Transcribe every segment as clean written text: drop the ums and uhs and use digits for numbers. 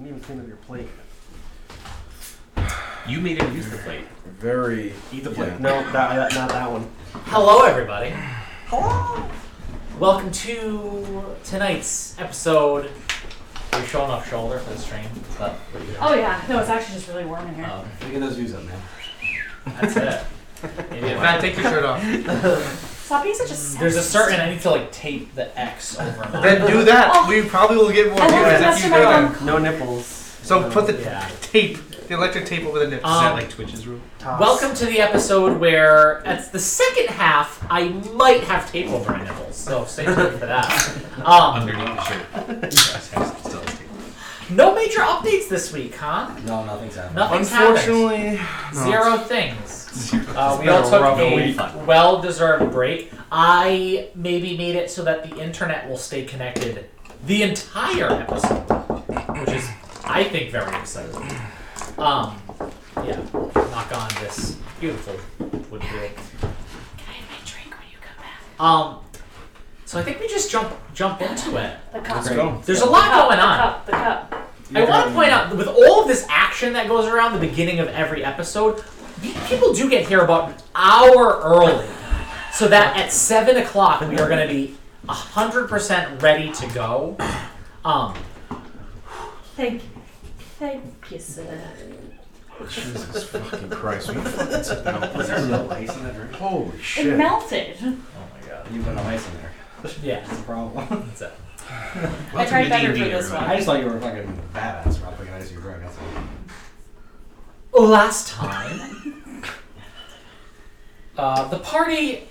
didn't even clean up your plate. You made him use the plate. Very... Eat the plate. Yeah. No, not that one. Hello, everybody. Hello. Welcome to tonight's episode. Are you showing off shoulder for the stream? Oh yeah. No, it's actually just really warm in here. Look at those views up, man. That's it. Matt, take your shirt off. Stop being such a sexist. There's a certain, I need to like tape the X over my Then do that. Oh. We probably will get more I views love if you my do mom. that. No nipples. So put the tape, the electric tape over the nips. Is that like Twitch's rule? Welcome to the episode where, at the second half, I might have tape over my nipples, so stay tuned for that. Underneath the shirt. Still has tape. No major updates this week, huh? No, nothing's happening. Nothing's Unfortunately, happened. Zero things. We all been a took rough a week. well-deserved break. I maybe made it so that the internet will stay connected the entire episode, which is, I think, very exciting. Yeah, knock on this beautiful wood here. Can I have my drink when you come back? So I think we just jump into it. The cup. let's go. There's a lot going on. The cup. I want to point out, with all of this action that goes around the beginning of every episode, people do get here about an hour early, so that at 7 o'clock we are going to be 100% ready to go. Thank you, sir. Jesus fucking Christ. Will you fucking sit down? Was there no ice in that drink? Holy It shit. melted. Oh my god. You put no ice in there. Yeah. That's the problem. That's it. I tried better for this one. I just thought you were fucking badass for not putting ice in your drink. That's all. Last time, the party,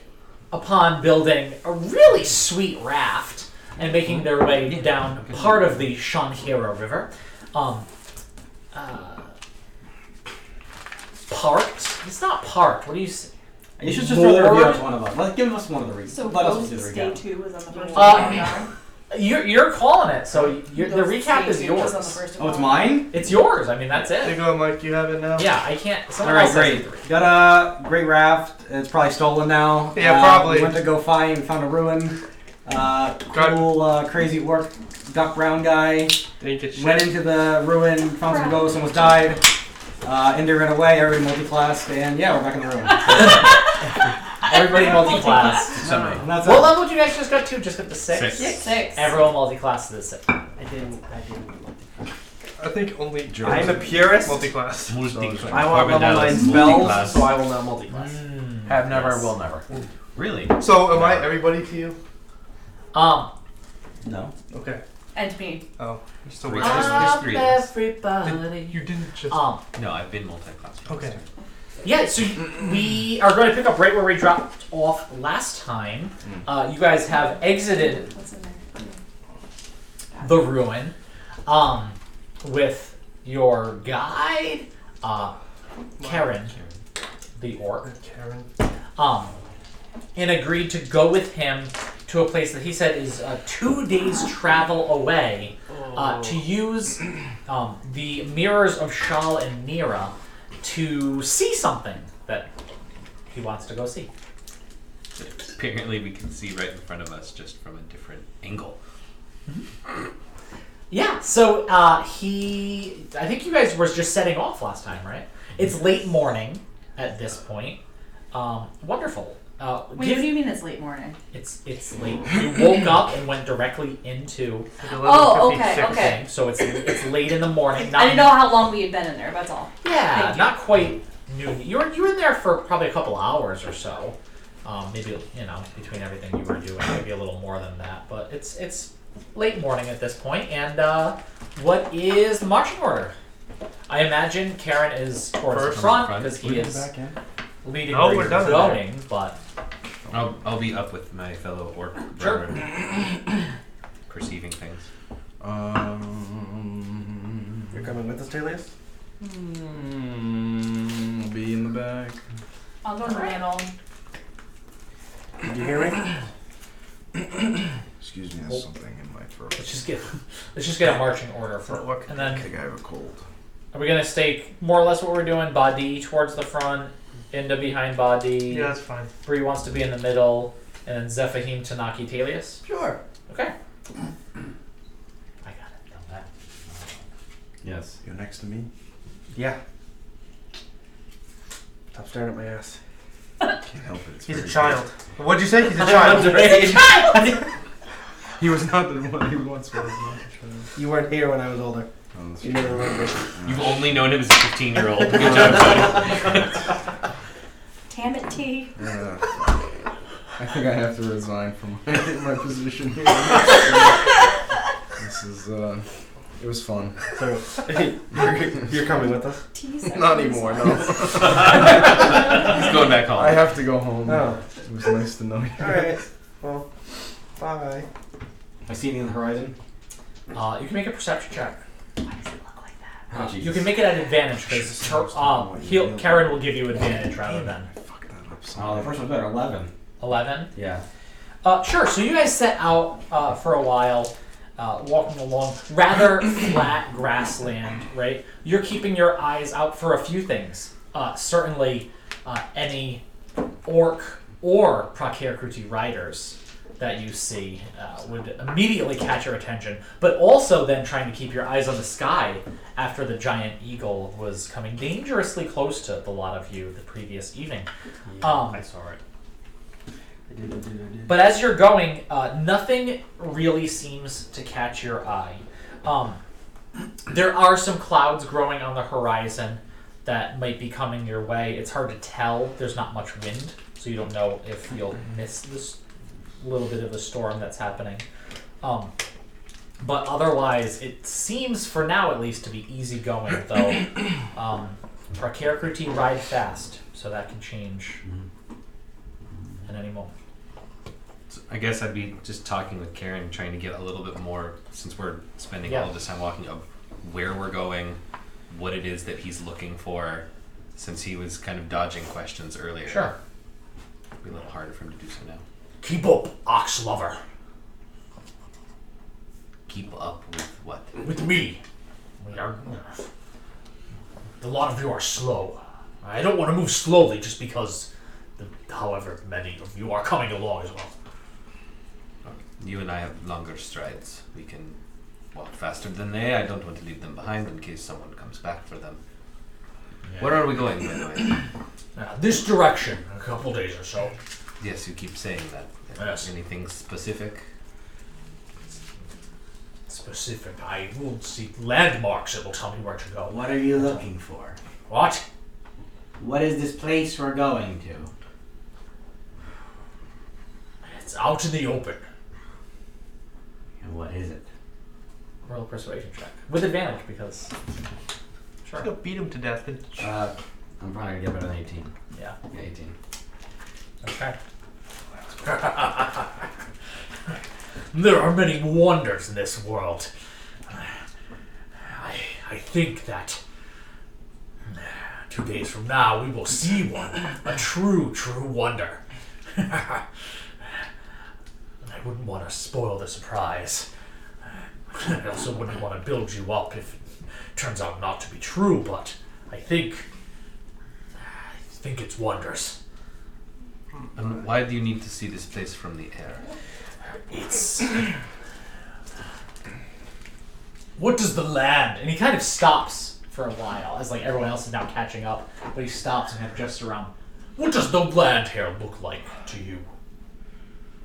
upon building a really sweet raft and making their way down part of the Shanhira River, parked. It's not parked. What do you say? You should just throw the review out one of them. Give us one of the reasons. So Let us do the Ghost Day recap. 2 was on the first You're calling it, so the recap is yours. Oh, it's mine? It's yours. I mean, that's There you it. go, Mike. You have it now. Yeah, I can't. Someone Alright, else has great. it three. Got a great raft. It's probably stolen now. Yeah, probably. Went to go found a ruin. Cool, crazy work. Duck Brown guy. Didn't get shit. Went into the ruin, found some ghosts, almost died. Indy ran away, everybody multi-classed, and yeah, we're back in the ruin. Everybody multi-class. Somebody. And that's What it. level did you guys just got to? Just got to 6? 6. Everyone multi-class to the 6. I didn't. I think only Joe. I'm a purist. Multi-class. I want level 9 spells, so I will not multi-class. Have never, will never. Really? So am I everybody to you? No. Okay. And me. Oh, you're still There's waiting. three of us. Everybody. You didn't just. No, I've been multi-class. Okay. Yeah, so we are going to pick up right where we dropped off last time. You guys have exited What's in there? the ruin with your guide, Karen, the orc, Karen. and agreed to go with him to a place that he said is 2 days travel away to use the mirrors of Shal and Nira to see something that he wants to go see. Apparently we can see right in front of us just from a different angle. Yeah, so I think you guys were just setting off last time, right? It's late morning at this point. Wonderful. Wait, what do you mean it's late morning? It's late. You woke up and went directly into Oh, okay, 11:56. okay. thing, so it's late in the morning. I didn't know how long we had been in there, that's all. Yeah, Thank you. not quite noon. You were in there for probably a couple hours or so. Maybe between everything you were doing, maybe a little more than that. But it's late morning at this point. And what is the marching order? I imagine Karen is towards the First. front because he We're is back in. leading No, where we're you're done going. But I'll be up with my fellow orc Sure. brethren, perceiving things. You're coming with us, Talius? I'll be in the back. I'll go to Randall. Did you hear me? Excuse me, there's something in my throat. let's just get a marching order for Look. and I then. think I have a cold. Are we gonna stake more or less what we're doing? Badi towards the front, Inda behind Badi. Yeah, that's fine. Bree wants to be in the middle, and then Zephahim, Tanaki, Talius. Sure. Okay. I got it. Done that. Yes. You're next to me. Yeah. Stop staring at my ass. Can't help it. It's He's a very child. What'd you say? He's a child. good. He was not the one he once was. Not a child. You weren't here when I was older. Oh, that's You true. never remember. You've only known him as a 15-year-old. Good job, buddy. Damn it, T. I think I have to resign from my position here. This is it was fun. So, you're coming with us? T said Not please. anymore, no. He's going back home. I have to go home. Oh. It was nice to know you. Alright. Well, bye. I see anything on the horizon? You can make a perception check. Why does it look like that? Oh, You can make it at advantage because Karen will give you advantage rather than Fuck that up. Oh, the first one's better. 11. 11. Yeah. Sure. So you guys set out for a while, walking along rather flat grassland, right? You're keeping your eyes out for a few things. Certainly, any orc or Prakirkruti riders that you see would immediately catch your attention, but also then trying to keep your eyes on the sky after the giant eagle was coming dangerously close to the lot of you the previous evening. I saw it. But as you're going, nothing really seems to catch your eye. There are some clouds growing on the horizon that might be coming your way. It's hard to tell. There's not much wind, so you don't know if you'll miss this little bit of the storm that's happening. But otherwise, it seems, for now at least, to be easy going, though. Prakirkruti ride fast, so that can change at any moment. So I guess I'd be just talking with Karen, trying to get a little bit more, since we're spending all of this time walking, of where we're going, what it is that he's looking for, since he was kind of dodging questions earlier. Sure. It'd be a little harder for him to do so now. Keep up, ox lover. Keep up with what? With me. A lot of you are slow. I don't want to move slowly just because however many of you are coming along as well. You and I have longer strides. We can walk faster than they. I don't want to leave them behind in case someone comes back for them. Yeah. Where are we going, by the way? This direction, in a couple days or so. Yes, you keep saying that. Yes. Anything specific? Specific. I will see landmarks that will tell me where to go. What are you looking for? What? What is this place we're going to? It's out in the open. And what is it? Roll a persuasion check. With advantage because... Sure. Go beat him to death. I'm probably gonna get better than 18. Yeah. Yeah, 18. Okay. There are many wonders in this world. I think that 2 days from now we will see one. A true wonder. I wouldn't want to spoil the surprise. I also wouldn't want to build you up if it turns out not to be true, but I think it's wonders. And why do you need to see this place from the air? It's... What does the land... And he kind of stops for a while, as like everyone else is now catching up, but he stops and kind of gests around. What does the land here look like to you?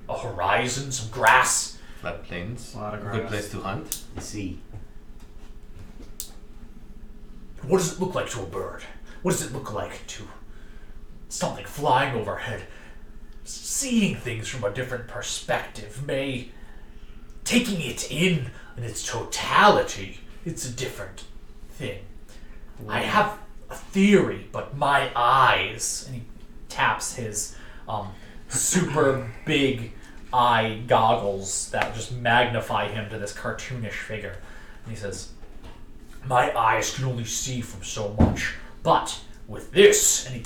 A horizon, some grass? Flat plains? A lot of Good grass. place to hunt? The sea. What does it look like to a bird? What does it look like to something flying overhead? Seeing things from a different perspective, taking it in its totality, it's a different thing. I have a theory, but my eyes, and he taps his super big eye goggles that just magnify him to this cartoonish figure. And he says, my eyes can only see from so much, but with this, and he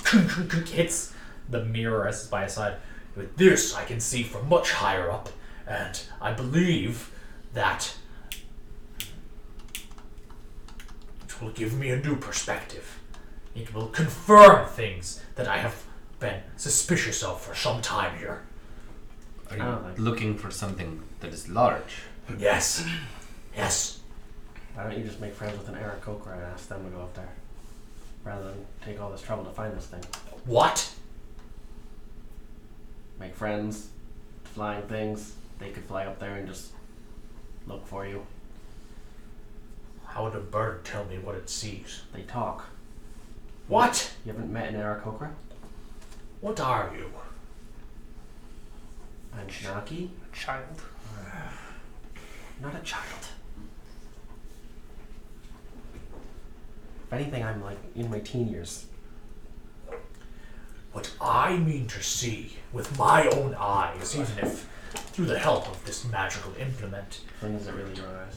hits the mirror as it's by his side, with this I can see from much higher up, and I believe that it will give me a new perspective. It will confirm things that I have been suspicious of for some time here. Are you looking for something that is large? Yes. Yes. Why don't you just make friends with an Aarakocra and ask them to go up there? Rather than take all this trouble to find this thing. What? Make friends, flying things. They could fly up there and just look for you. How would a bird tell me what it sees? They talk. What? You haven't met an Aarakocra? What are you? I'm Shnaki. A child. Not a child. If anything, I'm like in my teen years. What I mean to see with my own eyes, even if through the help of this magical implement, When is it really your eyes?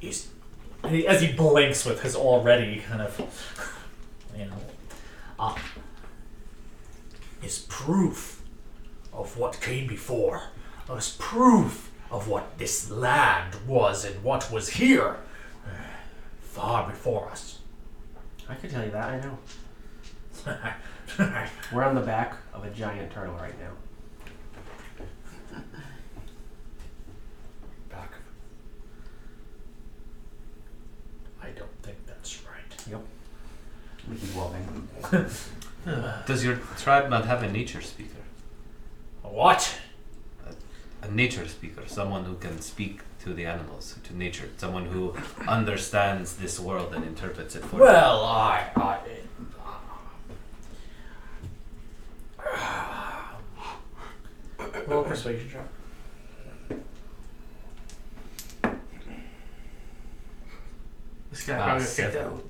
is and as he blinks with his already kind of, is proof of what came before, is proof of what this land was and what was here far before us. I could tell you that, I know. We're on the back of a giant turtle right now. Back. I don't think that's right. Yep. We keep walking. Does your tribe not have a nature speaker? What? A nature speaker, someone who can speak to the animals, to nature, someone who understands this world and interprets it for you. Well, roll persuasion check. This guy probably got kicked out.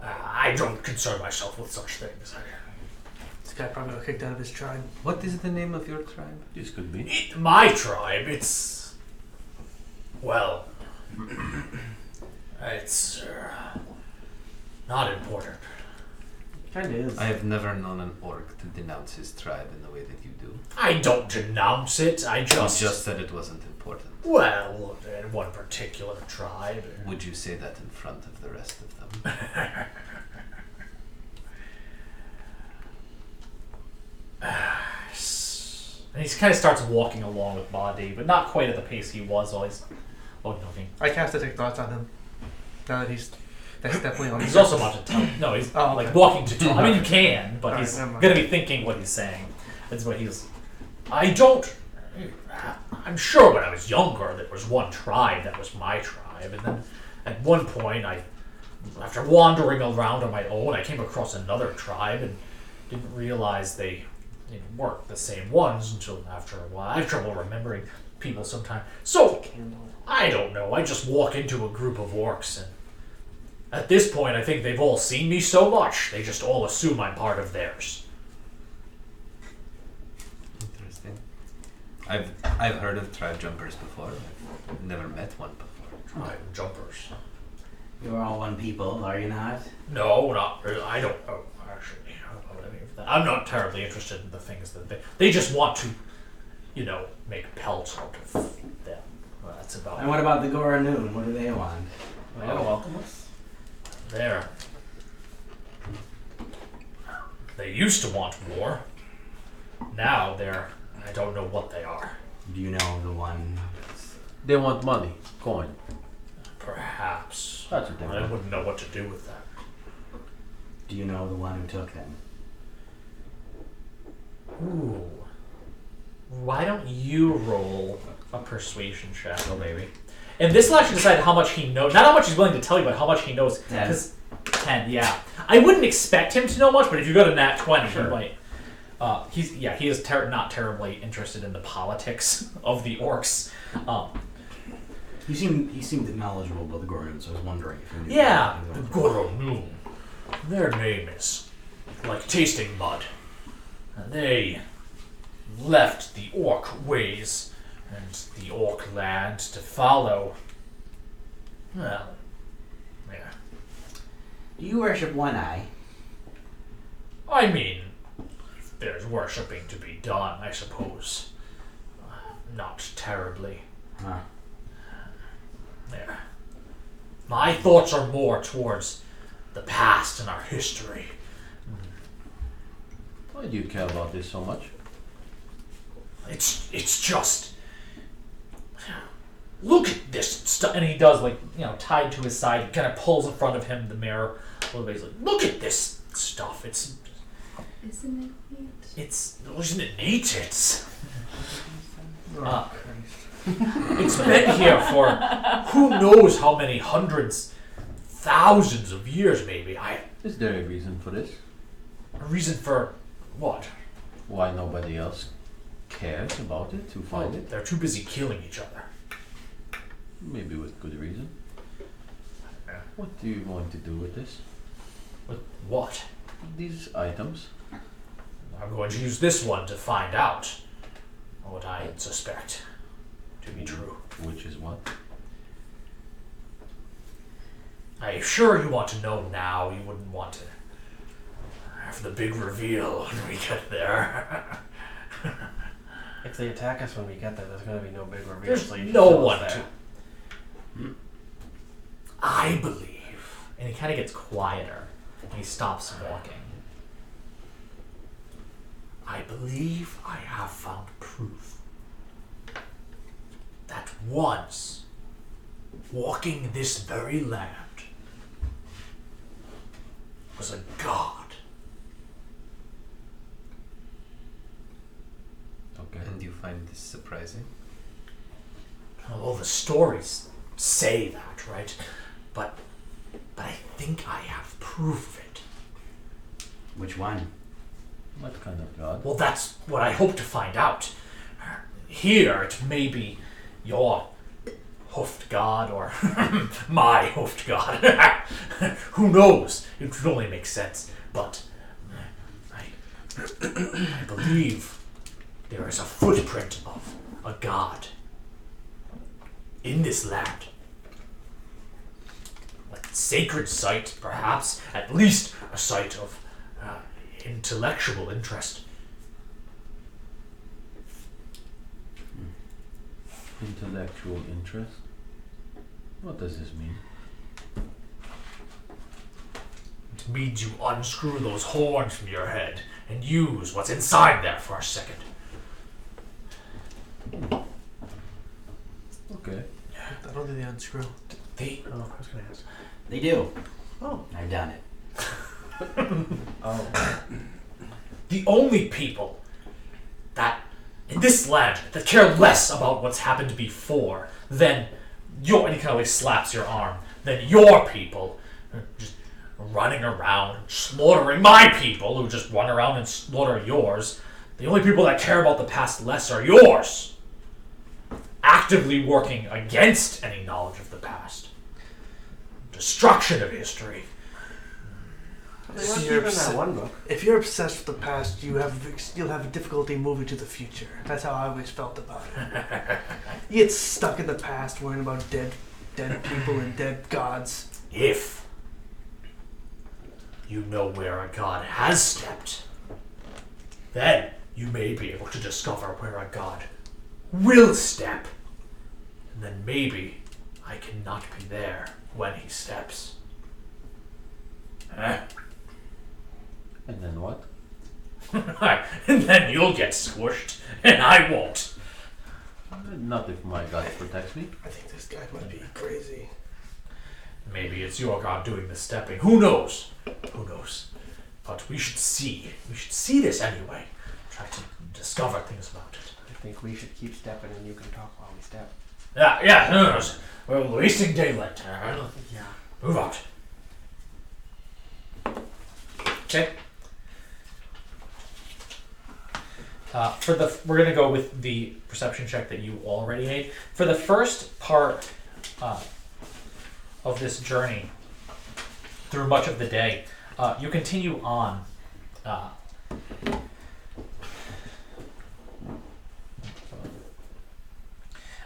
I don't concern myself with such things. This guy probably got kicked out of his tribe. What is the name of your tribe? This could be. My tribe, it's... Well... it's... not important. Kinda is. I have never known an orc to denounce his tribe in the way that you do. I don't denounce it, I You just... just said it wasn't important. Well, in one particular tribe... Would you say that in front of the rest of them? And he kind of starts walking along with Badi, but not quite at the pace he was while he's looking. I cast Detect Thoughts on him. Now that that's definitely on his. He's also about to tell. No, he's Oh, like okay. walking to talk. I mean, you can, but Alright, he's never mind. gonna be thinking what he's saying. That's what he's. I don't. I'm sure when I was younger, there was one tribe that was my tribe, and then at one point, after wandering around on my own, I came across another tribe and didn't realize they weren't the same ones until after a while. I have trouble remembering people sometimes. So I don't know. I just walk into a group of orcs and. At this point, I think they've all seen me so much, they just all assume I'm part of theirs. Interesting. I've heard of tribe jumpers before. I've never met one before. Tribe jumpers. You're all one people, are you not? No, not really. I don't know, actually. I don't know any of that. I'm not terribly interested in the things that they just want to, make pelts out of them. Well, that's about And what about the Goranoon? What do they want? Well, welcome us. there. They used to want more. Now I don't know what they are. Do you know the one? They want money, coin. Perhaps. That's what they I want. wouldn't know what to do with that. Do you know the one who took them? Ooh. Why don't you roll a persuasion check? Oh, baby. And this will actually decide how much he knows. Not how much he's willing to tell you, but how much he knows. 10. 'Cause 10, yeah. I wouldn't expect him to know much, but if you go to nat 20, he might. He is not terribly interested in the politics of the orcs. He seemed knowledgeable about the Goranoon, so I was wondering if he knew. Yeah, the anything. Goranoon. Their name is like tasting mud. They left the orc ways and the orc land to follow. Well, yeah. Do you worship One Eye? I mean, if there's worshipping to be done, I suppose. Not terribly. Huh. Yeah. My thoughts are more towards the past and our history. Why do you care about this so much? It's just look at this stuff. And he does, like, tied to his side, he kind of pulls in front of him the mirror. A little bit. He's like, look at this stuff. Isn't it neat? Isn't it neat? It's been here for who knows how many hundreds, thousands of years, maybe. Is there a reason for this? A reason for what? Why nobody else cares about it to find it? They're too busy killing each other. Maybe with good reason. What do you want to do with this? With what? These items? I'm going to use this one to find out what I suspect to be true. Which is what? I'm sure you want to know now. You wouldn't want to have the big reveal when we get there. If they attack us when we get there, there's going to be no big reveal. There's so you should no tell us one there. to. I believe. And he kind of gets quieter. And he stops walking. I believe I have found proof that once, walking this very land, was a god. Okay. And you find this surprising? Well, the stories say that, right? But I think I have proof of it. Which one? What kind of god? Well, that's what I hope to find out. Here, it may be your hoofed god or my hoofed god. Who knows? It would only make sense. But I believe there is a footprint of a god in this land. A sacred site, perhaps, at least a site of intellectual interest. Intellectual interest? What does this mean? It means you unscrew those horns from your head and use what's inside there for a second. Okay. I don't think they unscrew. They, Oh, I was going to ask. They do. Oh. I've done it. Oh. the only people that in this land that care less about what's happened before than your, and he kind of like slaps your arm, than your people just running around slaughtering my people who just run around and slaughter yours. The only people that care about the past less are yours, actively working against any knowledge of the past, destruction of history. They weren't You're even upset. that one book. If you're obsessed with the past, you'll have difficulty moving to the future. That's how I always felt about it. You get stuck in the past, worrying about dead people and dead gods. If you know where a god has stepped, then you may be able to discover where a god will step. And then maybe I cannot be there when he steps. And then what? And then you'll get squished, and I won't. Not if my god protects me. I think this guy might be crazy. Maybe it's your god doing the stepping. Who knows? Who knows? But we should see. We should see this anyway. Try to discover things about it. I think we should keep stepping and you can talk while we step. Yeah, no. We're wasting daylight. Yeah. Move out. Okay. We're gonna go with the perception check that you already made. For the first part of this journey, through much of the day, you continue on.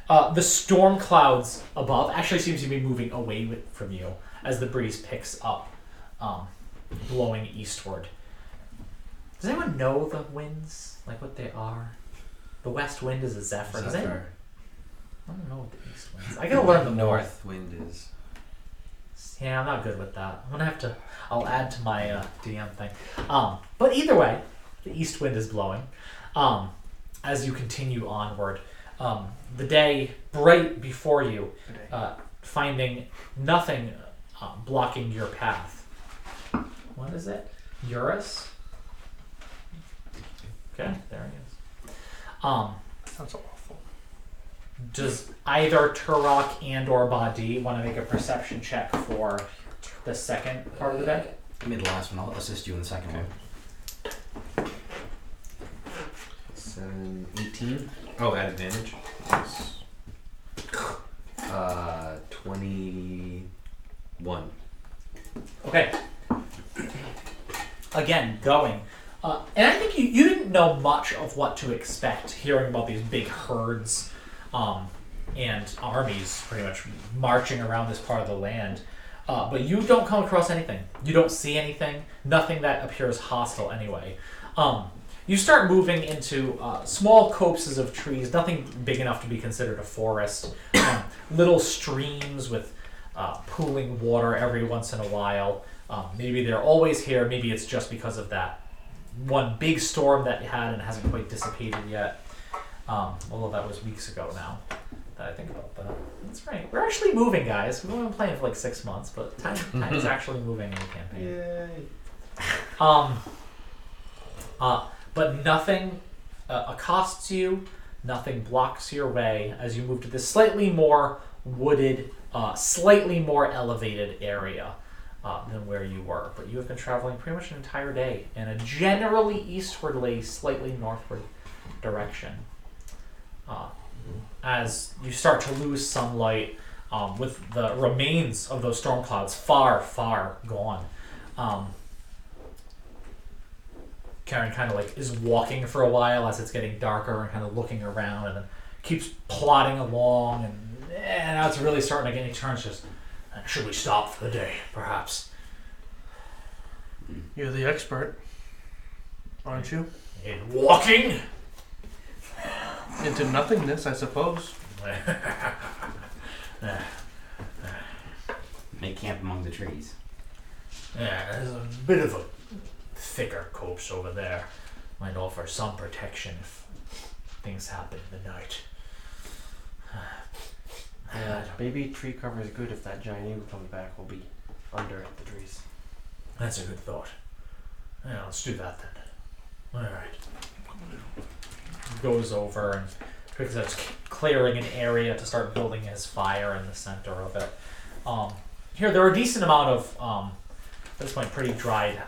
The storm clouds above actually seems to be moving away from you as the breeze picks up, blowing eastward. Does anyone know the winds, like what they are? The west wind is a zephyr. Does anyone? I don't know what the east wind is. I gotta learn the north wind is. Yeah, I'm not good with that. I'll add to my DM thing. But either way, the east wind is blowing. As you continue onward, the day bright before you, finding nothing blocking your path. What is it? Eurus? Okay, there he is. Sounds awful. Does either Turok and or Badi want to make a perception check for the second part of the day? Give me the last one. I'll assist you in the second one. 7, 18. Oh, at advantage. Yes. 21. Okay. Again, going. And I think you didn't know much of what to expect hearing about these big herds and armies pretty much marching around this part of the land. But you don't come across anything. You don't see anything. Nothing that appears hostile anyway. You start moving into small copses of trees, nothing big enough to be considered a forest. Little streams with pooling water every once in a while. Maybe they're always here. Maybe it's just because of that one big storm that you had and hasn't quite dissipated yet. Although that was weeks ago now that I think about that. That's right. We're actually moving, guys. We've only been playing for like 6 months, but time is actually moving in the campaign. Yay. But nothing accosts you, nothing blocks your way as you move to this slightly more wooded, slightly more elevated area than where you were. But you have been traveling pretty much an entire day in a generally eastwardly, slightly northward direction. As you start to lose sunlight with the remains of those storm clouds far, far gone. Karen kind of like is walking for a while as it's getting darker and kind of looking around and then keeps plodding along and now it's really starting to get any turns. Just should we stop for the day, perhaps? You're the expert, aren't you? In walking? Into nothingness, I suppose. Make camp among the trees. Yeah, there's a bit of a thicker copse over there. Might offer some protection if things happen in the night. Yeah, maybe tree cover is good if that giant eagle comes back. We'll be under the trees. That's a good thought. Yeah, let's do that then. Alright. Goes over and quickly starts clearing an area to start building his fire in the center of it. Here, there are a decent amount of, at this point, pretty dried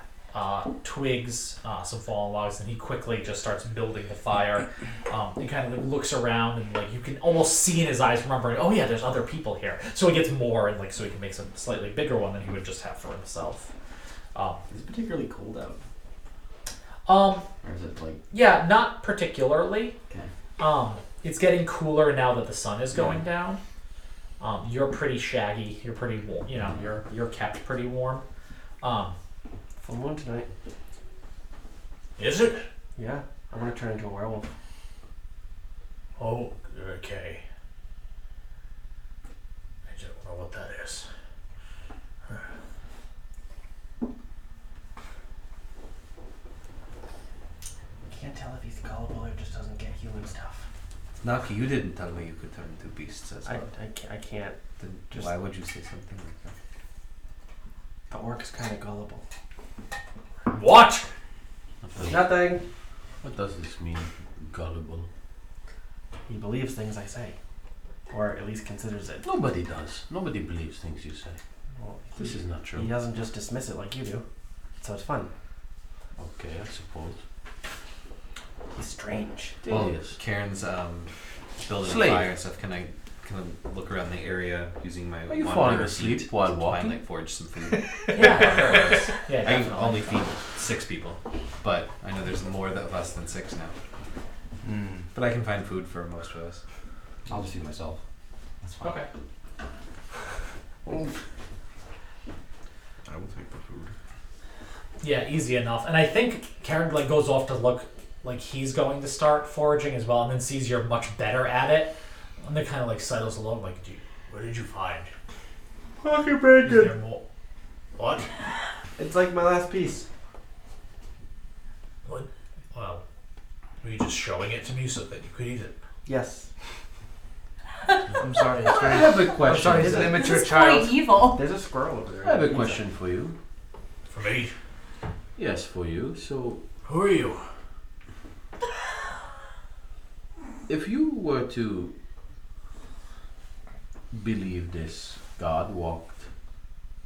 twigs, some fallen logs, and he quickly just starts building the fire. He kind of like looks around and like you can almost see in his eyes remembering, oh yeah, there's other people here. So he gets more and like so he can make some slightly bigger one than he would just have for himself. Is it particularly cold out? Or is it like... Yeah, not particularly. Okay. It's getting cooler now that the sun is going down. You're pretty shaggy. You're pretty warm. You know, you're kept pretty warm. Full moon tonight. Is it? Yeah, I'm gonna turn into a werewolf. Oh, okay. I don't know what that is. Can't tell if he's gullible or just doesn't get human stuff. Naki, you didn't tell me you could turn into beasts as well. I can't. Then just- why would you say something like that? The orc is kind of gullible. What? Nothing. What does this mean, gullible? He believes things I say, or at least considers it. Nobody does. Nobody believes things you say. Well, This is not true. He doesn't just dismiss it like you do, so it's fun. Okay, I suppose. He's strange. Well, Yes. Karen's building Slave. a fire and stuff. Can I look around the area using my Are you wanderer falling feet asleep while to try and walking? like forge some food? Yeah, yeah, I can definitely. only feed 6 people, but I know there's more of us than 6 now. But I can find food for most of us. I'll just feed myself. That's fine. Okay. I will take the food. Yeah, easy enough. And I think Karen like goes off to look like he's going to start foraging as well, and then sees you're much better at it, and then kind of like settles along like, what did you find? Pocket Is there bacon. more? What? It's like my last piece. What? Well, were you just showing it to me so that you could eat it? Yes. I'm sorry. It's I very, have a I'm question. sorry, he's an This immature is child. quite evil. There's a squirrel over there. I have a question for you. For me? Yes, for you. So, Who are you? if you were to believe this God walked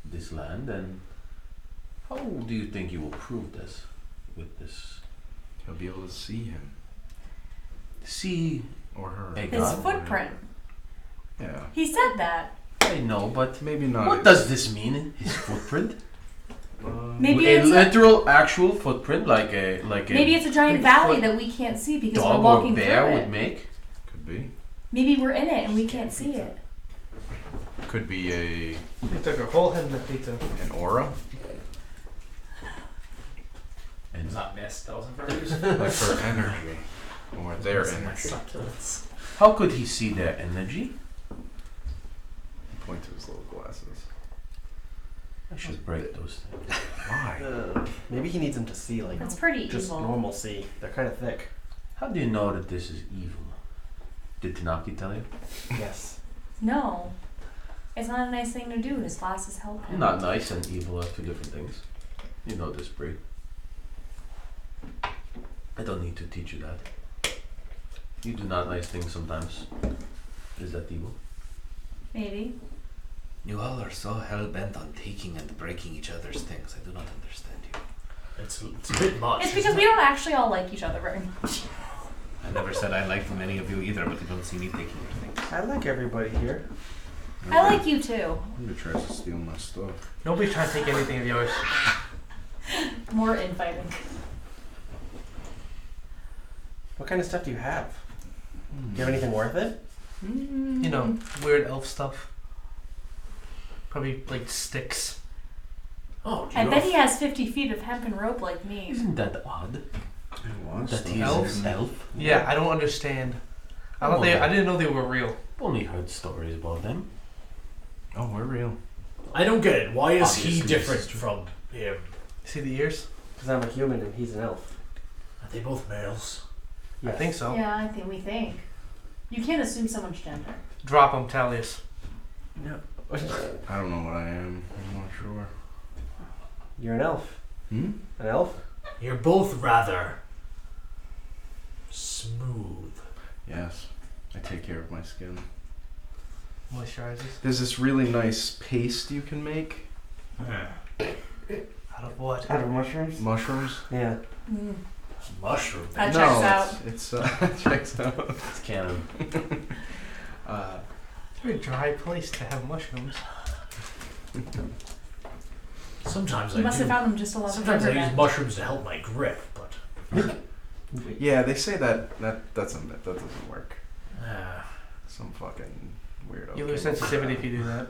this land, then how do you think you will prove this with this? He'll be able to see him See or her. a His God? footprint. Yeah. He said that. I know, but Maybe not. what does this mean? His footprint? Maybe a it's a, literal, actual footprint, like maybe a it's a giant valley that we can't see because we're dog or walking bear through would it. make. Could be. Maybe we're in it and we can't see it. Could be He took a whole head of the pizza. an aura, And It's not mist. That wasn't very useful. like for energy, or their Missing my energy. succulents. how could he see their energy? Point to his little glasses. I should break those things. Why? Maybe he needs him to see like That's pretty just evil. normal see. They're kind of thick. How do you know that this is evil? Did Tanaki tell you? Yes. No. It's not a nice thing to do. His glasses help him. Not nice and evil are two different things. You know this, Brie. I don't need to teach you that. You do not nice things sometimes. Is that evil? Maybe. You all are so hell-bent on taking and breaking each other's things. I do not understand you. It's a bit much. It's because we don't actually all like each other very much. I never said I liked many of you either, but you don't see me taking your things. I like everybody here. I like you too. Nobody tries to steal my stuff. Nobody's trying to take anything of yours. More infighting. What kind of stuff do you have? Do you have anything worth it? You know, weird elf stuff. Probably like sticks. Oh, do I you bet have- he has 50 feet of hempen rope like me. Isn't that odd? That he is Elves? an elf? Yeah, I don't understand. I didn't know they were real. Only heard stories about them. Oh, we're real. I don't get it. Why is he Obviously, different this is from him? See the ears? Because I'm a human and he's an elf. Are they both males? I think so. Yeah, I think we think. You can't assume someone's gender. Drop them, Talius. No. I don't know what I am. I'm not sure. You're an elf. Hmm? An elf? You're both rather smooth. Yes. I take care of my skin. Moisturizes. There's this really nice paste you can make. Out of what? Out of mushrooms? Mushrooms? Yeah. Mushroom. That no, checks out. It's checks out. It's canon. It's a very dry place to have mushrooms. Sometimes You must I have do. found them just a lot of Sometimes I use riverbed. mushrooms to help my grip, but Yeah, they say that doesn't work. uh, Some fucking weirdo. You lose came up with sensitivity that. if you do that.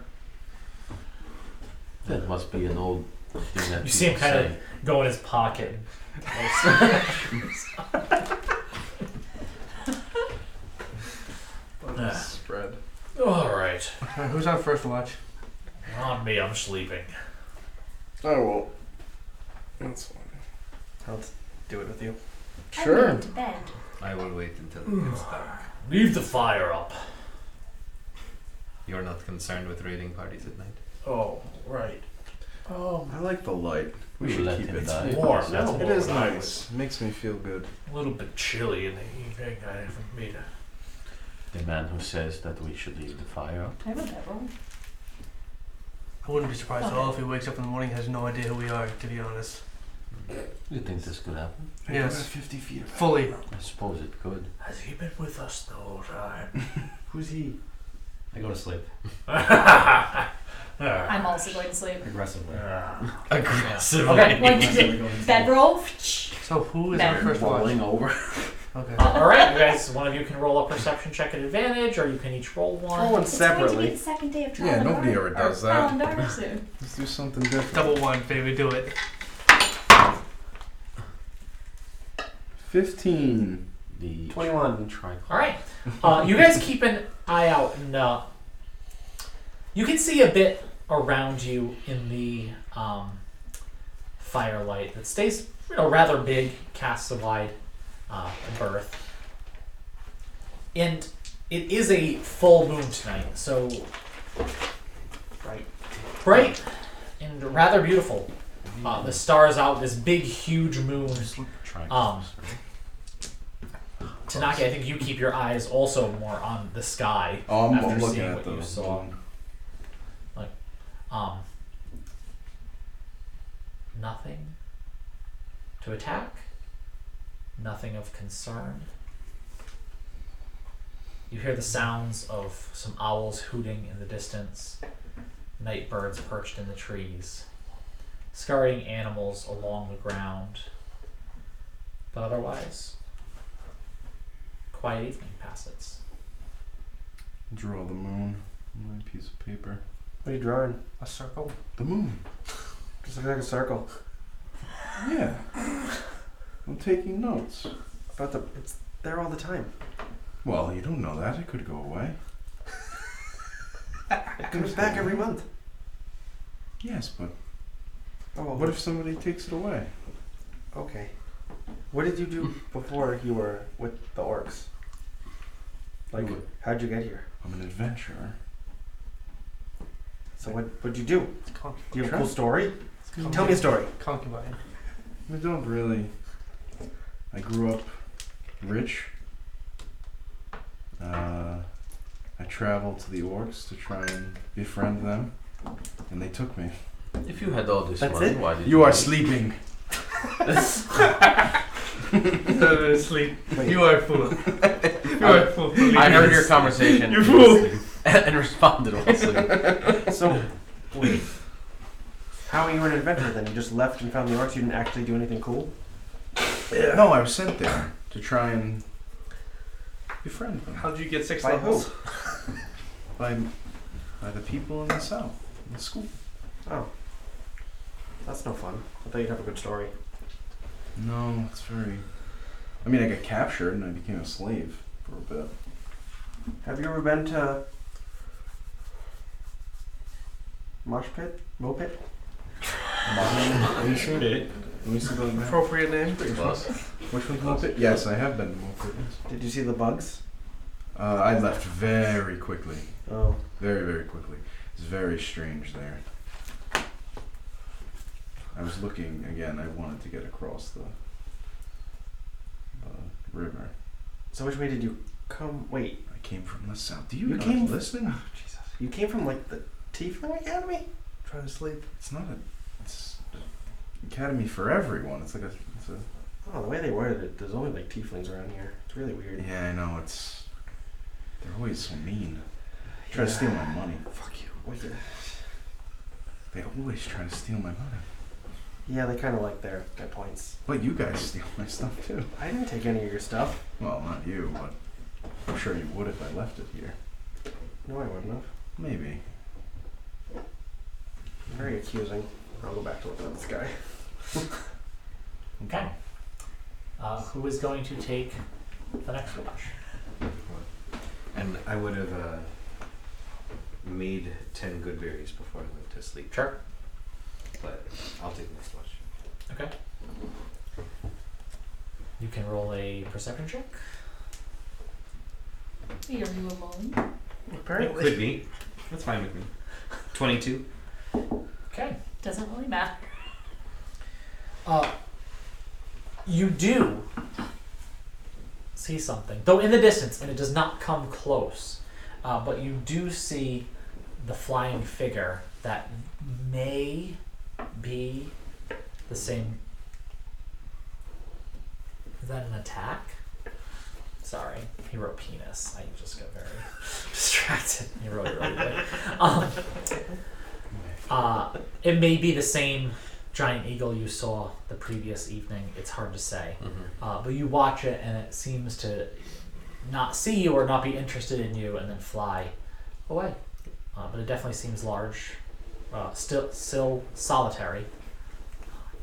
That must be an old thing that You see him people kind of say. go in his pocket. Spread. all right. Alright, who's on first watch? Not me. I'm sleeping. Oh well. That's fine. I'll do it with you. I'm Sure. going to bed. I will wait until it gets dark. Leave the fire up. You're not concerned with raiding parties at night? Oh, right. I like the light. We We'll should let keep him it. die. It's warm. That's It more is what I nice. Makes me feel good. A little bit chilly in the evening. I didn't mean to. The man who says that we should leave the fire up. I have a bedroll. I wouldn't be surprised at all if he wakes up in the morning and has no idea who we are, to be honest. You think this could happen? Yes. 50 feet. Fully. I suppose it could. Has he been with us the whole time? Who's he? I go to sleep I'm also going to sleep. aggressively. Aggressively. Okay, Aggressively like going to sleep. bedroll. So who is Ben. on first watch? Rolling over. Okay. All right, you guys. One of you can roll a perception check at advantage, or you can each roll one. Roll one It's going to be separately. the second day of Yeah, Tralendar. nobody ever does that. Tralendar soon. Let's do something different. Double one, baby, do it. 15. The 21. Tricolor. All right, you guys keep an eye out, and you can see a bit around you in the firelight that stays, rather big, casts a wide berth. And It is a full moon tonight, so bright and rather beautiful. The stars out, this big, huge moon. Tanaki, I think you keep your eyes also more on the sky. Oh, I'm after looking seeing at what the you saw. moon. Like, nothing to attack. Nothing of concern. You hear the sounds of some owls hooting in the distance, night birds perched in the trees, scurrying animals along the ground. But otherwise, quiet evening passes. Draw the moon on my piece of paper. What are you drawing? A circle. The moon. Just looks like a circle. Yeah. I'm taking notes. It's there all the time. Well, you don't know that. It could go away. It comes back every month. Yes, but Oh, what if somebody takes it away? Okay. What did you do before you were with the orcs? Like, how'd you get here? I'm an adventurer. So what'd you do? Do you have a cool story? It's Tell me a story. Concubine. I don't really. I grew up rich. I traveled to the orcs to try and befriend them, and they took me. If you had all this That's money, it? why did You are sleeping. Sleep. Wait. You are a fool. You are a fool. I heard your conversation. You fool. And responded while sleeping. So, wait. How are you an adventurer then? You just left and found the orcs? You didn't actually do anything cool? No, I was sent there to try and befriend them. How'd you get 6 By levels? who? By the people in the south, in the school. Oh. That's no fun. I thought you'd have a good story. No, it's very. I mean, I got captured and I became a slave for a bit. Have you ever been to Mosh Pit? Mo Pit? Let me see. Let me see the map. Appropriate name. Pretty close. Which one's Mopit? Yes, I have been to Mopit. Did you see the bugs? I left very quickly. Oh. Very, very quickly. It's very strange there. I was looking again. I wanted to get across the river. So which way did you come? Wait. I came from the south. Do you, You not came- listening? Oh, Jesus. You came from like the Tiefling Academy? Trying to sleep. It's not a. It's an academy for everyone. It's like a. It's a. Oh, the way they worded it, there's only like Tieflings around here. It's really weird. Yeah, I know. It's. They're always so mean. Try to steal my money. Fuck you. Wait, They always try to steal my money. yeah, they kind of like their points. But you guys steal my stuff too. I didn't take any of your stuff. Well, not you, but I'm sure you would if I left it here. No, I wouldn't have. Maybe. Very accusing. I'll go back to looking at this guy. Okay. Who is going to take the next watch? And I would have made 10 good berries before I went to sleep. Sure. But I'll take the next watch. Okay. You can roll a perception check. Are you alone? It Apparently. could be. That's fine with me. 22. Okay. Doesn't really matter. You do see something, though in the distance, and it does not come close. But you do see the flying figure that may be the same. Is that an attack? Sorry, he wrote penis. I just got very distracted. He wrote it really big. It may be the same giant eagle you saw the previous evening. It's hard to say. But you watch it and it seems to not see you or not be interested in you and then fly away. But it definitely seems large, still solitary.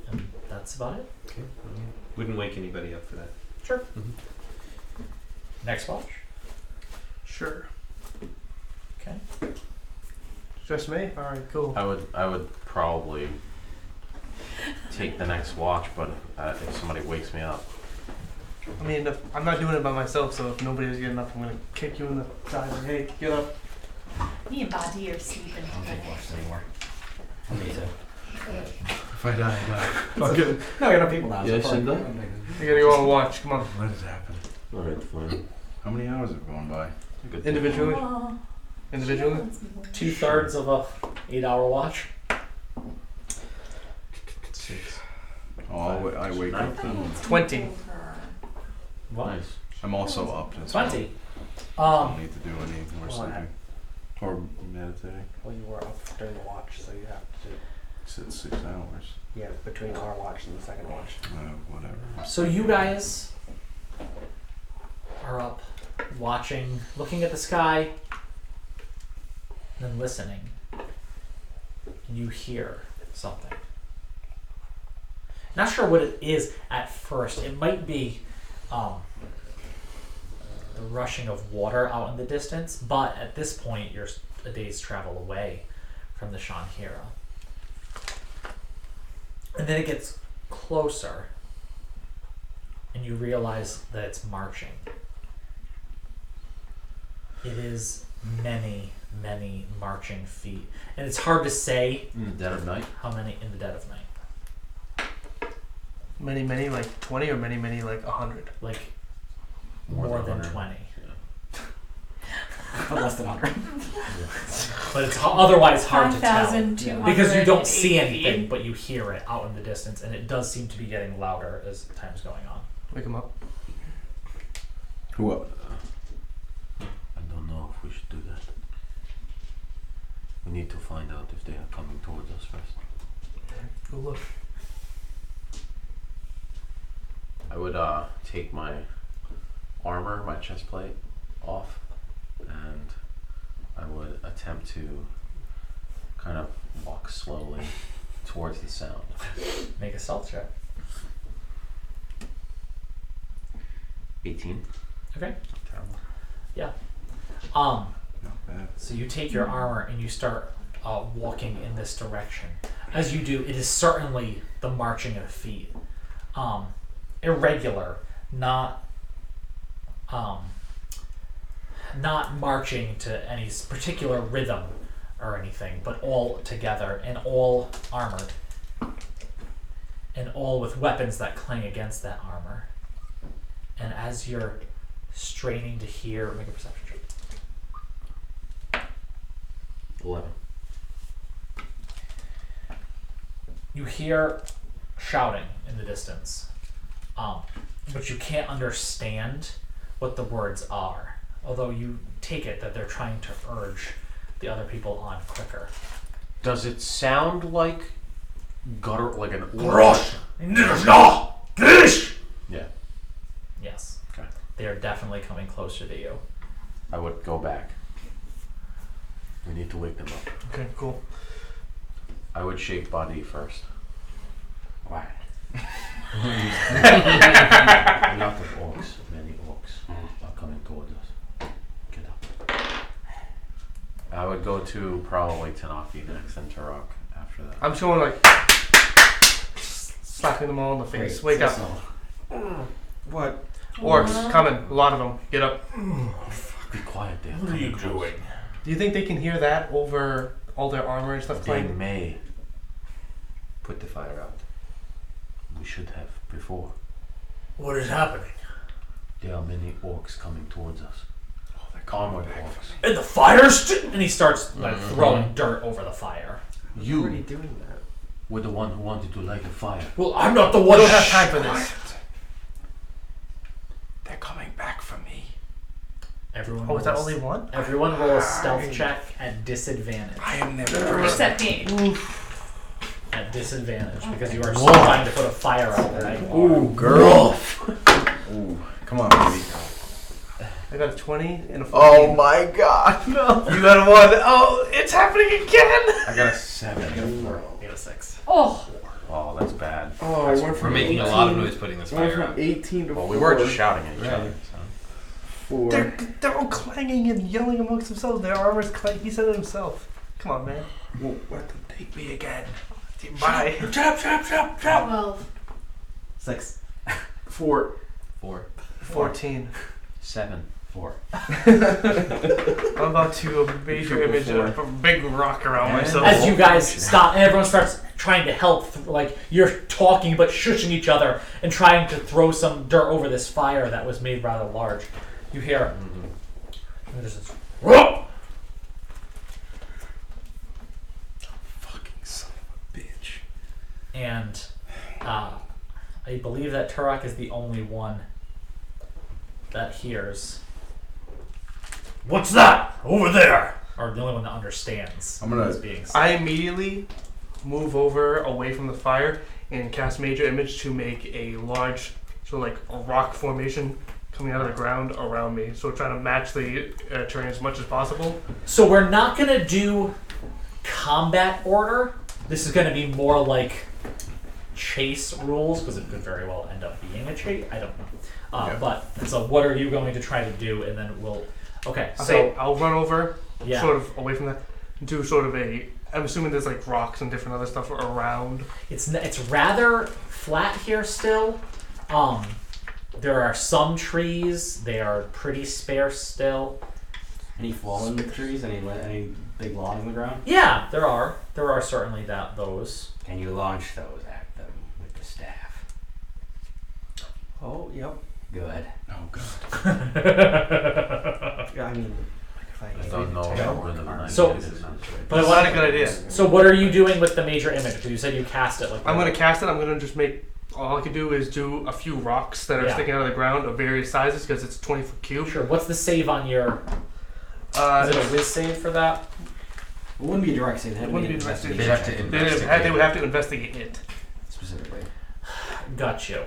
And that's about it. Okay. Wouldn't wake anybody up for that. Sure. Mhm. Next watch. Sure. Okay. Just me? Alright, cool. I would probably take the next watch, but if somebody wakes me up. I mean, I'm not doing it by myself, so if nobody's getting up, I'm gonna kick you in the side. Like, hey, get up. Me and Badi are sleeping. I don't take watches anymore. Me too. If I die, I die. Okay. No, you're not people now. Yes, so and fuck. You gotta go on watch. Come on. What has happened? Alright, fine. How many hours have gone by? Good. Individually. Oh, Individually. 2/3 of a 8-hour watch. 6. Oh, I wake up then. 20. What? Nice. I'm also up. As well. 20. I don't need to do any more sleeping. Or meditating. Well, you were up during the watch, so you have to. It's at 6 hours. Yeah, between our watch and the second watch. Whatever. So you guys are up, watching, looking at the sky, then listening. And you hear something. Not sure what it is at first. It might be the rushing of water out in the distance, but at this point you're a day's travel away from the Shanhira. And then it gets closer, and you realize that it's marching. It is many, many marching feet. And it's hard to say In the dead of night? how many in the dead of night. Many, like 20, or many, like 100. Like more than 100. 20. Less than 100. But it's otherwise hard to tell. 5,200. Because you don't see anything, but you hear it out in the distance, and it does seem to be getting louder as time's going on. Wake him up. Who up? I don't know if we should do that. We need to find out if they are coming towards us first. Go look. I would take my armor, my chest plate off, and I would attempt to kind of walk slowly towards the sound. Make a stealth check. 18. Okay. Terrible. Not bad. So you take your armor and you start walking in this direction. As you do, it is certainly the marching of feet. Irregular, not marching to any particular rhythm or anything, but all together and all armored, and all with weapons that clang against that armor. And as you're straining to hear, make a perception check. 11. You hear shouting in the distance, but you can't understand what the words are, although you take it that they're trying to urge the other people on quicker. Does it sound like gutter, like an Yeah. Yes. Okay. They are definitely coming closer to you. I would go back. We need to wake them up. Okay, cool. I would shake body first. Why? A lot of orcs, many orcs are coming towards us. Get up. I would go to probably Tanaki next and Turok after that. I'm showing like slapping them all in the face. Wake up. What? Orcs coming. A lot of them. Get up. Be quiet there. What are you doing? Do you think they can hear that over all their armor and stuff They playing? may put the fire out. We should have before. What is happening? There are many orcs coming towards us. Oh, they're Armored orcs. And the fire's and he starts like throwing dirt over the fire. You're already You doing that. were the one who wanted to light a fire. Well, I'm not the We one. don't have time for this. They're coming back for me. Everyone. Oh, is that rolls- only one? Everyone roll a stealth check at disadvantage. I am never. Except me. At disadvantage because you are still trying to put a fire out there. Ooh, girl. Ooh, come on, baby. I got a 20 and a 14. Oh my god, no. You got a 1. Oh, it's happening again. I got a 7. You get a 6. Oh, Oh, that's bad. Oh, I went We're from making 18, a lot of noise putting this I went fire from out. 18 to Well, 4. we were just shouting at each Right. other. So. 4. They're all clanging and yelling amongst themselves. Their armor's clang. He said it himself. Come on, man. Well, what? Take me again. Bye. Chop, chop, chop, chop. 12. 6. 4. 4. 14. 7. 4. I'm about to major image of a big rock around myself. As you guys stop and everyone starts trying to help, like you're talking but shushing each other and trying to throw some dirt over this fire that was made rather large. You hear there's this, whoa! Fucking son of a bitch. And I believe that Turok is the only one that hears. What's that over there? Or the only one that understands. I'm gonna- what's being said. I immediately move over away from the fire and cast major image to make a large, sort of like a rock formation coming out of the ground around me. So trying to match the terrain as much as possible. So we're not gonna do combat order. This is gonna be more like chase rules because it could very well end up being a chase. I don't know. But so what are you going to try to do? And then we'll. Okay. So I'll run over, yeah. sort of away from that, do sort of a. I'm assuming there's like rocks and different other stuff around. It's rather flat here still. There are some trees. They are pretty sparse still. Any fallen trees? Any big logs on the ground? Yeah, there are. There are certainly those. Can you launch those at them with the staff? Oh, yep. Good. Oh god. Yeah, I mean, if I don't know how rhythm and So- idea is. But it's not a good idea. So what are you doing with the major image? Because you said you cast it. Like I'm gonna cast it. I'm gonna just make. All I can do is do a few rocks that are Yeah. sticking out of the ground of various sizes because it's 20-foot cube. Sure. What's the save on your? Is it a whiz save for that? It wouldn't be a direct save. It wouldn't be a direct save. They'd have to They investigate. would have to investigate it. specifically. Got you.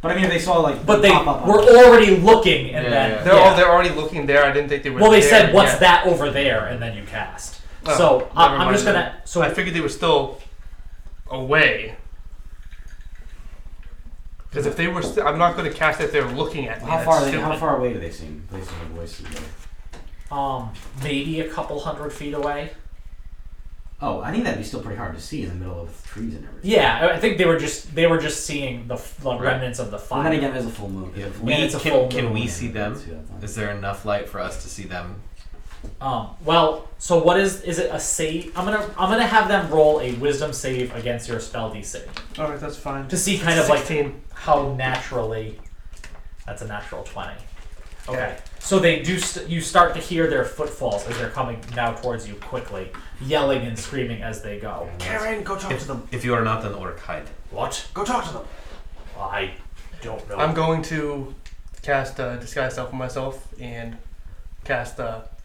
But I mean, if they saw like. But they pop up on were it. already looking, and then They're already looking there. I didn't think they were. well, they there said, "What's yet." that over there?" And then you cast. Oh, So never I'm mind just then. gonna. So I figured they were still away. Because if they were, I'm not going to cast it if they're looking at me. How That's far? How stupid. far away do they seem? Based on the voices. maybe a couple 100 feet away. Oh, I think that'd be still pretty hard to see in the middle of trees and everything. Yeah, I think they were just seeing the remnants of the fire. And then again, there's a full moon. Yeah, Yeah, it's a full can we moon. see them? See that fine. Is there enough light for us to see them? Well, so what is it a save? I'm gonna have them roll a wisdom save against your spell DC All right, that's fine. to see kind of 16. like how naturally. That's a natural 20. Okay, Okay. so they do. You start to hear their footfalls as they're coming now towards you quickly, yelling and screaming as they go. Karen, go talk to them. If you are not, then orc hide. What? Go talk to them. I don't know. I'm going to cast disguise self on myself and cast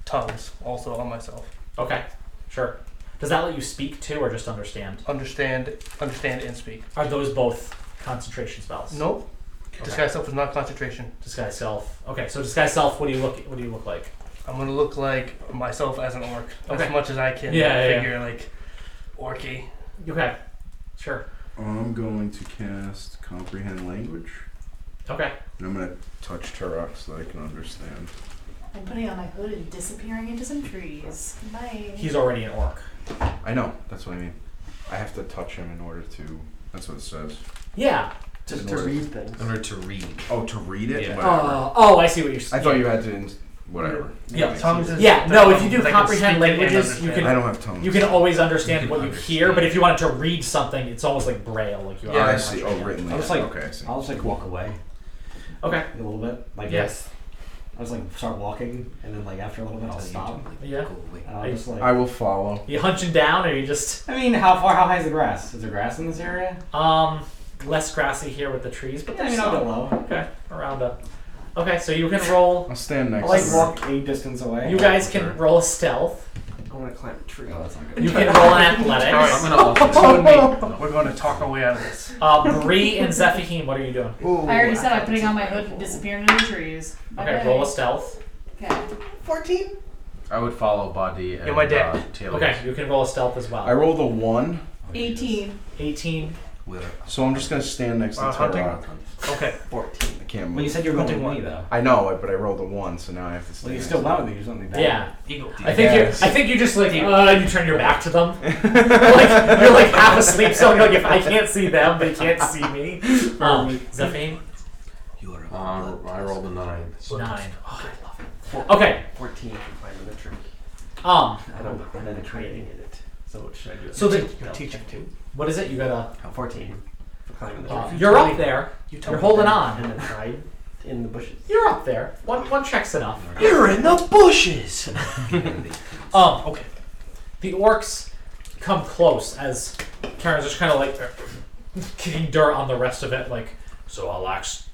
tongues also on myself. Okay, sure. Does that let you speak too, or just understand? Understand, and speak. Are those both concentration spells? Nope. Okay. Disguise self is not concentration. Disguise self. Okay, so disguise self. What do you look like? I'm gonna look like myself as an orc Okay. as much as I can. Yeah. Figure like orky. Okay, sure. I'm going to cast comprehend language, Okay. and I'm gonna touch Turok so that I can understand. I'm putting on my hood and disappearing into some trees. Bye. He's already an orc. I know. That's what I mean. I have to touch him in order to. That's what it says. Yeah. just In to order- read things. In order to read. Oh, to read it. Yeah. Whatever. Oh, I see what you're saying. I thought you had to. Whatever. Yeah, Tongues is Yeah, no, if you do that I can comprehend speak it and languages, you understand. I don't have tongues. You can always understand You can what you understand. hear, but if you wanted to read something, it's almost like braille. Like you Yeah, are I see. Oh, written. I was language. like- Okay, I see. I'll just like walk away Okay. a little bit. Like Yes. I was like start walking, and then like after a little bit I'll stop. Yeah. And I'll just like. I will follow. You hunching down, or you just I mean, how high is the grass? Is there grass in this area? less grassy here with the trees, but Yeah, I there's mean, I'll some. go low. Okay, around a. Okay, so you can roll. I'll stand next I'll like to her. walk a distance away. You guys can roll a stealth. I want to climb a tree. Oh, that's not good. You can roll an athletics. Alright. I'm gonna also So and me, we're going to talk our way out of this. Bree and Zephyrine, what are you doing? Ooh, I already said I'm putting on my hood and disappearing into the trees. Okay, Bye-bye. roll a stealth. Okay. 14. I would follow Body and You're my dad. Taylor. Okay, you can roll a stealth as well. I rolled a 1, 18. 18. so I'm just gonna stand next to Hunting? Turok. Okay. 14. I can't move. Well, you said you were going Hunting with me one. though. I know it, but I rolled a 1, so now I have to stay. Well, you next still to went her. with me. You something bad. Yeah. Eagle. I think Yes. you just like you turn your back to them. you're like half asleep, so you're like if I can't see them, they can't see me. Zephine, You are a I rolled a 9. 9. Oh, I love it. Okay. 14 if you find the trick. I don't and then training in it. So should I do it? So the You're teaching too. what is it? You gotta. 14 for climbing the tree. You're up there. You're holding on. And then hide in the bushes. You're up there. One check's enough. You're in the bushes! Okay. The orcs come close as Karen's just kind of like kicking dirt on the rest of it, like. So I'll ask,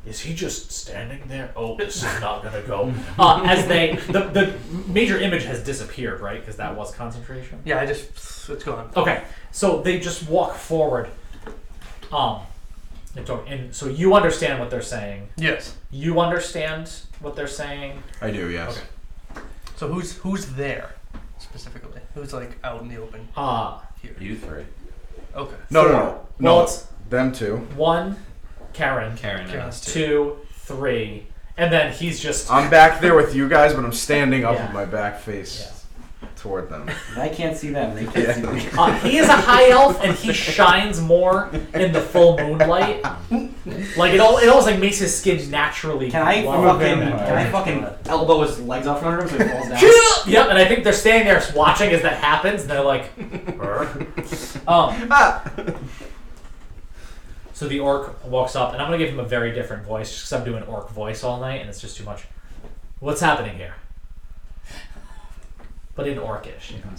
is he just standing there? Oh, this is not gonna go. As the major image has disappeared, right? Because that was concentration. Yeah, it's gone. Okay, so they just walk forward. And so you understand what they're saying. Yes. You understand what they're saying. I do, yes. Okay. So who's there specifically? Who's like out in the open? Here. You 3. Okay. No. Well, it's Them two. 1, Karen, Karen and us 2, 3, and then he's just. I'm back there with you guys, but I'm standing up Yeah. with my back face Yeah. toward them. I can't see them. They can't see me. He is a high elf, and he shines more in the full moonlight. Like it almost like makes his skin naturally. Can I glow. fucking elbow his legs off under him so he falls down? Yep, and I think they're standing there watching as that happens, and they're like, So the orc walks up, and I'm gonna give him a very different voice, just because I'm doing orc voice all night, and it's just too much. What's happening here? But in orcish, you know.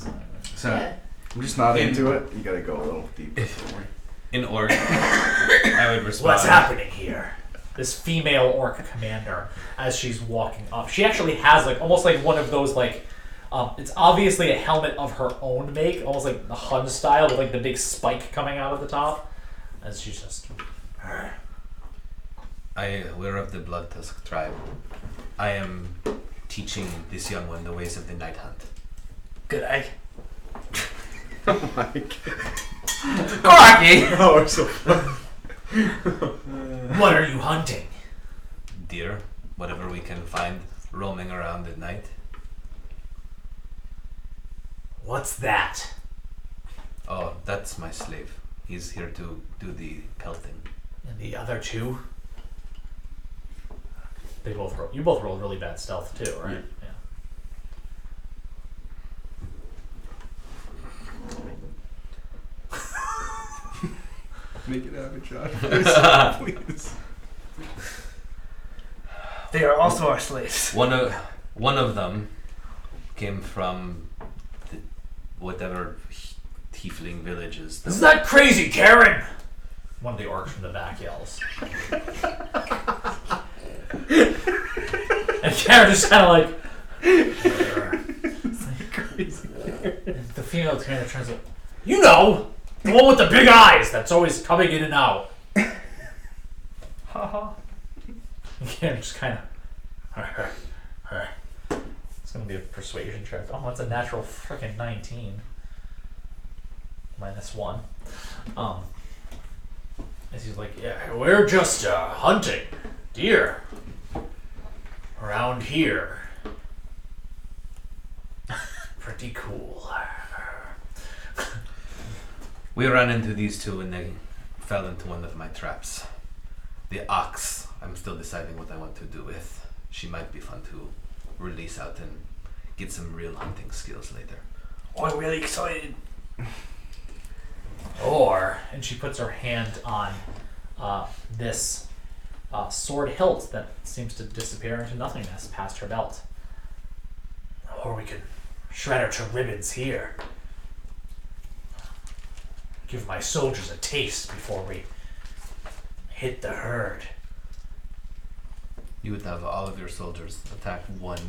So I'm just not into it. You gotta go a little deeper. In orc, I would respond. What's happening here? This female orc commander, as she's walking up, she actually has like almost like one of those like, it's obviously a helmet of her own make, almost like the Hun style with like the big spike coming out of the top, as she's just. We're of the Blood Tusk tribe. I am teaching this young one the ways of the Night Hunt. Good eye. Oh my god. Corky! Oh, we're so fun. What are you hunting? Deer, whatever we can find roaming around at night. What's that? Oh, that's my slave. He's here to do the pelting. And the other two? You both rolled really bad stealth too, right? Yeah. Make it happen, Josh. Please. They are also our slaves. One of them came from whatever tiefling villages. Isn't that crazy, Karen? One of the orcs from the back yells. And Karen just kind of like. Crazy. The female kind of turns like, you know, the one with the big eyes that's always coming in and out. Haha. And Karen just kind of. It's gonna be a persuasion check. Oh, that's a natural freaking 19. -1. As he's like, yeah, we're just hunting deer around here. Pretty cool. We ran into these two and they fell into one of my traps. The ox, I'm still deciding what I want to do with. She might be fun to release out and get some real hunting skills later. Oh, I'm really excited. Or, and she puts her hand on this sword hilt that seems to disappear into nothingness past her belt. Or we could shred her to ribbons here. Give my soldiers a taste before we hit the herd. You would have all of your soldiers attack one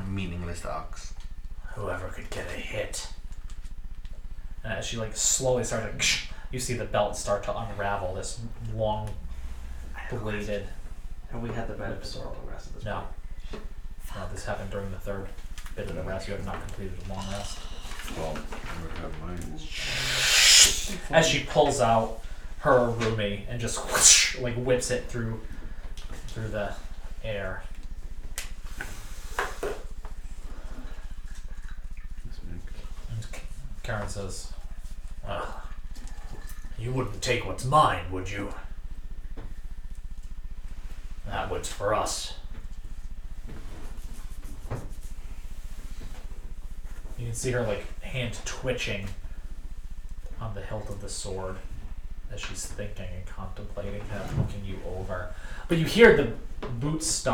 meaningless ox. Whoever could get a hit. And as she like slowly starts to, you see the belt start to unravel, this long bladed. Have we had the benefits of all the rest of this? No. No, this happened during the third bit of the rest. You have not completed a long rest. Well, I would have mine. As she pulls out her Rumi and just whoosh, like whips it through the air. And Karen says, "You wouldn't take what's mine, would you?" That works for us. You can see her like hand twitching on the hilt of the sword as she's thinking and contemplating, kind of looking you over. But you hear the boots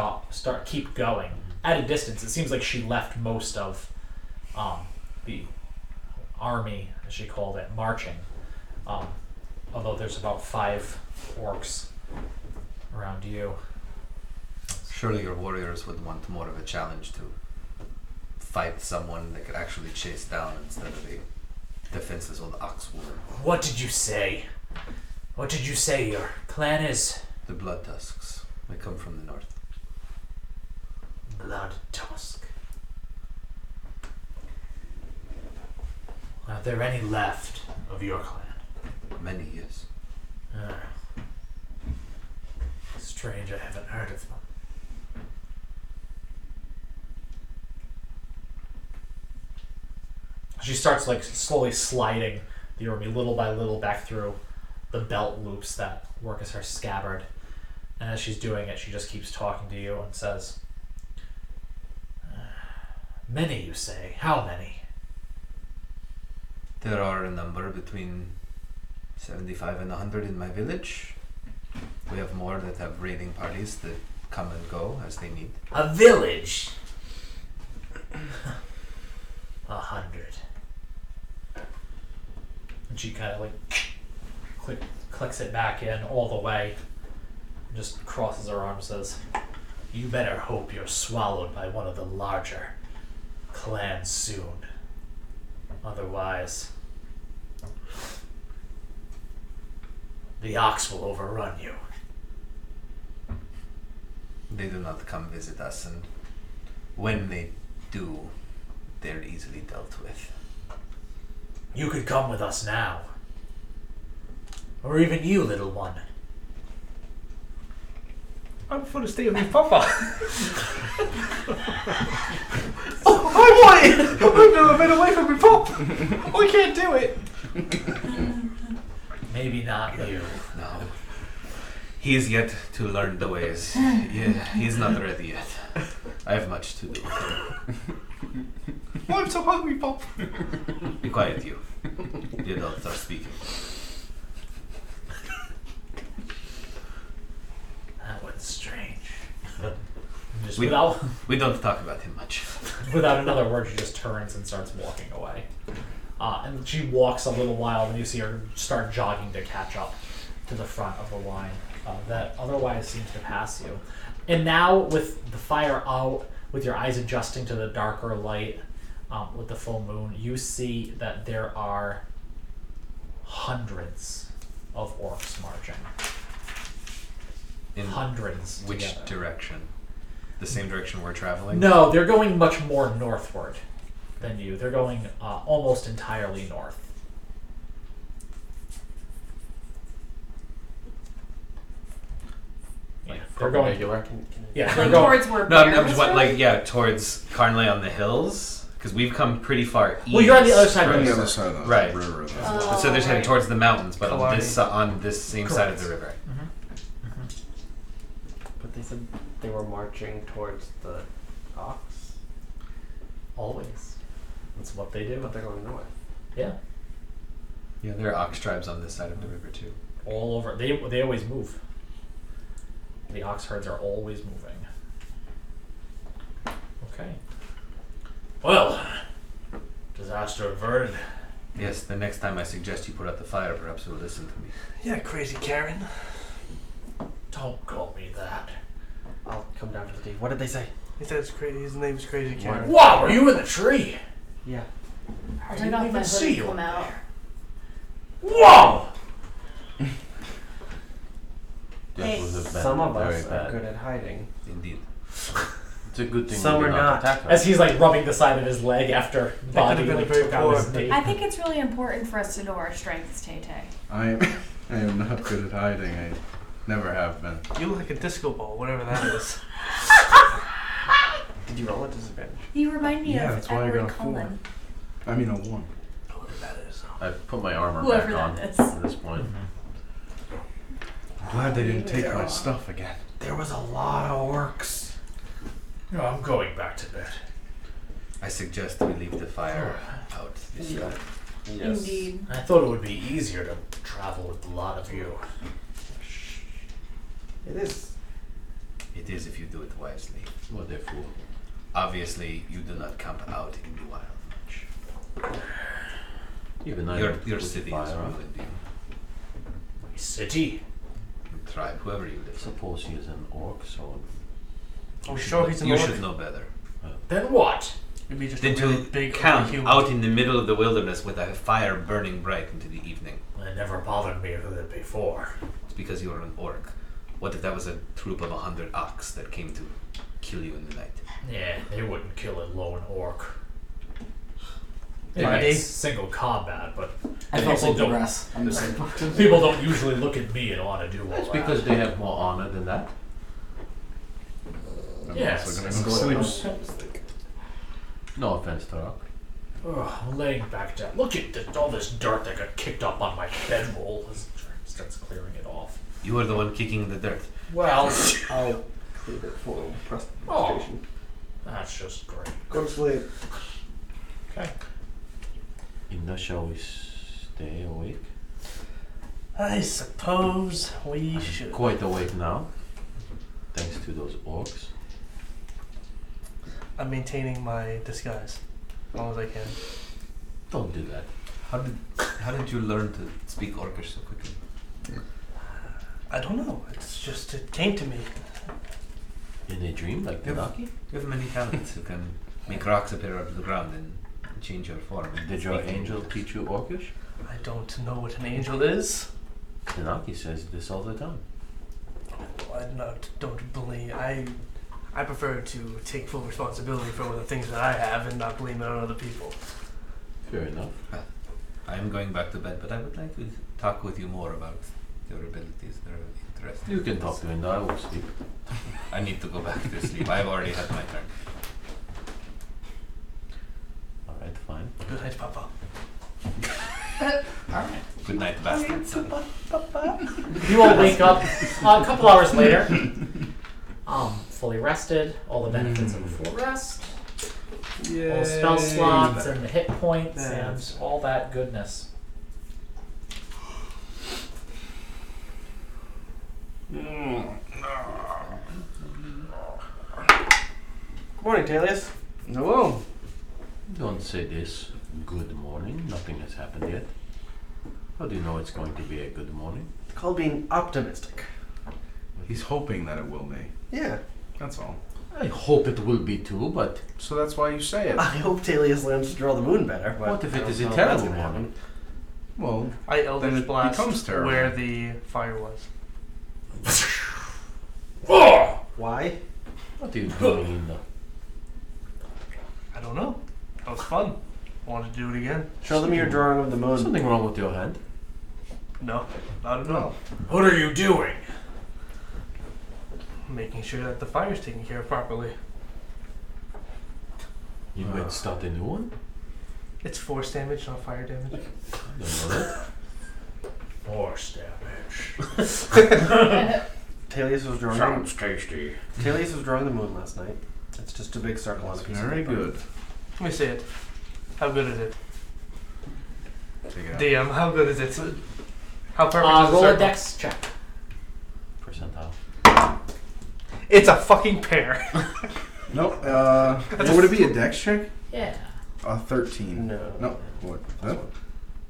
keep going at a distance. It seems like she left most of the army, as she called it, marching. Although there's about 5 orcs around you. Surely your warriors would want more of a challenge to fight someone they could actually chase down instead of the defenses of the ox war. What did you say? What did you say your clan is? The Blood Tusks. They come from the north. Blood Tusk. Are there any left of your clan? Many, yes. Strange, I haven't heard of them. She starts like slowly sliding the army little by little back through the belt loops that work as her scabbard. And as she's doing it, she just keeps talking to you and says, Many, you say? How many? There are a number between 75 and 100 in my village. We have more that have raiding parties that come and go as they need. A village? 100. and she kind of like clicks it back in all the way, and just crosses her arms and says, You better hope you're swallowed by one of the larger clans soon. Otherwise, the ox will overrun you. They do not come visit us, and when they do, they're easily dealt with. You could come with us now. Or even you, little one. I'm for the stay with me, Papa. I want it! I've never been away from me, Pop! I can't do it! Maybe not you. No. He is yet to learn the ways. Yeah, he's not ready yet. I have much to do with him. Oh, I'm so hungry, Pop! Be quiet, you. The adults are speaking. That was strange. just We without don't talk about him much. without another word, she just turns and starts walking away. And she walks a little while, and you see her start jogging to catch up to the front of the line that otherwise seems to pass you. And now, with the fire out, with your eyes adjusting to the darker light, with the full moon, you see that there are hundreds of orcs marching. In Hundreds. which together. direction? The same direction we're traveling? No, they're going much more northward than you. They're going almost entirely north. Yeah, they're going. Yeah, they're going. Towards where No, I'm Bear just was from? towards Carnley on the hills, because we've come pretty far east. Well, you're on the other side We're on of the the other river. side of the Right. river. Oh, So they're heading right. towards the mountains, but Kalani. on this same side of the river. But they said they were marching towards the ox, Always. That's what they do. but they're going north. Yeah. Yeah, there are ox tribes on this side of the river too. All over. They always move. The ox herds are always moving. Okay. Well, disaster averted. Yes, the next time I suggest you put out the fire, perhaps you'll listen to me. Yeah, crazy Karen. Don't call me that. I'll come down to the tree. What did they say? He said it's crazy. His name's Crazy Karen. Wow, are you in the tree? Yeah. I didn't took off even my see hood you and come up out. there. Whoa! Hey, This was a Some of very us are bad. good at hiding. Indeed. It's a good thing Some we are did not. attack her. As he's like rubbing the side of his leg after That could've Bobby been like, very took out his poor. knee. I think it's really important for us to know our strengths, Tay Tay. I am not good at hiding. I never have been. You look like a disco ball, whatever that is. Did you roll a disadvantage? You remind me Yeah, of that's why I Edward got a 4. Cullen. I mean a 1. Whoever that is. I put my armor Whoever back on that is. at this point. Glad they didn't take my stuff again. There was a lot of orcs. No, I'm going back to bed. I suggest we leave the fire out this time. Yes. Indeed. I thought it would be easier to travel with a lot of you. It is. It is if you do it wisely. What a fool. Obviously, you do not camp out in the wild much. Even I Your don't put city is fire out. ruined. City? Your tribe, whoever you live. Suppose he is an orc, so I'm sure he's an You orc. should know better. Then what? It'd be just Then a really to big camp human. out in the middle of the wilderness with a fire burning bright into the evening. It never bothered me who did before. It's because you are an orc. What if that was a troop of 100 ox that came to kill you in the night? Yeah, they wouldn't kill a lone orc. Yeah, Maybe they- it's single combat, but I they felt usually so don't- progress. I'm just like, people don't usually look at me and want to do all it's that. because they have more honor than that. I'm Yes. also gonna go sleep. No offense, Tarak. Ugh, I'm laying back down. Look at all this dirt that got kicked up on my bedroll. Starts clearing it off. You are the one kicking the dirt. Well, I'll clean it for Oh. presentation. that's just great. Go to sleep. Okay. Inda, shall we stay awake? I suppose we should. Quite awake now, thanks to those orcs. I'm maintaining my disguise as long as I can. Don't do that. How did you learn to speak Orcish so quickly? I don't know. It's just it came to me. In a dream, like Yep. Pinocchio? You have many talents. You can make rocks appear out of the ground and change your form. and Did your speak angel English. teach you Orcish? I don't know what an angel is. Pinocchio says this all the time. Don't believe. I prefer to take full responsibility for the things that I have and not blame it on other people. Fair enough. I am going back to bed, but I would like to talk with you more about your abilities. They're interesting. You can talk to Inda, I will sleep. I need to go back to sleep. I've already had my turn. Alright, fine. Good night, Papa. Good night, bastard son. You all wake up a couple hours later, fully rested, all the benefits of a full rest, all the spell slots and the hit points and all that goodness. Good morning, Talius. Hello. Don't say this. Good morning. Nothing has happened yet. How do you know it's going to be a good morning? It's called being optimistic. He's hoping that it will be. Yeah. That's all. I hope it will be too, but So that's why you say it. I hope Talius learns to draw the moon better. But what if I it don't is know a if that's terrible gonna happen. morning? Well, I Then Eldritch it Blast becomes terrible. where the fire was. Why? What are you doing, Inda? I don't know. That was fun. Wanted to do it again. Show them your drawing of the moon. Something wrong with your hand? No, not at all. What are you doing? Making sure that the fire's taken care of properly. You going to start a new one? It's force damage, not fire damage. I don't know that. Force damage. Talius was drawing. Sounds tasty. Talius was drawing the moon last night. It's just a big circle on a piece of very paper. good. Let me see it. How good is it? Take it out. DM, how good is it? How perfect is the Roll a circle? dex check. Percentile. It's a fucking pear. Nope. What would it be? A dex check? Yeah. 13. No. No. What? Huh?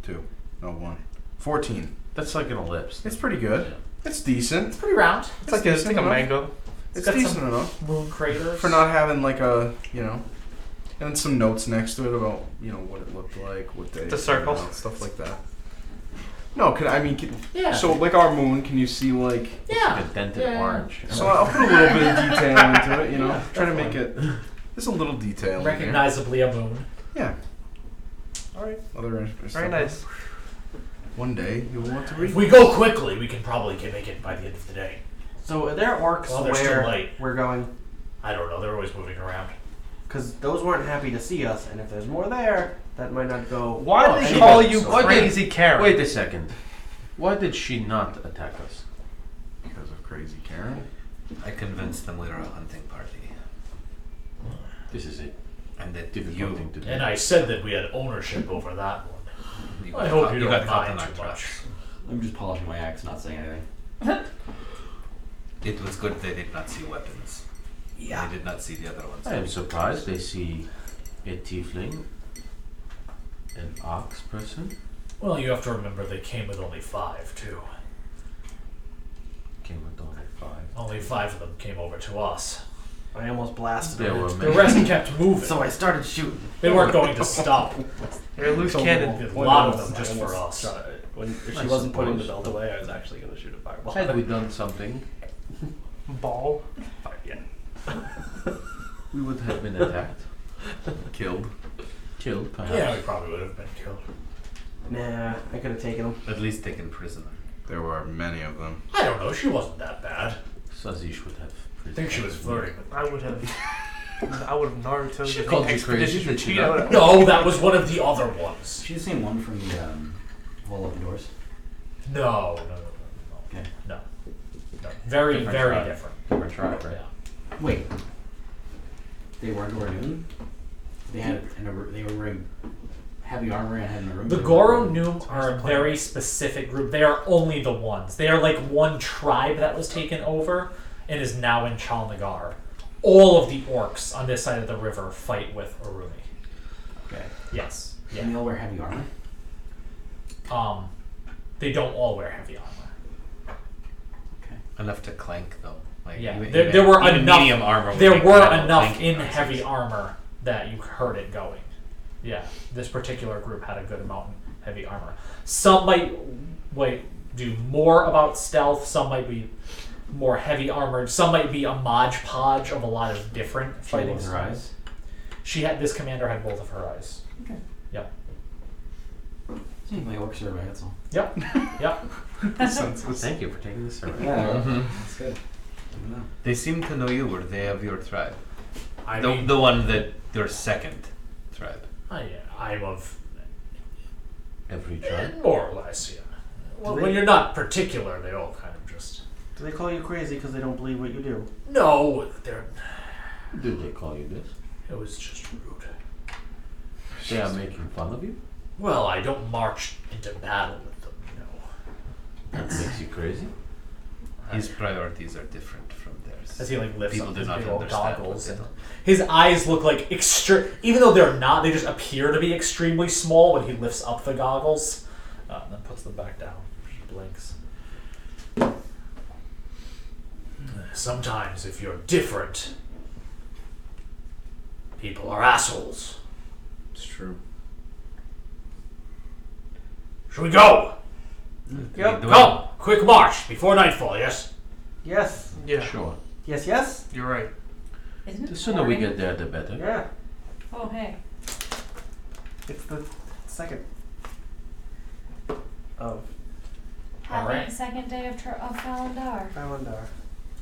2. No, 1. 14. That's like an ellipse. It's pretty good. Yeah. It's decent. It's pretty round. It's like a decent enough. mango. It's got decent some- enough Moon craters. for not having like a, and then some notes next to it about what it looked like, what they The circle. stuff like that. No, can Yeah. so like our moon, can you see like? Yeah. Like a dented Yeah. orange. So I'll put a little bit of detail into it, try to make it. There's a little detail. in there. Recognizably a moon. Yeah. All right. Other Very nice. One day you'll want to read. If we go quickly, we can probably make it by the end of the day. So are there orcs Well, they're still where late. we're going? I don't know. They're always moving around. Because those weren't happy to see us, and if there's more there, that might not go. Why well do they anyway. call you Why did- Crazy Karen? Wait a second. Why did she not attack us? Because of Crazy Karen. I convinced them we were a hunting party. This is it. And that Difficult thing to do. And I said that we had ownership over that one. you I got hope caught- you got don't caught mind in our too much. traps. I'm just polishing my axe, not saying anything. It was good they did not see weapons. Yeah. They did not see the other ones. I am surprised they see a tiefling, an ox person. Well, you have to remember they came with only 5 too. Came with only 5. Only 5 of them came over to us. I almost blasted There were The many. rest kept moving. So I started shooting. They weren't going to stop. They're a loose So cannon. A lot of them just for us. If I she wasn't putting the suppose. belt away, I was actually going to shoot a fireball. Had we done something, Ball. Yeah. we would have been attacked, Killed. killed, perhaps. Yeah, we probably would have been killed. Nah, I could have taken him. At least taken prisoner. There were many of them. I don't know. She wasn't that bad. Sazish would have. I think she was flirting with. I would have Naruto. She the called you expedition crazy, did she cheat. I not? would have- No, that was one of the other ones. She's the same one from the Wall Open Doors. No. Okay. No. Very, Different very tribe. different. Different tribe, right? Yeah. Wait. They weren't Noon? They were wearing heavy armor and had Maroon. The Goro Noom are a very specific group. They are only the ones. They are like one tribe that was taken over and is now in Chalnagar. All of the orcs on this side of the river fight with Urumi. Okay. Yes. And Yeah. they all wear heavy armor? They don't all wear heavy armor. Enough to clank though. Like Yeah. even- There were even enough. medium armor. would There make were metal enough clanking in noises. heavy armor that you heard it going. Yeah. This particular group had a good amount in heavy armor. Some might do more about stealth. Some might be more heavy armored. Some might be a modge podge of a lot of different fighting Both her eyes? This commander had both of her eyes. Okay. Yep. See, my orcs are right, that's all. Yep. Yep. Thank you for taking this survey. Yeah, Mhm. that's good. They seem to know you. Were they of your tribe? I The, mean, the one that their second tribe. I'm of Every tribe. more or less, yeah. Well, Do when they- you're not particular, they all kind of just. Do they call you crazy because they don't believe what you do? No, they're. Did they call you this? It was just rude. They are making fun of you? Well, I don't march into battle with them, That makes you crazy? His priorities are different from theirs. As he lifts People up do his not big old understand goggles, what and they his eyes look like even though they're not, they just appear to be extremely small when he lifts up the goggles, and then puts them back down. Just blinks. Sometimes, if you're different, people are assholes. It's true. Should we go? Yep. Come! Quick march before nightfall, yes? Yes. Yeah, Sure. Yes, yes? you're right. Isn't it The sooner we boring? get there, the better. Yeah. Oh, hey. It's the second of Happy Alright. second day of Falendar. Falendar.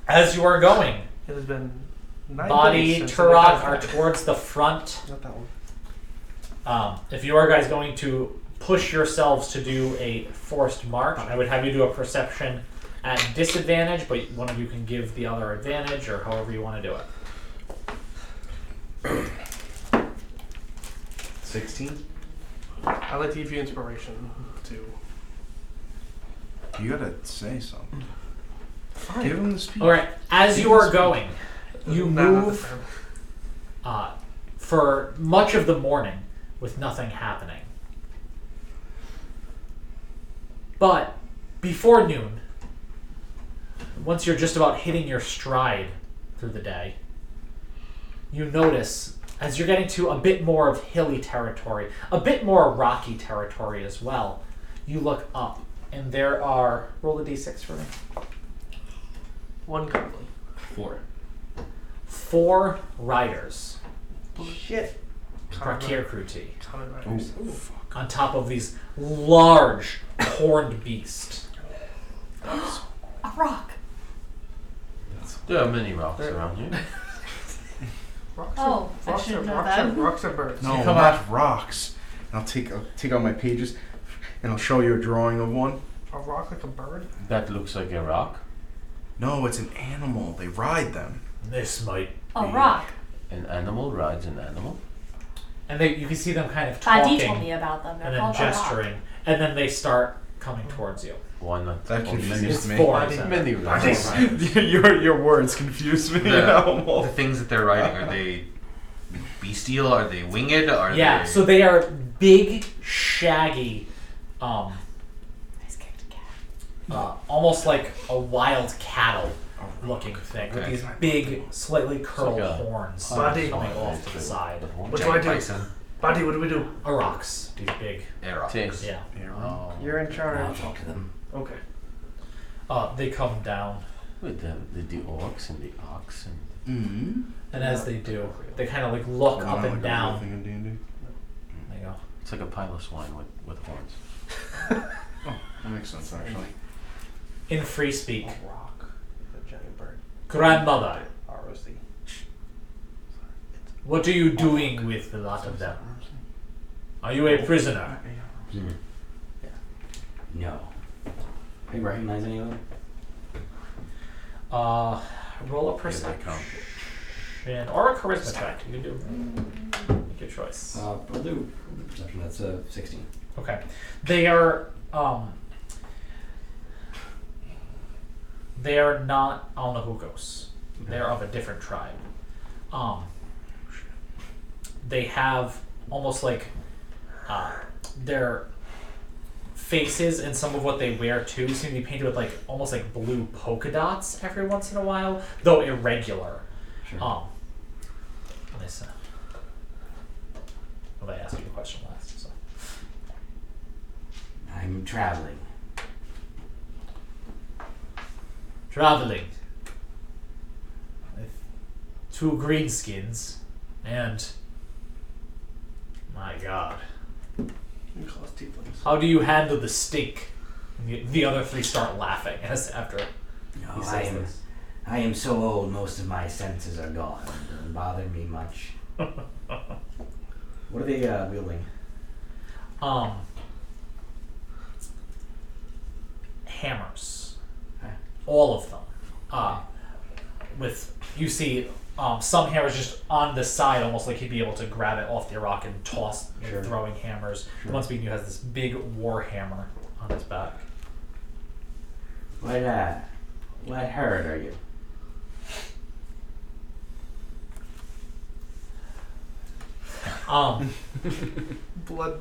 As you are going, It has been 9 Body, days since Turok I are got that. towards the front. Not that one. If you are guys going to push yourselves to do a forced march, I would have you do a perception at disadvantage, but one of you can give the other advantage, or however you want to do it. 16? I like to give you inspiration to. You gotta say something. Fine. Give him the speech. All right. As you are going, you Not this move time. for much of the morning with nothing happening. But before noon, once you're just about hitting your stride through the day, you notice as you're getting to a bit more of hilly territory, a bit more rocky territory as well, you look up and there are, roll the d6 for me. One goblin. 4 riders. Shit. Brakir Kruti. Common riders. On top of these large horned beasts. A rock. There are many rocks There- around here. Rocks Oh, I rocks should are, know rocks that. are, rocks are birds. No, Come not rocks. I'll take out my pages and I'll show you a drawing of one. A rock like a bird? That looks like a rock. No, it's an animal. They ride them. This might A be rock. An animal rides an animal? And you can see them kind of Adi talking told me about them. They're and then called a rock. gesturing, and then they start coming towards you. Why not? That only confuses me. four. Many your words confuse me. The things that they're riding, are they bestial? Are they winged? Are Yeah, they... so they are big, shaggy, I just kicked a cat. almost like a wild cattle looking thing with these big, slightly curled like a horns body. coming off to the side. What do I giant do? bison? Buddy, what do we do? Aurochs, these big. Arrows. Ticks. Yeah. Oh. You're in charge. I'll talk to them. Okay. They come down, With the orcs and the ox and Mm-hmm. and as they do, they kind of like look up and down. Thing in D&D. They go. it's like a pile of swine with horns. That makes sense, actually. In free speak, A rock. A giant bird. grandmother, ROC. what are you doing with the lot of them? Are you a prisoner? No. Do you recognize any of them? Roll a Here they perception come. or a charisma check. You can do. Make your choice. I'll do perception. That's 16. Okay. They are not Alnahukos. They're of a different tribe. They have almost like their faces and some of what they wear too seem to be painted with like almost like blue polka dots every once in a while, though irregular. Sure. Listen. Well, I asked you the question last, so. I'm traveling. Traveling with 2 greenskins and my god, You call us tieflings. how do you handle the stink? And the other 3 start laughing as after No, he I says am. this. I am so old. Most of my senses are gone. It doesn't bother me much. What are they wielding? Hammers, Okay. all of them. With you see some hammers just on the side, almost like he'd be able to grab it off the rock and toss, like, Sure. throwing hammers. Sure. The one speaking to has this big war hammer on his back. What herd are you? Blood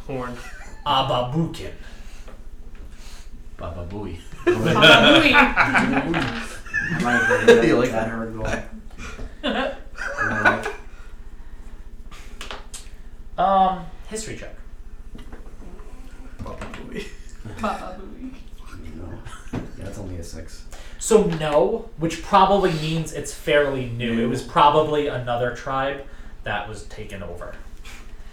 horn. Ababukin. Baba Booey. I might have heard You like that that? herd roll. History check. Baba Booey. That's only a 6. So no, which probably means it's fairly new. It was probably another tribe that was taken over.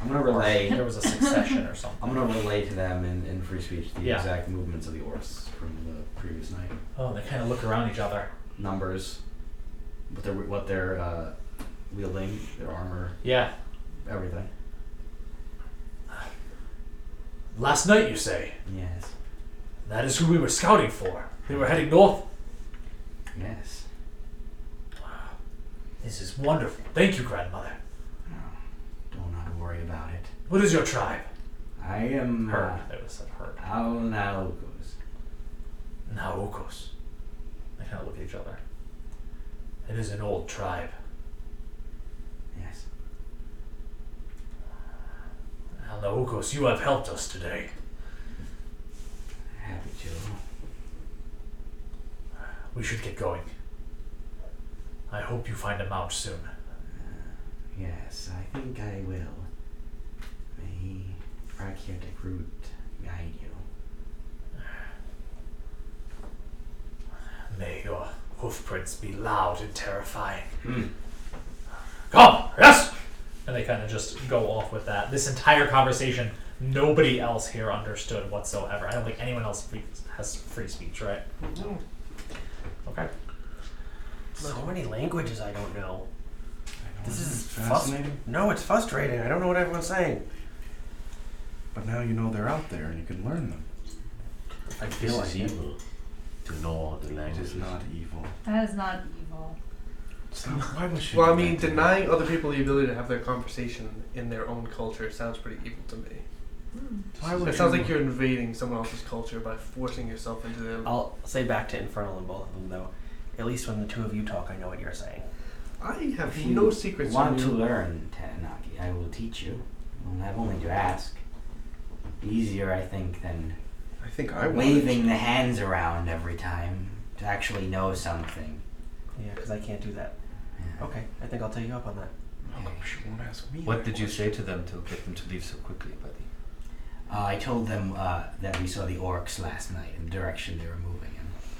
I'm gonna relay. There was a succession or something. I'm gonna relay to them in free speech the Yeah. exact movements of the orcs from the previous night. Oh, they kind of look around each other. Numbers, what they're wielding, their armor, Yeah. everything. Last night, you say? Yes. That is who we were scouting for. They were heading north. Yes. This is wonderful. Thank you, grandmother. Don't have to worry about it. What is your tribe? I am Herd. They would have said herd. Alnaukos. Naokos. They kind of look at each other. It is an old tribe. Yes. Naokos, you have helped us today. Happy to. We should get going. I hope you find a mount soon. Yes, I think I will. May Prakrtic root guide you. May your hoofprints be loud and terrifying. Mm. Come, yes! And they kind of just go off with that. This entire conversation, nobody else here understood whatsoever. I don't think anyone else has free speech, right? Okay. So many languages I don't know. This is fascinating. No, it's frustrating. I don't know what everyone's saying. But now you know they're out there and you can learn them. I feel like This is evil. to know all the It languages. is not evil. That is not evil. So why would she? Well, I do mean, that to me? denying other people the ability to have their conversation in their own culture sounds pretty evil to me. Why would It sounds like you're invading someone else's culture by forcing yourself into them. I'll say back to Infernal and both of them though. At least when the two of you talk, I know what you're saying. I have If you no secrets want from to you. learn, Tatanaki, I will teach you. You'll have only to ask. Easier, I think, than I think I want waving the hands around every time to actually know something. Yeah, because I can't do that. Yeah. Okay, I think I'll take you up on that. How come she won't ask me? What that did you question? say to them to get them to leave so quickly, buddy? I told them that we saw the orcs last night in the direction they were moving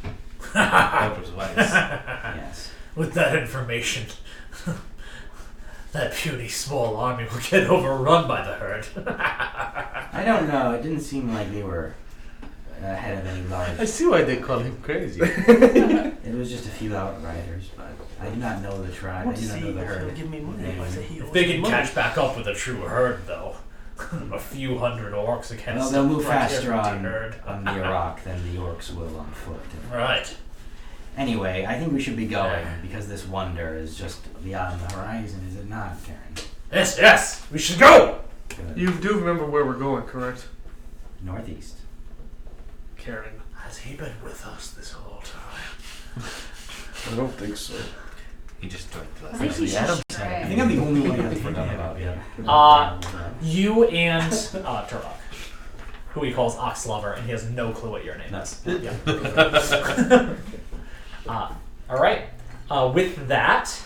in. That was wise. Yes. With that information, that puny small army will get overrun by the herd. I don't know. It didn't seem like they were ahead of any I large. see why they call him crazy. It was just a few outriders, but I do not know the tribe. I do not know the herd. Give me money. name. I say he If owes they me can money. catch back up with a true herd, though, a few hundred orcs against Well, they'll move a faster frontier on herd. the Iraq than the orcs will on foot. Right. Anyway, I think we should be going because this wonder is just beyond the horizon, is it not, Karen? Yes, we should go. Good. You do remember where we're going, correct? Northeast. Karen. Has he been with us this whole time? I don't think so. He just joined the I last think he should I stray. think I'm the only one that's forgotten about. You and Turok, who he calls Oxlover, and he has no clue what your name is. Yeah. All right. With that,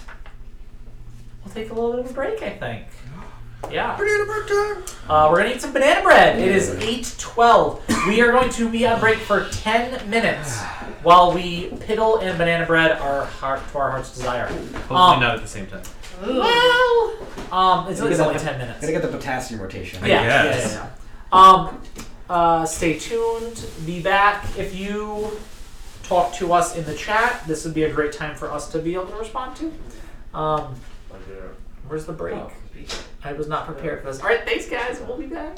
we'll take a little bit of a break, I think. Yeah. Banana bread time! We're going to eat some banana bread. It is 8:12. We are going to be on break for 10 minutes while we piddle and banana bread our heart to our heart's desire. Hopefully not at the same time. Well, it's Gotta only get 10 minutes. Gotta get the potassium rotation. Yeah, guess. stay tuned. Be back. If you talk to us in the chat, this would be a great time for us to be able to respond to. Where's the break? I was not prepared for this. All right, thanks, guys. We'll be back.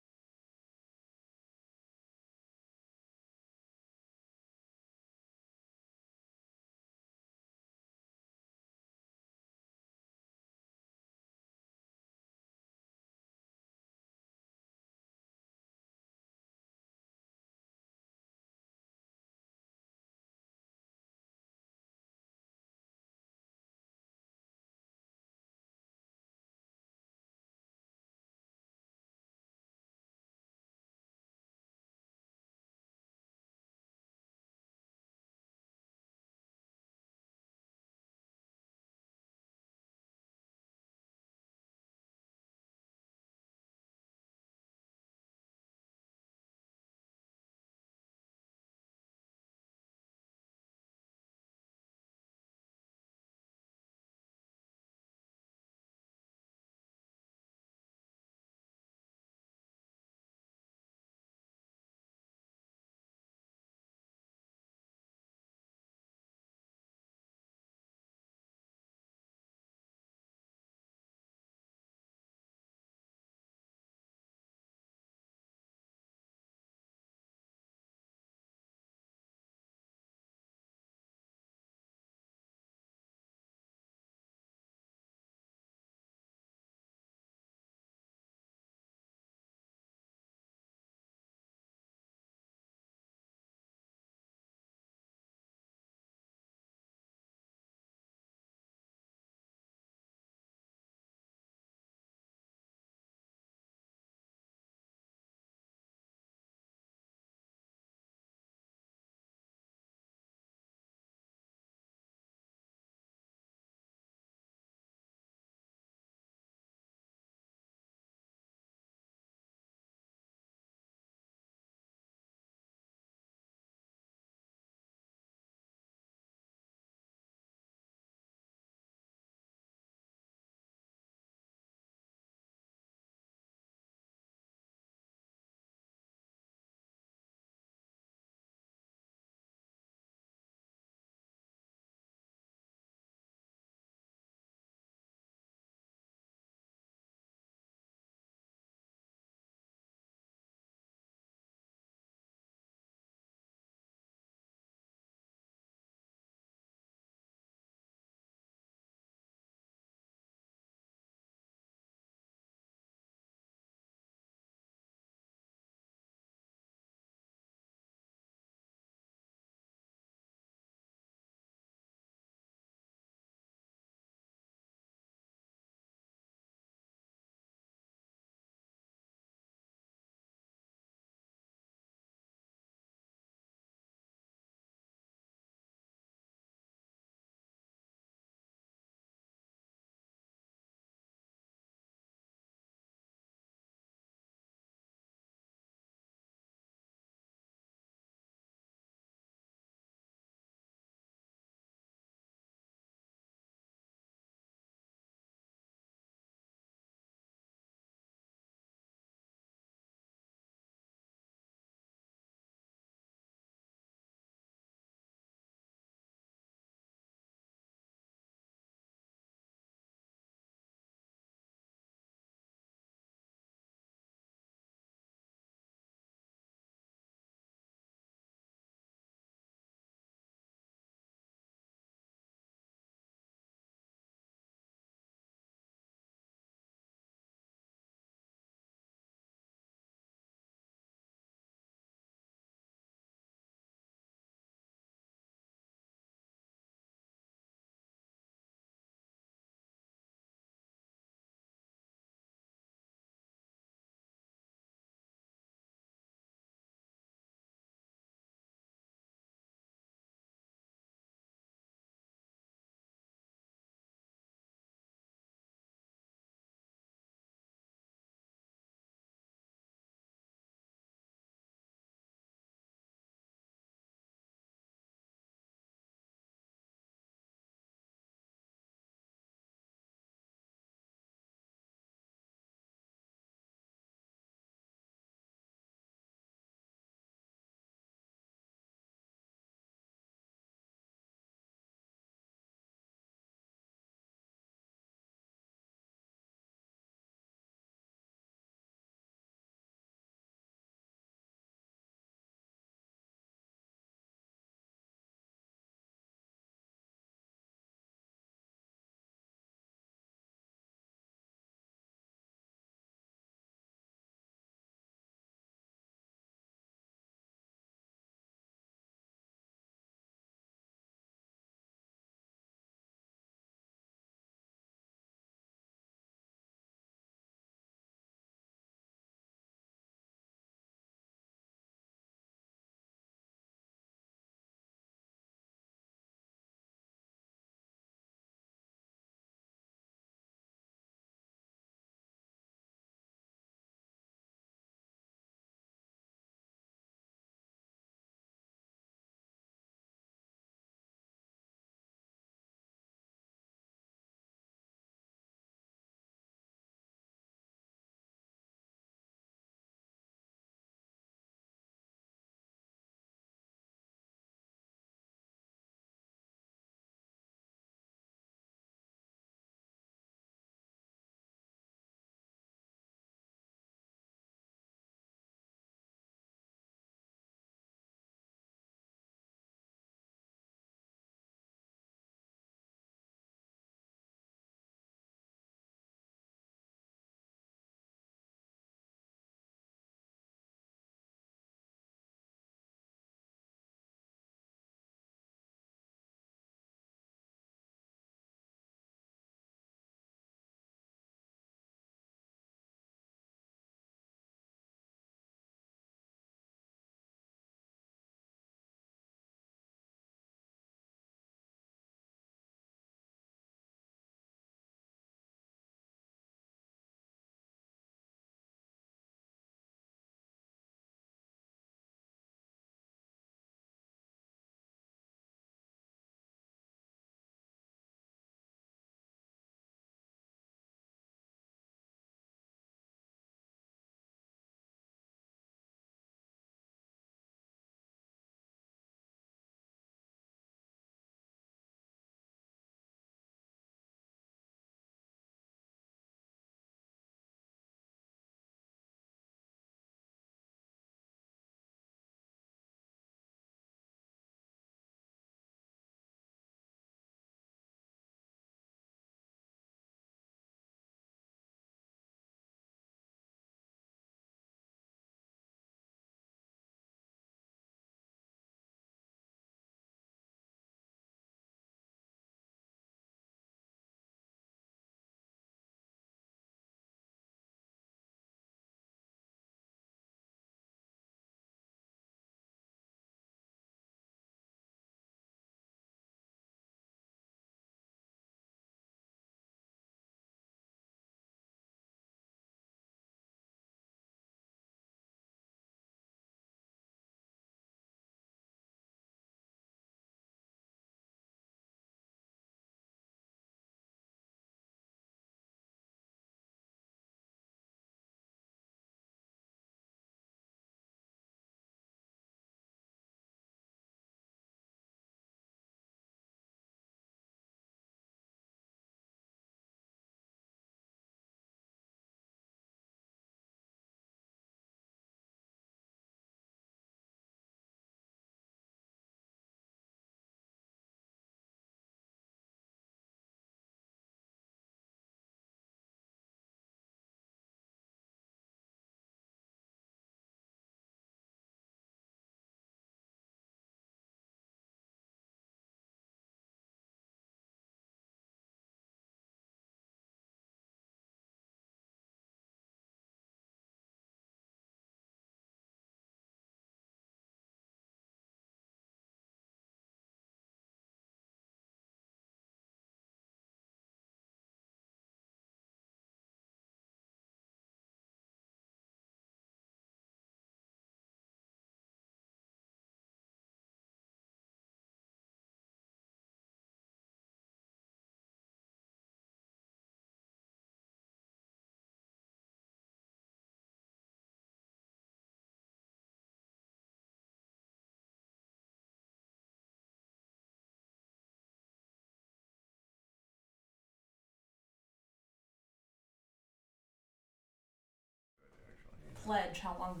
pledge how long.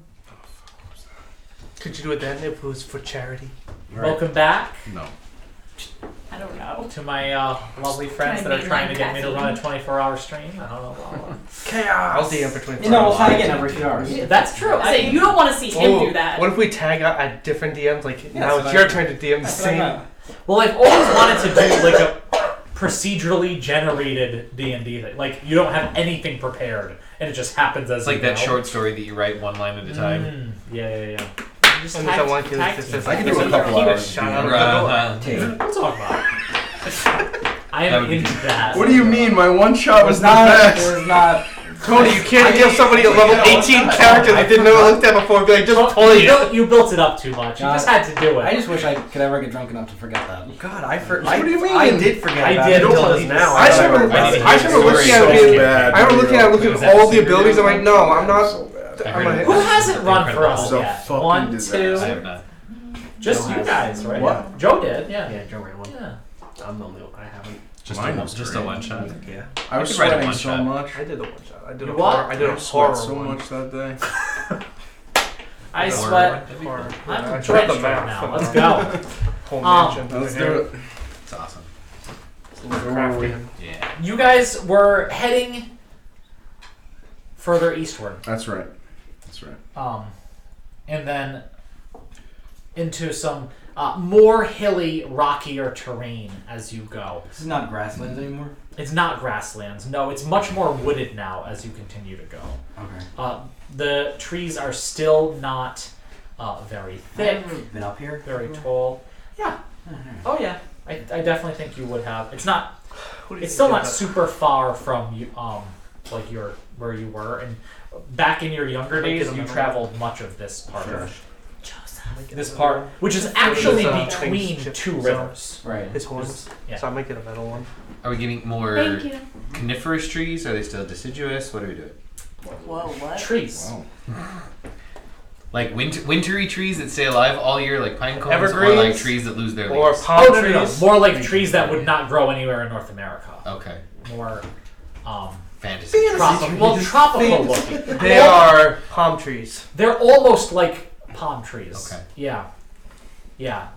Could you do it then if it was for charity? Right. Welcome back No. I don't know. to my lovely friends Can that I are be trying to like get me to run a caffeine? 24-hour stream. I don't know. I'll DM for 24 You know, we'll hours. try again every few hours. That's true. I say you don't want to see him Oh, do that. What if we tag out at different DMs? Like, now that's it's what your I- turn to DM the That's what I same. meant. Well, I've always wanted to do like a procedurally generated D&D thing. Like you don't have anything prepared, and it just happens as It's like you that go. short story that you write one line at a time. Yeah. Just And if I want to, it's just I can do a like couple a hours. shot out of the Uh, door. We'll talk about it. I That am would be into good. that. What do you mean? My one shot It was was the not. best. It was not. Tony, you can't give somebody a level 18 character that didn't know I looked at before and be like, just Well, play you, it. you built it up too much. You just had to do it. I just wish I could ever get drunk enough to forget that. God, What do you mean? I did forget I about did it until until he now. I just remember, I need to I just remember hear looking the at story. it. So bad. I remember looking at Was all that the abilities. I'm like, no, I'm not. I'm heard a, Who hasn't run for us So yet? fucking 1, 2. disaster. I have not. Just Joe you has. guys, right? What? Joe did, yeah. Yeah, Joe ran one. Yeah. I'm the only one. I haven't. Just Mine a, was just a great. one shot. Yeah. I was could write a sweating one so shot. much. I did a one shot. I did You a what? horror. I did a I sweat horror so one. much that day. I Horror. sweat. Horror. I'm I drenched tried the right math now. and Let's the go. Whole mansion. Let's over do here. it. It's awesome. It's a little crafty. Yeah. You guys were heading further eastward. That's right. That's right. And then into some more hilly, rockier terrain as you go. This is not grasslands anymore. It's not grasslands. No, it's much more wooded now as you continue to go. Okay. The trees are still not very thick, Been up here. very tall. Yeah. Oh yeah. I definitely think you would have. It's not. Who do you It's still think not did that? super far from you. Like your where you were, and back in your younger Might get days, a you medal. traveled much of this part Sure. of Joseph. this part, which is actually Things between chip- two so- rivers. Right. His horns. Yeah. So I might get a metal one. Are we getting more Thank you. coniferous trees? Are they still deciduous? What are we doing? Whoa, what? Trees. Wow. Like wintry trees that stay alive all year, like pine cones, or Evergreens? like trees that lose their Or leaves? palm Oh, no. trees. More like trees that would not grow anywhere in North America. Okay, More fantasy. tropical looking. They are palm trees. They're almost like palm trees. Okay. Yeah. Yeah.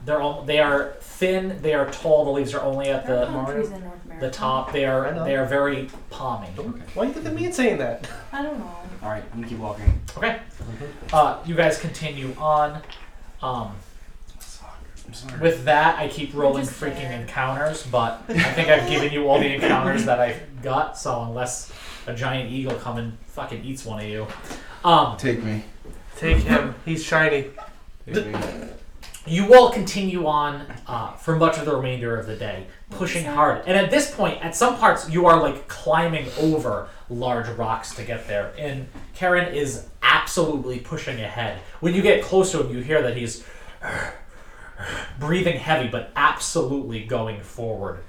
They are thin. They are tall. The leaves are only at There are the palm trees in North America. top. They I know. are very palmy. Why you look at me and saying that? I don't know. All right. I'm gonna keep walking. Okay. You guys continue on. I'm sorry. With that, I keep rolling just freaking there. encounters, but I think I've given you all the encounters that I've got. So unless a giant eagle come and fucking eats one of you, Take me. Take him. He's shiny. Take me. you all continue on for much of the remainder of the day, pushing hard. And at this point, at some parts, you are like climbing over large rocks to get there. And Karen is absolutely pushing ahead. When you get close to him, you hear that he's breathing heavy, but absolutely going forward.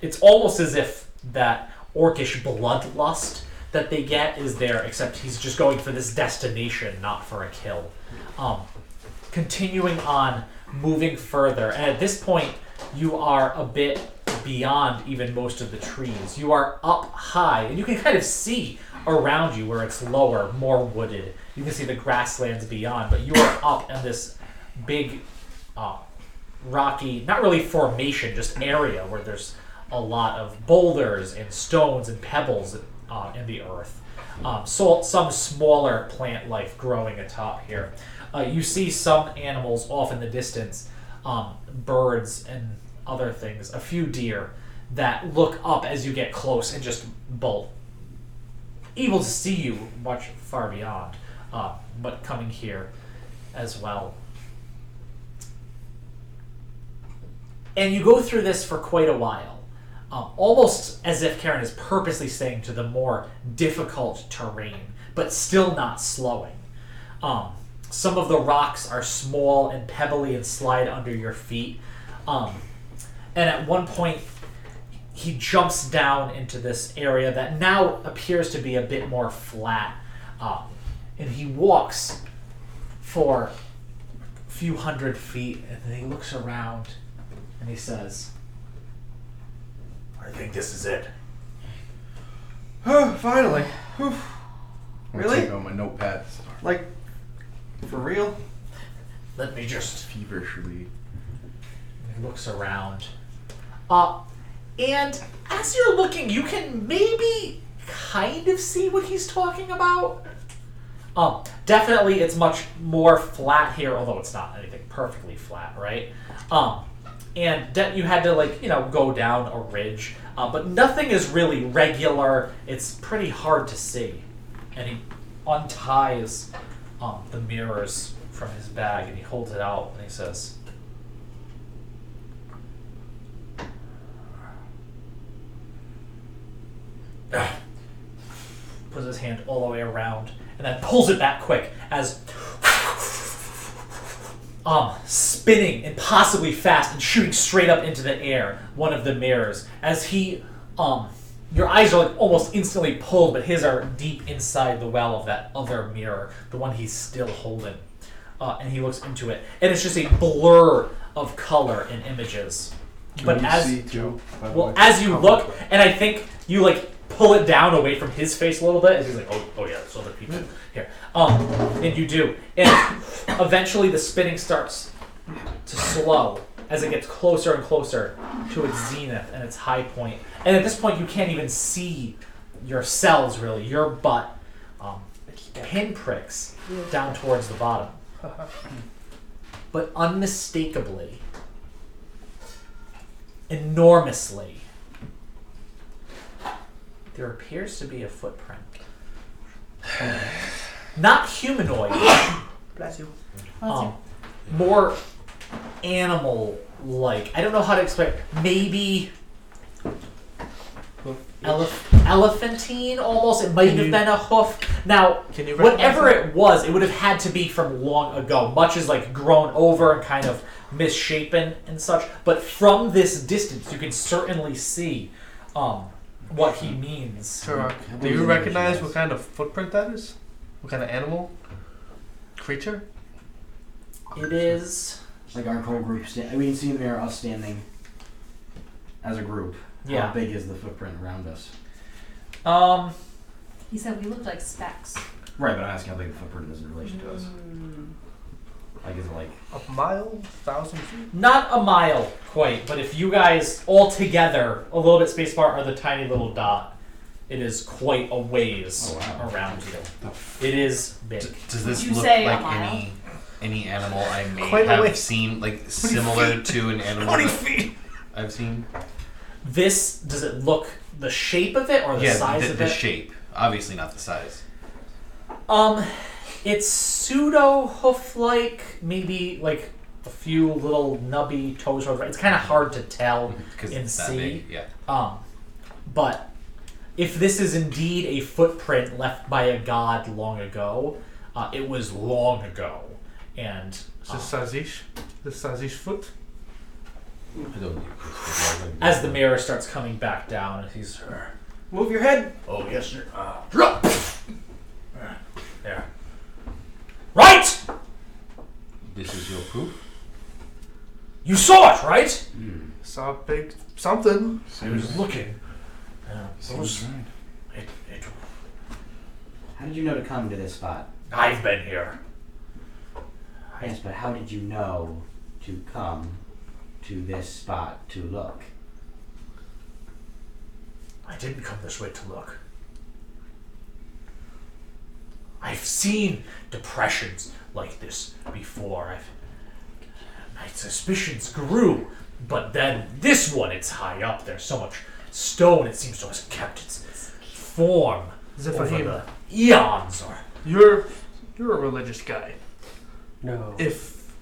It's almost as if that orcish bloodlust that they get is there, except he's just going for this destination, not for a kill. Continuing on, moving further, and at this point, you are a bit beyond even most of the trees. You are up high, and you can kind of see around you where it's lower, more wooded. You can see the grasslands beyond, but you are up in this big, rocky, not really formation, just area where there's a lot of boulders and stones and pebbles in the earth. So some smaller plant life growing atop here. You see some animals off in the distance, birds and other things, a few deer that look up as you get close and just bolt. Able to see you much far beyond, but coming here as well. And you go through this for quite a while, almost as if Karen is purposely staying to the more difficult terrain, but still not slowing. Some of the rocks are small and pebbly and slide under your feet. And at one point, he jumps down into this area that now appears to be a bit more flat. And he walks for a few hundred feet, and then he looks around and he says, "I think this is it." Oh, finally. Whew. I'm Really? Take out my notepad. Like, for real? Let me just. Feverishly. He looks around. And as you're looking, you can maybe kind of see what he's talking about. Definitely it's much more flat here, although it's not anything perfectly flat, right? And you had to go down a ridge, but nothing is really regular. It's pretty hard to see. And he unties the mirrors from his bag and he holds it out and he says, puts his hand all the way around and then pulls it back quick as spinning impossibly fast and shooting straight up into the air, one of the mirrors. As he your eyes are like almost instantly pulled, but his are deep inside the well of that other mirror, the one he's still holding. And he looks into it, and it's just a blur of color and images. Can we see too? By the way? As you look, and I think you pull it down away from his face a little bit, as he's like, oh yeah, there's other people here. And you do, and eventually the spinning starts to slow as it gets closer and closer to its zenith and its high point. And at this point, you can't even see your cells really. Your butt pinpricks down towards the bottom. But unmistakably, enormously, there appears to be a footprint. Not humanoid. Bless you. More animal-like. I don't know how to explain. Maybe elephantine almost. It might have been a hoof. Now, whatever it was, it would have had to be from long ago. Much is grown over and kind of misshapen and such. But from this distance, you can certainly see what he means. Turok, do you recognize what kind of footprint that is? What kind of animal? Creature? It is... Like our whole group, we can see in there us standing as a group. Yeah. How big is the footprint around us? He said we looked like specks. Right, but I'm asking how big the footprint is in relation to us. Like, is it like... A mile? 1,000 feet? Not a mile, quite, but if you guys all together, a little bit spaced apart, are the tiny little dot, it is quite a ways around you. It is big. Does this Would you look say like a mile? any animal I may Quite a have ways. seen, similar to an animal 20 that feet! I've seen? This, does it look the shape of it or the size of the it? shape. Obviously not the size. It's pseudo hoof-like, maybe a few little nubby toes. It's kind of hard to tell Because and it's that see. big, yeah. But if this is indeed a footprint left by a god long ago, it was long ago, and Is this Sazish? This Sazish foot? I don't think as the mirror starts coming back down, he's Move your head. Oh, yes, sir. there. Right! this is your proof. You saw it, right? Saw a big something. I was looking. Seems right. How did you know to come to this spot? I've been here. Yes, but how did you know to come to this spot to look? I didn't come this way to look. I've seen depressions like this before. My suspicions grew, but then this one, it's high up. There's so much stone, it seems to have kept its form over the eons. You're a religious guy. No. If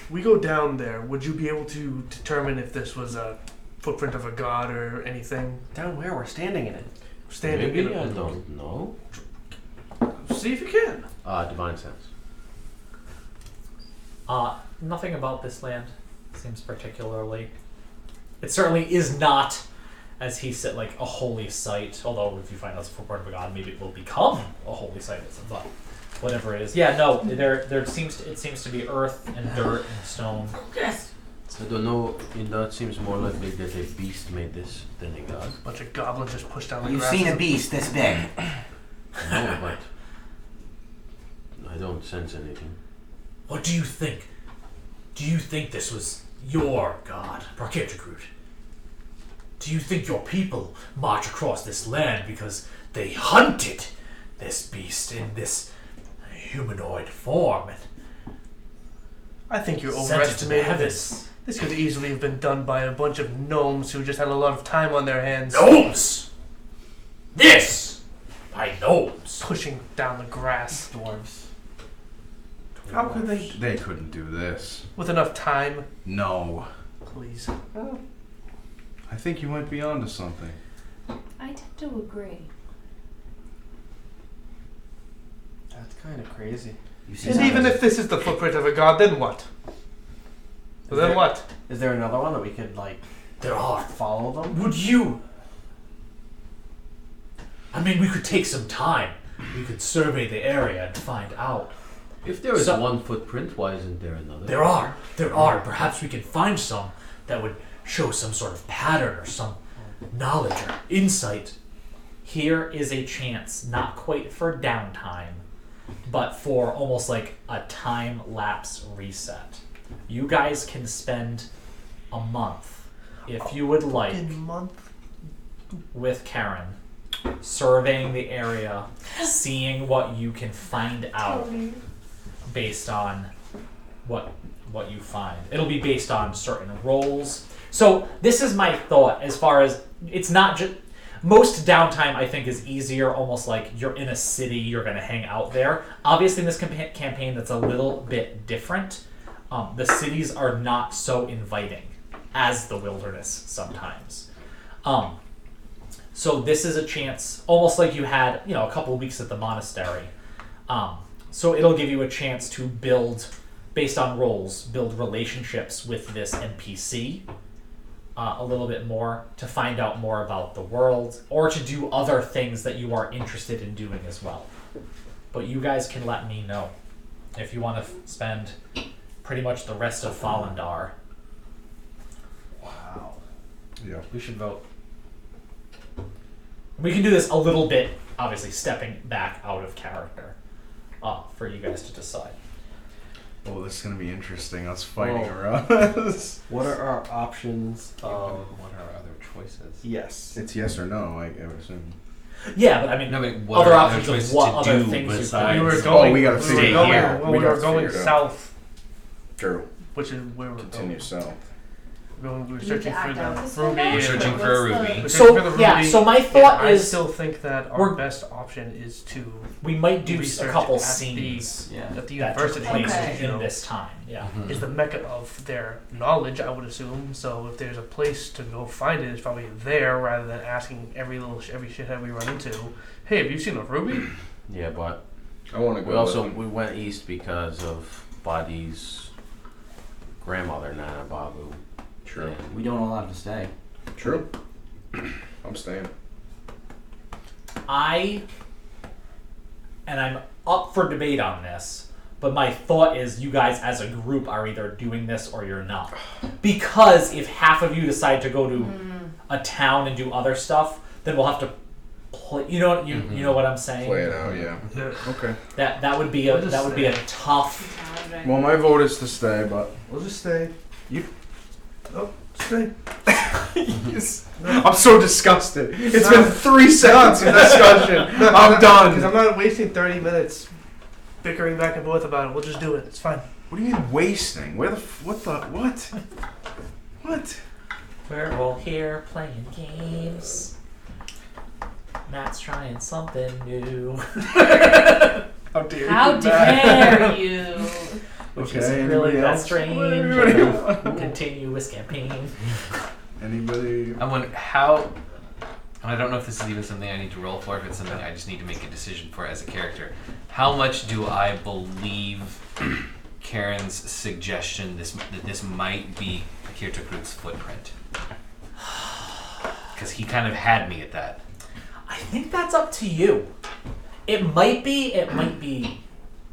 we go down there, would you be able to determine if this was a footprint of a god or anything? Down where? We're standing in it. Standing Maybe in I a, don't know. see if you can. Divine sense. Nothing about this land seems particularly. It certainly is not, as he said, like a holy site. Although, if you find out it's a footprint of a god, maybe it will become a holy site. But whatever it is, yeah, no, it seems to be earth and dirt and stone. I don't know. That seems more likely that a beast made this than a god. Bunch of goblins just pushed down the You've grass. seen a beast this big. No, but sense anything. What do you think? Do you think this was your god, Prakirtakrut? Do you think your people march across this land because they hunted this beast in this humanoid form? I think you're Sent it to the overestimating heavens. this. This could easily have been done by a bunch of gnomes who just had a lot of time on their hands. Gnomes! This! By gnomes. Pushing down the grass. Dwarves. How could they? They couldn't do this. With enough time, No. please. I think you might be onto something. I tend to agree. That's kind of crazy. You see And that even as- if this is the footprint of a god, then what? Is Then there- what? Is there another one that we could like There are. follow them? Would you? I mean, we could take some time. We could survey the area and find out. If there is So- one footprint, why isn't there another? There are. There are. Perhaps we can find some that would show some sort of pattern or some knowledge or insight. Here is a chance, not quite for downtime, but for almost like a time lapse reset. You guys can spend a month, if you would like, In a month? with Karen, surveying the area, seeing what you can find out based on what you find. It'll be based on certain roles. So this is my thought as far as it's not just most downtime. I think is easier, almost like you're in a city, you're going to hang out there. Obviously, in this campaign, that's a little bit different. The cities are not so inviting as the wilderness sometimes. So this is a chance, almost like you had, a couple of weeks at the monastery. So it'll give you a chance to build, based on roles, build relationships with this NPC a little bit more, to find out more about the world, or to do other things that you are interested in doing as well. But you guys can let me know if you want to spend pretty much the rest of Falendar. Wow. Yeah. We should vote. We can do this a little bit, obviously stepping back out of character, for you guys to decide. Oh, this is gonna be interesting. Us fighting Oh. around this. What are our options? What are our other choices? Yes. It's yes or no. I would assume. Yeah, but I mean, No, but what other are options choices of what to other do things you besides? could We were do. going. we gotta we figure were it going, out. well, We we were gotta going figure it out. south, True. which is where we're Continue going. south. We were need searching to for act out the this ruby. one now? We're and- searching What's for a the- ruby. we're So searching for the yeah, ruby, so my and thought I is still think that our we're- best option is to we might do a research couple at the- scenes Yeah. at the that took university. place Okay. you know, in this time. Yeah. is the mecca of their knowledge, I would assume. So if there's a place to go find it, it's probably there, rather than asking every shithead we run into, "Hey, have you seen a ruby?" Yeah, but I want to go. we also with we went east because of Badi's grandmother, Nana Babu. True. And We don't allow him to stay. True. I'm staying. I'm up for debate on this, but my thought is you guys as a group are either doing this or you're not. Because if half of you decide to go to a town and do other stuff, then we'll have to play. You know what I'm saying? Play it out. Yeah. Okay. That would be a tough. Well, my vote is to stay, but we'll just stay. Stay. I'm so disgusted. It's been 3 seconds of discussion. I'm Because done. I'm not wasting 30 minutes bickering back and forth about it. We'll just do it. It's fine. What do you mean wasting? What? What? We're all here playing games. Matt's trying something new. How dare you? How dare you? Which Okay, isn't really anybody that else? strange. Anybody else? Continuous campaign. Anybody? I'm wondering how, and I don't know if this is even something I need to roll for, if it's something I just need to make a decision for as a character. How much do I believe Karen's suggestion that this might be Kirtakrut's footprint? Because he kind of had me at that. I think that's up to you. It might be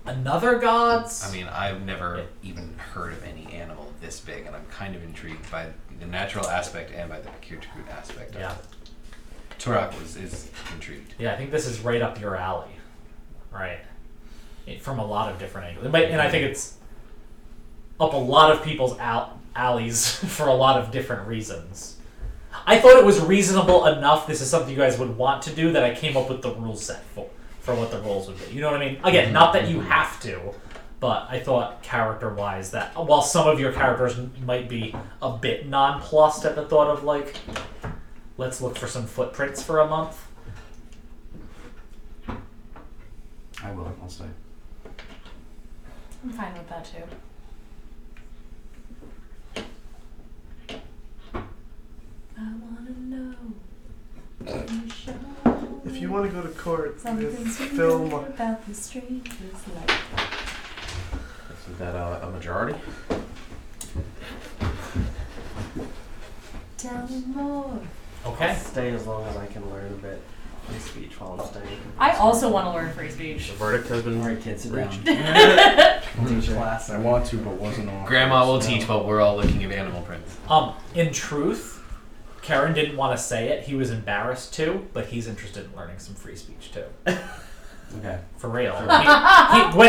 another god's. I mean, I've never even heard of any animal this big, and I'm kind of intrigued by the natural aspect and by the Kirtakrut aspect Yeah. of it. Turak is intrigued. Yeah, I think this is right up your alley. Right. from a lot of different angles. And I think it's up a lot of people's alleys for a lot of different reasons. I thought it was reasonable enough. This is something you guys would want to do that I came up with the rule set for what the roles would be. You know what I mean? Again, not that you have to, but I thought character-wise that while some of your characters might be a bit nonplussed at the thought of like, let's look for some footprints for a month. I'll stay. I'm fine with that too. I wanna know. If you want to go to court Something's with film, about the stranger's life. Isn't that a majority? Tell me more. Okay. I'll stay as long as I can learn a bit free speech while I'm staying. I also want to learn free speech. The verdict has been Alright, kids, sit down. Teach class. I want to, but wasn't on. Grandma will teach while we're all looking at animal prints. In truth, Karen didn't want to say it. He was embarrassed to, but he's interested in learning some free speech too. Okay. For real.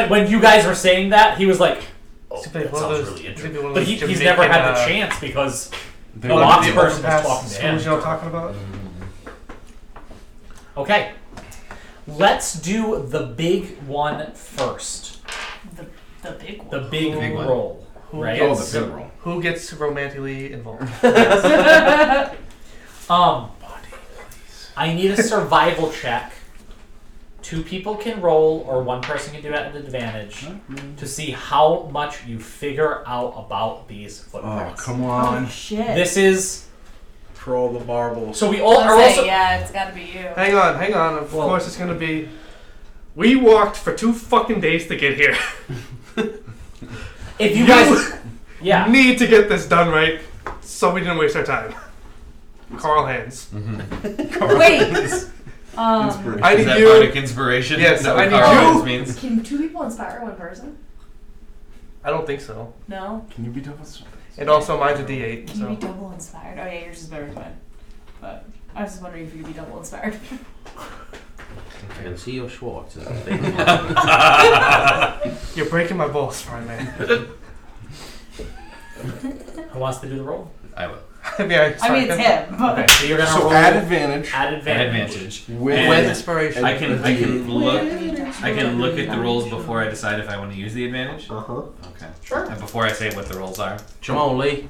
When you guys were saying that, he was like, "Oh, that sounds really interesting." But he's never had the chance because the lots of person is talking to him. You know what I'm talking about? Okay, let's do the big one first. The big one. The big one. roll. Who Right? gets, the big roll. who gets romantically involved? I need a survival check. 2 people can roll, or 1 person can do it at an advantage to see how much you figure out about these Oh, footprints. come on. Shit. This is For all the marbles. so we all I'll are say, also. yeah, it's gotta be you. Hang on. Of Well- course, it's gonna be. We walked for 2 fucking days to get here. If you guys, yeah, Need to get this done right, so we didn't waste our time. Carl Hands. Wait. Inspiration. I Is need that you. bardic inspiration? Yes, That I what need Carl you. Hines means? Can 2 people inspire one person? I don't think so. No. Can you be double? And also, mine's a D8. Can you be So double inspired? Oh yeah, yours is better than mine. But I was just wondering if you could be double inspired. I can see your Schwartz. Is a big you're breaking my balls, Fry Man. who wants to do the roll? I will. I mean, I mean, it's him. But Okay, so you're gonna roll So add advantage. at An advantage. advantage. With And inspiration. I can look at the rolls before I decide if I want to use the advantage. Uh-huh. Okay. Sure. And before I say what the rolls are. Come on, Lee.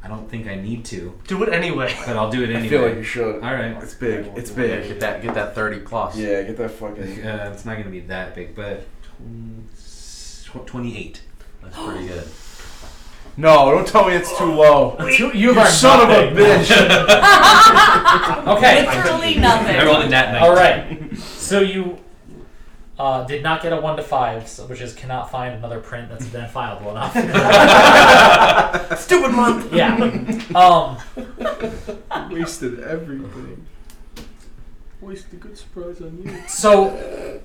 I don't think I need to, Do it anyway. but I'll do it I feel like anyway. you should. All right. It's big. It's Yeah, big. get that 30 plus. Yeah, get that fucking. It's not going to be that big, but 28. That's pretty good. No, don't tell me it's too low. You are Son of a nothing. bitch. Okay. literally nothing. I rolled a nat 19. All right. So you did not get a 1 to 5, so, which is cannot find another print that's identifiable enough. Stupid month. Yeah. Wasted everything. Wasted a good surprise on you. So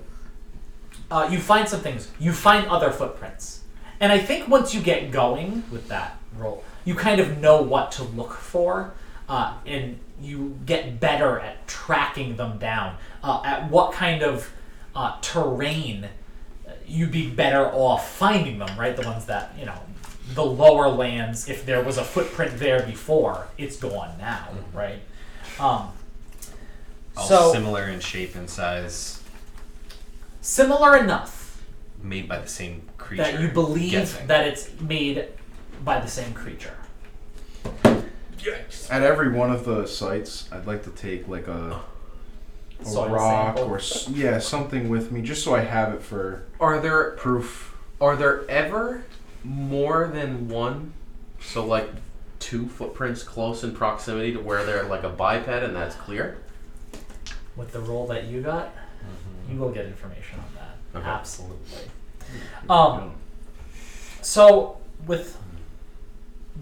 you find some things. You find other footprints. And I think once you get going with that roll, you kind of know what to look for, and you get better at tracking them down. At what kind of terrain you'd be better off finding them, right? The ones that, the lower lands, if there was a footprint there before, it's gone now, right? All So similar in shape and size, similar enough made by the same creature. that you believe guessing. that it's made by the same creature. At every one of the sites, I'd like to take like a Soil rock sample. or something with me, just so I have it for Are there proof. ever more than one? So like 2 footprints close in proximity to where they're like a biped and that's clear? With the roll that you got, you will get information on that. Okay. Absolutely. So with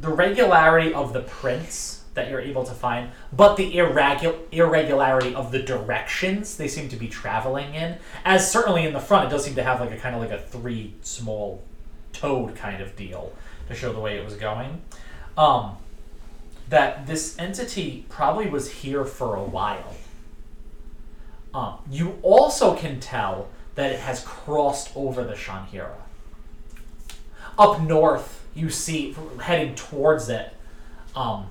the regularity of the prints that you're able to find, but the irregularity of the directions they seem to be traveling in, as certainly in the front, it does seem to have like a kind of like a 3 small toed kind of deal to show the way it was going. That this entity probably was here for a while. You also can tell that it has crossed over the Shanhira. Up north, you see, heading towards it, and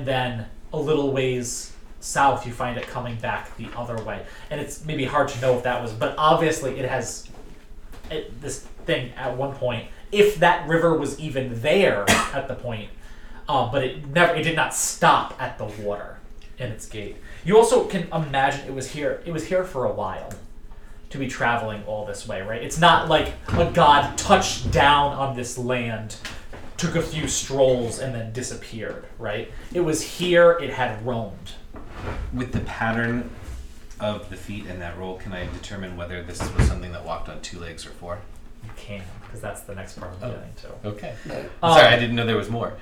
then a little ways south, you find it coming back the other way. And it's maybe hard to know if that was, but obviously it has this thing at one point, if that river was even there at the point, but it did not stop at the water in its gate. You also can imagine it was here for a while to be traveling all this way, right? It's not like a god touched down on this land, took a few strolls, and then disappeared, right? It was here, it had roamed. With the pattern of the feet and that roll, can I determine whether this was something that walked on 2 legs or 4? You can, because that's the next part I'm getting to. Okay. Sorry, I didn't know there was more.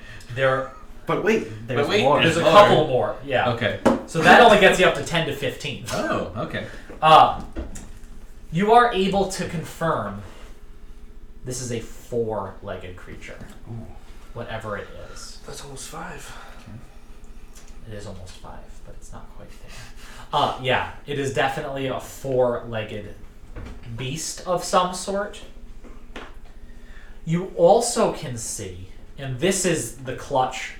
But wait, There's wait, more. There's a more. couple more, yeah. Okay. So that only gets you up to 10 to 15. Oh, okay. You are able to confirm this is a 4-legged creature. Ooh. Whatever it is. That's almost 5. It is almost 5, but it's not quite there. Yeah, it is definitely a 4-legged beast of some sort. You also can see, and this is the clutch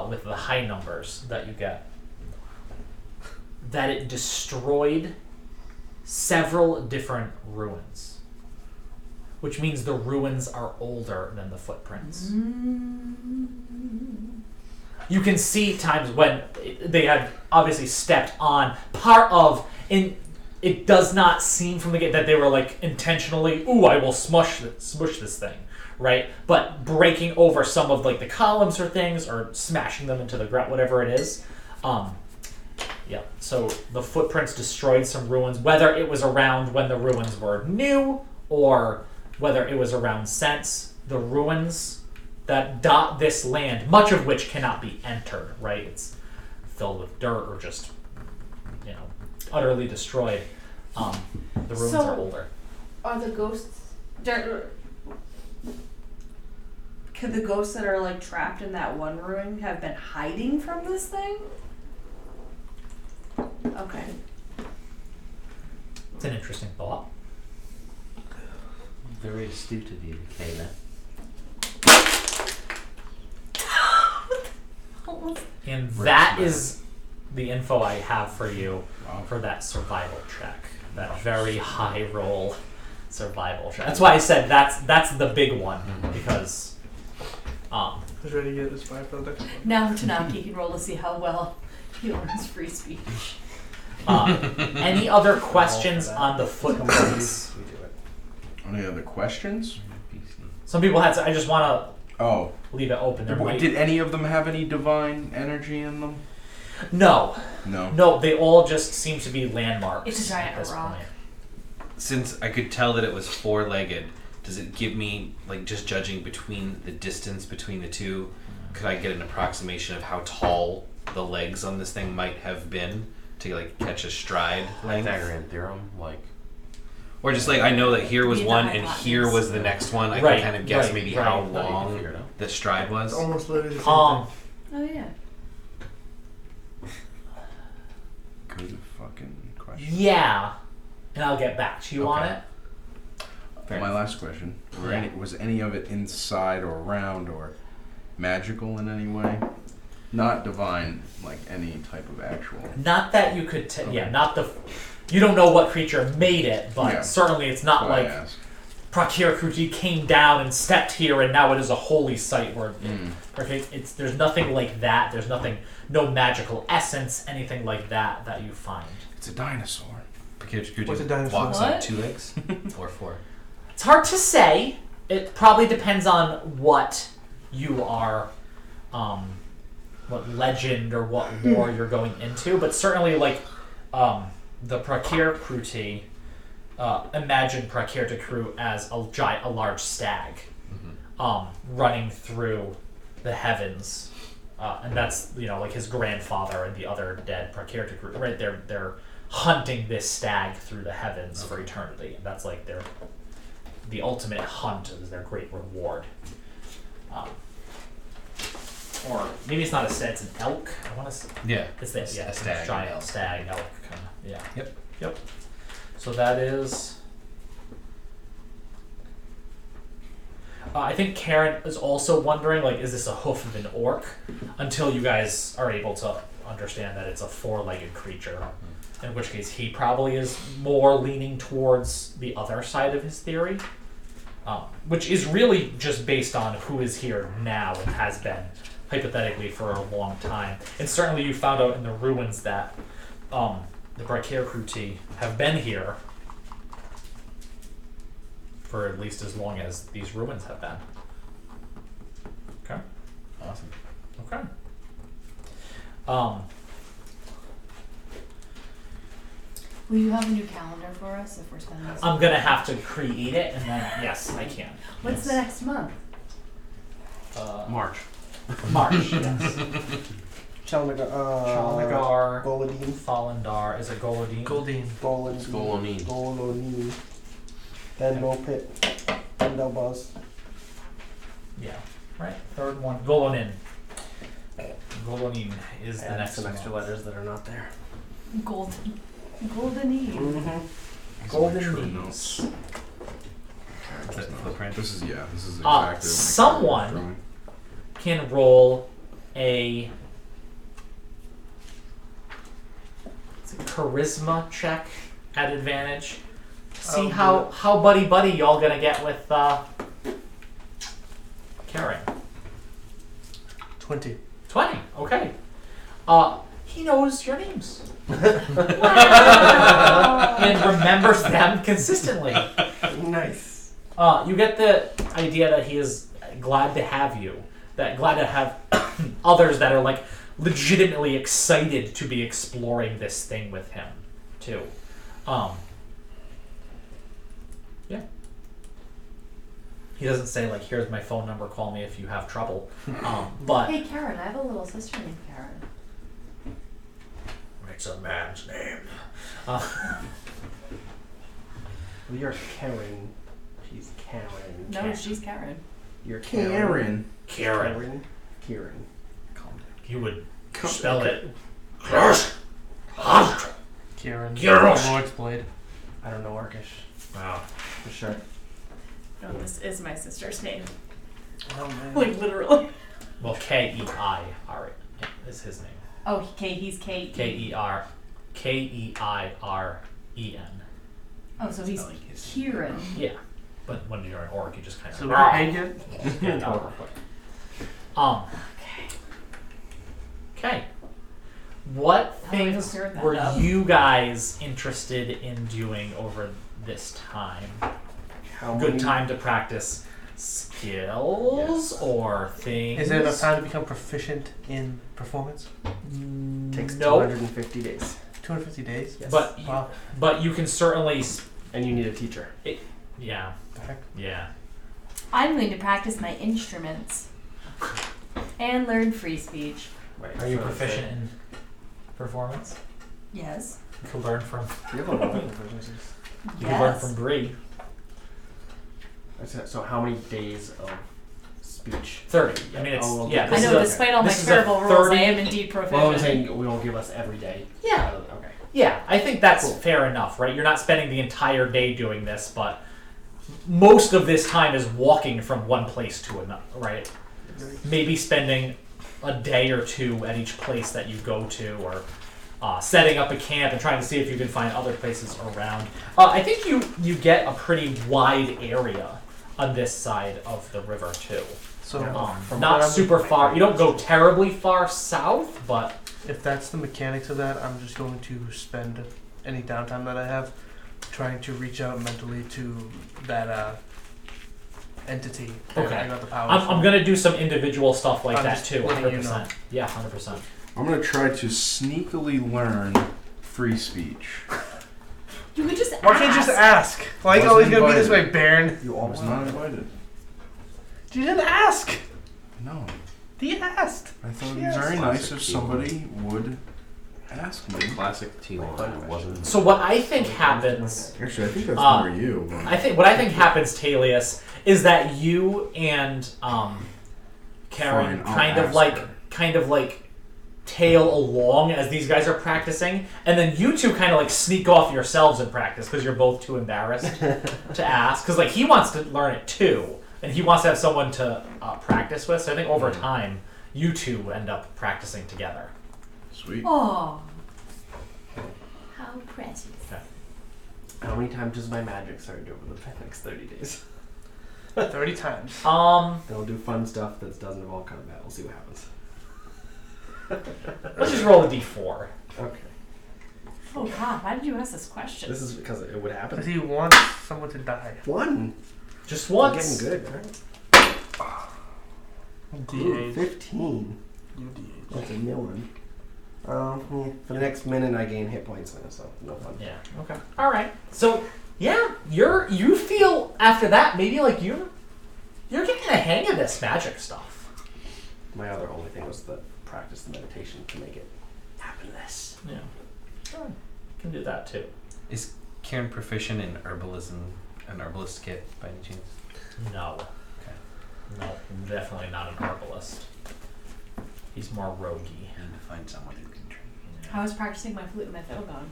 with the high numbers that you get, that it destroyed several different ruins, which means the ruins are older than the footprints. You can see times when they had obviously stepped on part of, and it does not seem from the get that they were like intentionally, ooh, I will smush this thing, right? But breaking over some of like the columns or things, or smashing them into the ground, whatever it is. Yeah, so the footprints destroyed some ruins, whether it was around when the ruins were new, or whether it was around since. The ruins that dot this land, much of which cannot be entered, right? It's filled with dirt or just, utterly destroyed. The ruins are older. Are the ghosts... Could the ghosts that are like trapped in that one ruin have been hiding from this thing? Okay. It's an interesting thought. Very astute of you, Kayla. And that is the info I have for you for that survival check. That very high roll survival check. That's why I said that's the big one, because Who's ready to get this 5 for the next one? Now Tanaki can roll to see how well he learns free speech. any other questions on the footprints? We do it. Any other questions? Some people had. I just want Oh. to leave it open. There might- Did any of them have any divine energy in them? No, No. they all just seem to be landmarks. It's a giant at this rock. point. Since I could tell that it was 4-legged, does it give me, like, just judging between the distance between the two, could I get an approximation of how tall the legs on this thing might have been to, like, catch a stride length? Pythagorean theorem, like... Or just, like, I know that here was Be the one and hypotenuse. here was the next one. I Right, can kind of guess right, maybe right. how Oh, you long figured it out. the stride was. It's almost literally the same Um, Oh yeah. Good fucking question. yeah, and I'll get back to you on Okay. it. Fair My enough. last question. Yeah. Was any of it inside or around or magical in any way? Not divine, like any type of actual. Not that you could, Okay. not the. You don't know what creature made it, but Yeah. certainly it's not Why I like asked. Prakir Kruti came down and stepped here, and now it is a holy site where there's nothing like that. There's no magical essence, anything like that you find. It's a dinosaur. What's a dinosaur? Walks on What? 2 legs or 4. It's hard to say. It probably depends on what you are, what legend or what lore you're going into. But certainly, like the Prakir Kruti, imagine Prakir to Kru as a large stag, running through the heavens, and that's like his grandfather and the other dead Prakir to Kru. Right, they're hunting this stag through the heavens for eternity, and that's like the ultimate hunt is their great reward. Or maybe it's not a stag, it's an elk. I want to. Yeah. It's that, yeah, A stag, giant an elk. stag, elk kind of. Yeah. Yep. Yep. So that is. I think Karen is also wondering, like, is this a hoof of an orc? Until you guys are able to understand that it's a four-legged creature. In which case, he probably is more leaning towards the other side of his theory. Which is really just based on who is here now and has been, hypothetically, for a long time. And certainly you found out in the ruins that the Brachier Cruti have been here for at least as long as these ruins have been. Okay. Awesome. Okay. Will you have a new calendar for us if we're spending this? I'm gonna have to create it, and then yes, I can. What's the next month? March. March. Yes. Chalnagar. Chalnagar. Goladin. Falendar. Is it Goladin? Goldine. Goladin. Golonine. Golonine. Then no pit. Then no buzz. Yeah. Right. Third one. Golonin. Golonin is the Add next some extra month. letters that are not there. Golden. Golden Eve. Mm-hmm. Golden Knees. Is that the footprint? This is exactly. what someone- my drawing. Can roll a charisma check at advantage. See how buddy y'all gonna get with Karen. 20. 20. Okay. He knows your names and remembers them consistently. Nice. You get the idea that he is glad to have you. Glad to have others that are like legitimately excited to be exploring this thing with him, too. Yeah. He doesn't say like, "Here's my phone number. Call me if you have trouble." But Hey, Karen, I have a little sister named Karen. it's a man's name. Well, you're Karen. She's Karen. No, she's Karen. You're Karen. Karen. Karen. You would spell it. Kieran. Kieran. Lord's Blade. I don't know Orcish Wow. for sure. No, this is my sister's name. Oh man. Like, literally. Well, K-E-I-R is his name. Oh, he's K-E. K-E-I-R-E-N. Oh, so he's Spelling his- Kieran. Yeah. But when you're an orc, you just kind So of... we're paid yet? Yeah, no, real quick. Okay. What Oh, I things just heard that were up. you guys interested in doing over this time? How Good many- time to practice skills or things? Is there enough time to become proficient in performance? Takes No, 250 days. 250 days? Yes. but Wow. you can certainly And you need a teacher. yeah. The heck? Yeah. I'm going to practice my instruments and learn free speech. Right. Are you so proficient in performance? Yes. You can learn from You have a lot of proficiencies. you can learn Yes. from Bree. So how many days of speech? 30. I mean, it's Oh, okay. yeah. I This know, is a, despite all my this is a terrible rules, 30 I am indeed proficient. Well, I'm saying we won't give us every day. yeah. Okay. Yeah, I think that's Cool. fair enough, right? You're not spending the entire day doing this, but most of this time is walking from one place to another, right? Maybe spending a day or two at each place that you go to, or setting up a camp and trying to see if you can find other places around. I think you get a pretty wide area on this side of the river too. So From Not what I'm- super far. You don't go terribly far south, but if that's the mechanics of that, I'm just going to spend any downtime that I have trying to reach out mentally to that entity. that Okay. I got the powers I'm from. gonna do some individual stuff like I'm that just too. letting you 100%. know. Yeah, 100%. I'm gonna try to sneakily learn free speach. You could just Why can't you just ask? Why are you always gonna be this way, Baron? You I was almost not invited. You didn't ask. No. You asked. I thought it'd be Yes. very nice Classic if team. somebody would ask me. Classic T1 wasn't. So what I think happens, Actually, I think that's Uh, more you. But what I think happens, Talius, is that you and Karen Fine, I'll kind of ask like her. tail along as these guys are practicing, and then you two kind of like sneak off yourselves in practice because you're both too embarrassed to ask. Because like he wants to learn it too, and he wants to have someone to practice with. So I think over time, you two end up practicing together. Sweet. Oh, how precious. How many times does my magic surge over the next 30 days? 30 times. Then we'll do fun stuff that doesn't involve combat. We'll see what happens. Let's just roll a d4. Okay. Oh God, why did you ask this question? This is because it would happen. Because he wants someone to die. One. Just I'm once. getting good, right? D8. 15. That's a new one. For the next minute, I gain hit points now, so no fun. Yeah. Okay. All right. So yeah, you feel after that maybe like you're getting the hang of this magic stuff. My other only thing was to practice the meditation to make it happiness. Yeah. Sure. Can do that too. Is Karen proficient in herbalism, an herbalist kit by any chance? No. Okay. No, definitely not an herbalist. He's more roguey. I need to find someone who can train. I was practicing my flute and my fiddle gone.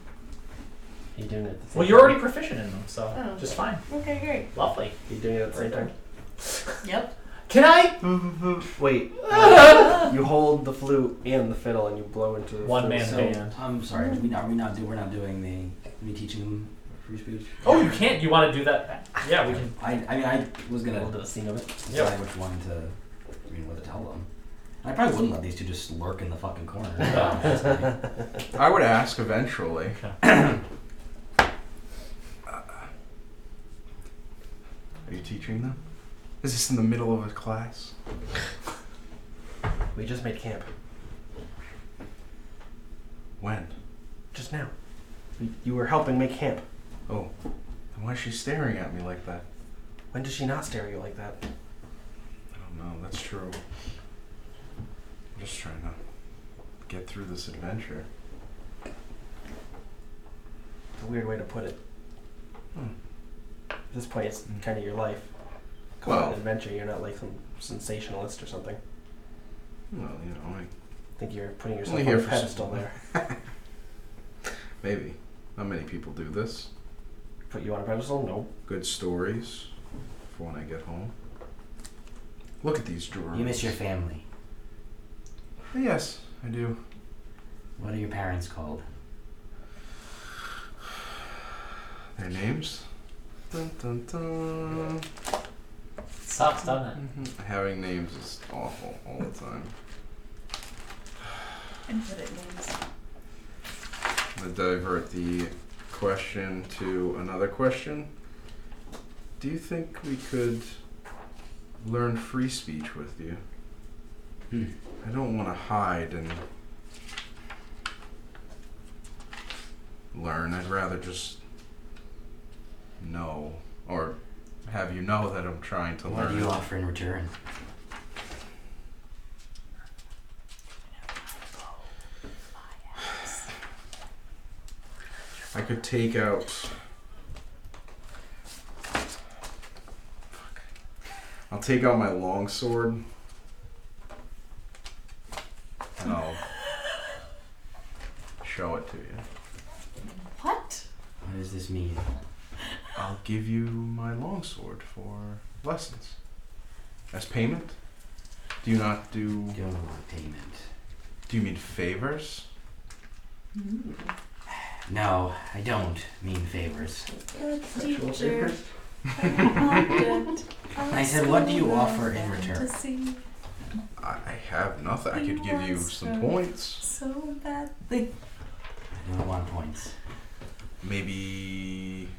Are you doing it at the same Well, time? you're already proficient in them, so Oh. just fine. Okay, great. Lovely. Are you doing it at the same time? Yep. Can I? Wait. You hold the flute and the fiddle and you blow into the One flute. man So, band. I'm sorry. We're not doing me teaching them free speech. Oh, you can't. You want to do that? Yeah, we can. I was gonna We'll do a scene of it. decide which one to, what to tell them. I probably wouldn't let these two just lurk in the fucking corner. I would ask eventually. Okay. Are you teaching them? Is this in the middle of a class? We just made camp. When? Just now. You were helping make camp. Oh, then why is she staring at me like that? When does she not stare at you like that? I don't know, that's true. I'm just trying to get through this adventure. It's a weird way to put it. At this point, it's kind of your life. Come on, Well- an adventure. You're not like some sensationalist or something. Well, I think you're putting yourself Only on here a for pedestal some- there. maybe. Not many people do this. Put you on a pedestal? No. Good stories for when I get home. Look at these drawers. You miss your family. Yes, I do. What are your parents called? Their names? Dun, dun, dun. Sucks, doesn't it? Having names is awful all the time. Infinite names. I'm going to divert the question to another question. Do you think we could learn free speech with you? I don't want to hide and learn. I'd rather just know, or have you know that I'm trying to What learn. do you offer in return? I could take out... I'll take out my longsword. And I'll show it to you. What? What does this mean? I'll give you my longsword for lessons. As payment? Do you not do... Don't want payment. Do you mean favors? No, I don't mean favors. Teacher. I said, what do you offer in return? I have nothing. I could give you some points. So badly. I don't want points. Maybe...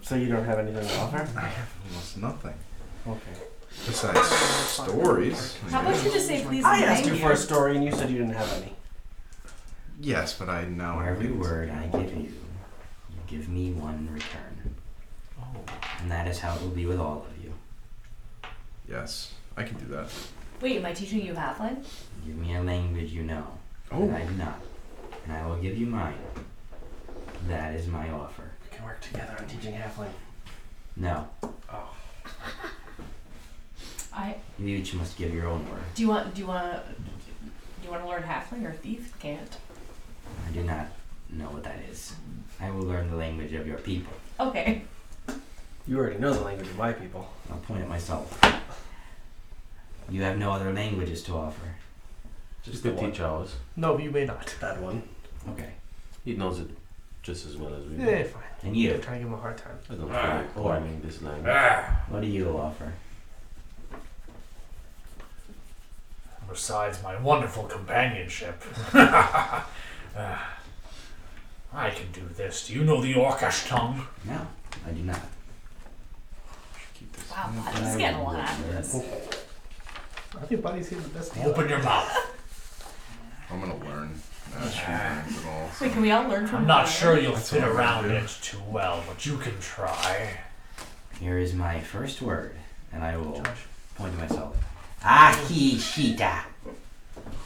So you don't have anything to offer? I have almost nothing. Okay. Besides stories. How about you just say please I and asked thank you for a story and you said you didn't have any. Yes, but I now... For every word I give you, you give me one in return. And that is how it will be with all of you. Yes, I can do that. Wait, am I teaching you Halfling? Give me a language you know. Oh. That I do not. And I will give you mine. That is my offer. I can work together on teaching halfling. No. Oh. You each must give your own word. Do you want to learn halfling or thief? Can't. I do not know what that is. I will learn the language of your people. Okay. You already know the language of my people. I'll point at myself. You have no other languages to offer. Just to teach ours. No, you may not. That one. Okay. He knows it just as well as we do. Yeah, fine. And I'm you, trying to give him a hard time. I don't feel like learning this language. what do you offer? Besides my wonderful companionship. I can do this. Do you know the Orcish tongue? No, I do not. Keep this. Wow, Buddy's getting a lot out of this. I think Buddy's here the best. Open your mouth. I'm gonna learn. Not sure names at all. Wait, can we all learn from I'm not Buddy? sure you'll That's fit what I'm around gonna do. it too well, but you can try. Here is my first word, and I will point to myself. Akishita.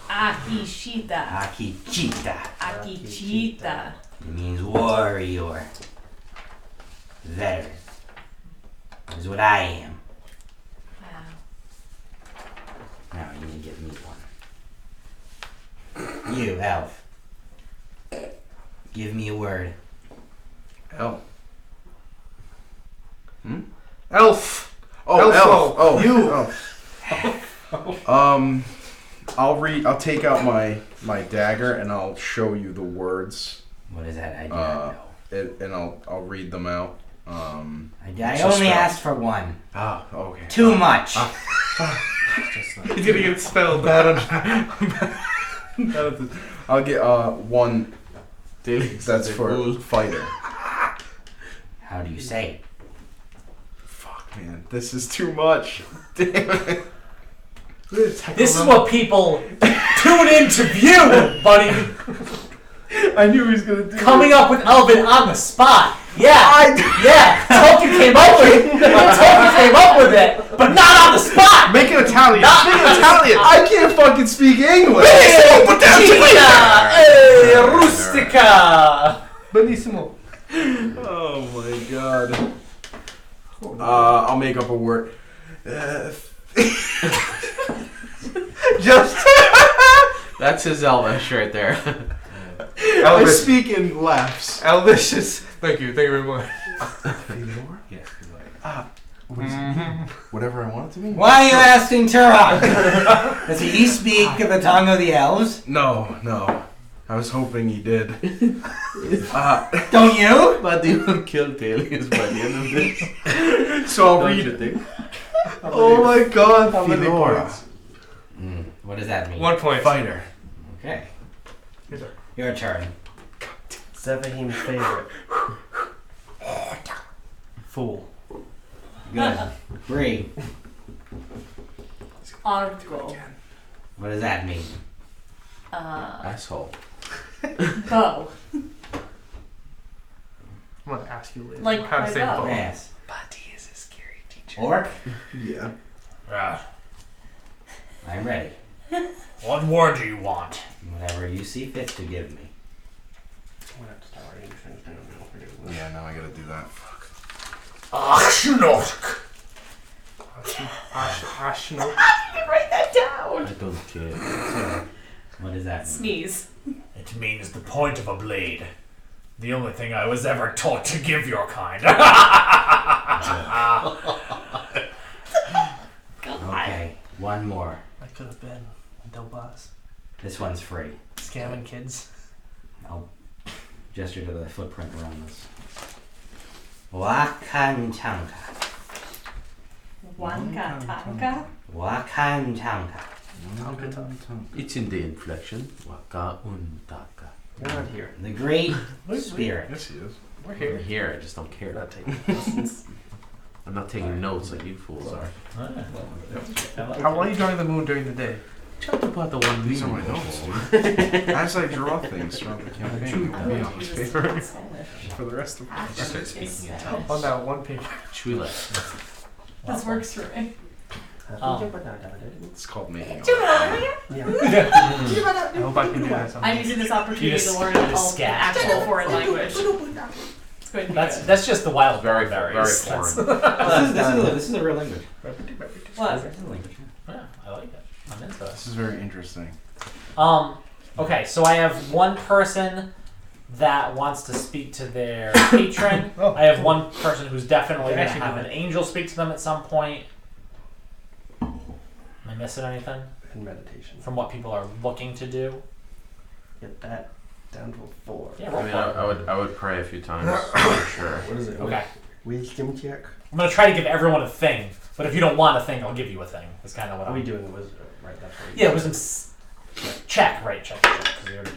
Akishita. Akichita. Akichita. It means warrior. Veteran. That is what I am. Wow. Now you need to give me one. You, elf. Give me a word. Elf. Elf. Oh, Elf. elf. Oh, You. I'll take out my dagger and I'll show you the words. What is that? I do not know. And I'll read them out. I it's a only spell. asked for one. Okay. Too much. Just not- He's gonna get spelled. I'll get one. That's for fighter. How do you say it? Fuck, man, this is too much. Damn it. This is what people tune in to view, buddy. I knew he was gonna do Coming up with Elvin on the spot. Yeah. Yeah. Tolkien came up with it, but not on the spot. Make it Italian. Not Make on it the Italian. spot. I can't fucking speak English. Gina, rustica. Benissimo. Oh my god. I'll make up a word. Just That's his Elvish right there. I Elvis. speak in laughs. Elvis is. Thank you very much. Yes. Whatever I want it to mean. Why are you asking Turok? Does he speak the tongue of the elves? No. I was hoping he did. Don't you? But you will kill Peleus by the end of this. So I'll Don't read you it. think? Oh my god. How many Fedora. points? What does that mean? 1 point. Fighter. Okay. Yes, sir. Your turn. Zevahim's favorite. Fool. Good. Bree. Argo. What does that mean? Asshole. Bow. I'm gonna ask you later. Like how to my say bow. bow. Yes. Buddy is a scary teacher. Orc? Yeah. I'm ready. What word do you want? Whatever you see fit to give me. I'm gonna have to start writing things down now. Yeah, now I gotta do that. Fuck. Achnok. Ashno. Write that down. I don't care. What does that mean? Sneeze. It means the point of a blade. The only thing I was ever taught to give your kind. Okay, one more. I could have been Del Boss. This one's free. Scamming kids. I'll gesture to the footprint around this. Wakantanka. Wanka Wakantanka. It's in the inflection. Waka untaka. You're not here. The Great Spirit. Yes, he is. We're You're here. here, I just don't care. Not taking lessons. I'm not taking notes like you fools are. How are you drawing the moon during the day? Talk about the one These are my notes, dude. As I draw things throughout the campaign, it will be on this paper for the rest of the Start speaking Italian. On that one page. Chula. This works for me. It's called making. Yeah. I hope I can do that someday. I'm using this opportunity You just- to learn you an just scat. actual foreign language. That's just the wild Very, berries. very That's- foreign. This is a real language. What? This is a language. Yeah, I like it. I'm into it. This is very interesting. Okay, so I have one person that wants to speak to their patron. Oh, I have one person who's definitely going to Actually have do an it. angel speak to them at some point. Am I missing anything And meditation. from what people are looking to do? Get that down to a 4. Yeah, I roll mean, for it. I would pray a few times for sure. What is it? Okay. Wisdom check? I'm going to try to give everyone a thing, but if you don't want a thing, I'll give you a thing. That's kind of what Are we I'm... doing wisdom? Right, that's right. Yeah, wisdom... Check, right, check. 'cause we already-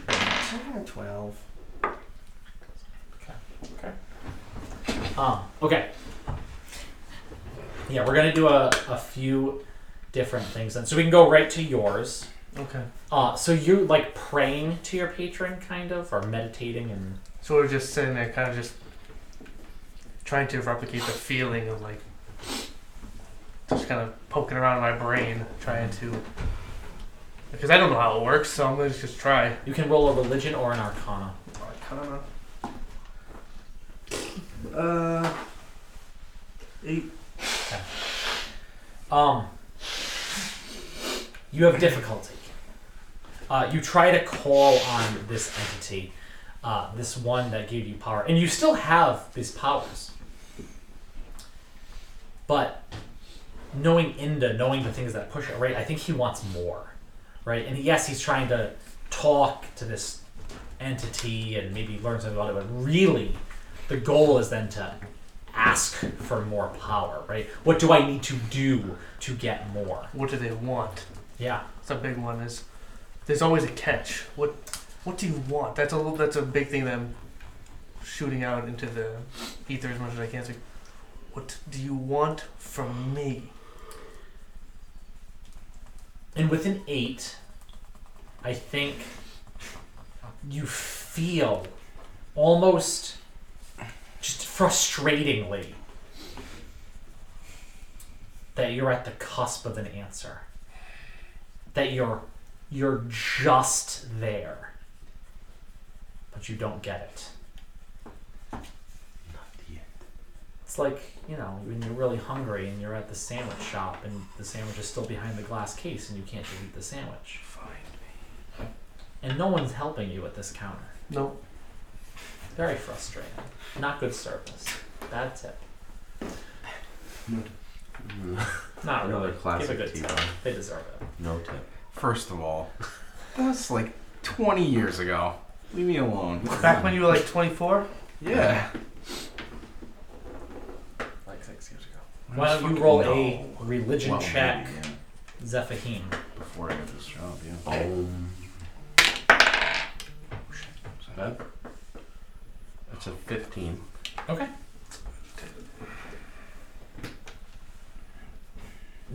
12. Okay. Yeah, we're gonna do a few different things then. So we can go right to yours. Okay. So you like praying to your patron, kind of, or meditating, and So we're just sitting there, kind of just trying to replicate the feeling of like just kind of poking around in my brain, trying to. Because I don't know how it works, so I'm gonna just try. you can roll a religion or an arcana. Arcana. 8. You have difficulty. You try to call on this entity, this one that gave you power, and you still have these powers. But knowing Inda, knowing the things that push it, right? I think he wants more, right? And yes, he's trying to talk to this entity and maybe learn something about it, but really, the goal is then to ask for more power, right? What do I need to do to get more? What do they want? Yeah. That's a big one. Is there's always a catch. What do you want? That's a big thing that I'm shooting out into the ether as much as I can. It's like, what do you want from me? And with an 8, I think you feel almost just frustratingly that you're at the cusp of an answer. That you're just there. But you don't get it. It's like, you know, when you're really hungry and you're at the sandwich shop and the sandwich is still behind the glass case and you can't just eat the sandwich. Find me. And no one's helping you at this counter. Nope. Very frustrating. Not good service. Bad tip. Not Another really. classic Give a good tip. T-bone. They deserve it. No tip. First of all, that's like 20 years ago. Leave me alone. Back when you were like 24? Yeah. Like 6 years ago. Why don't you Fucking roll no. a religion Well, check, maybe, yeah. Zephahim? Before I got this job, yeah. Is that? That's a 15. Okay.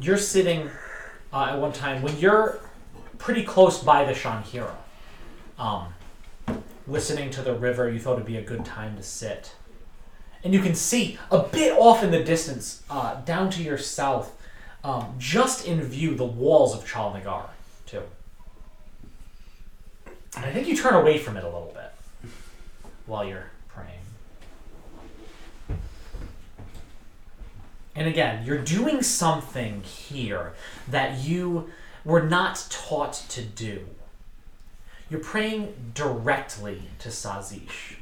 You're sitting at one time when you're pretty close by the Shanhira, listening to the river. You thought it'd be a good time to sit, and you can see a bit off in the distance, down to your south, just in view, the walls of Chalnagar too. And I think you turn away from it a little bit while you're praying. And again, you're doing something here that you were not taught to do. You're praying directly to Sazish.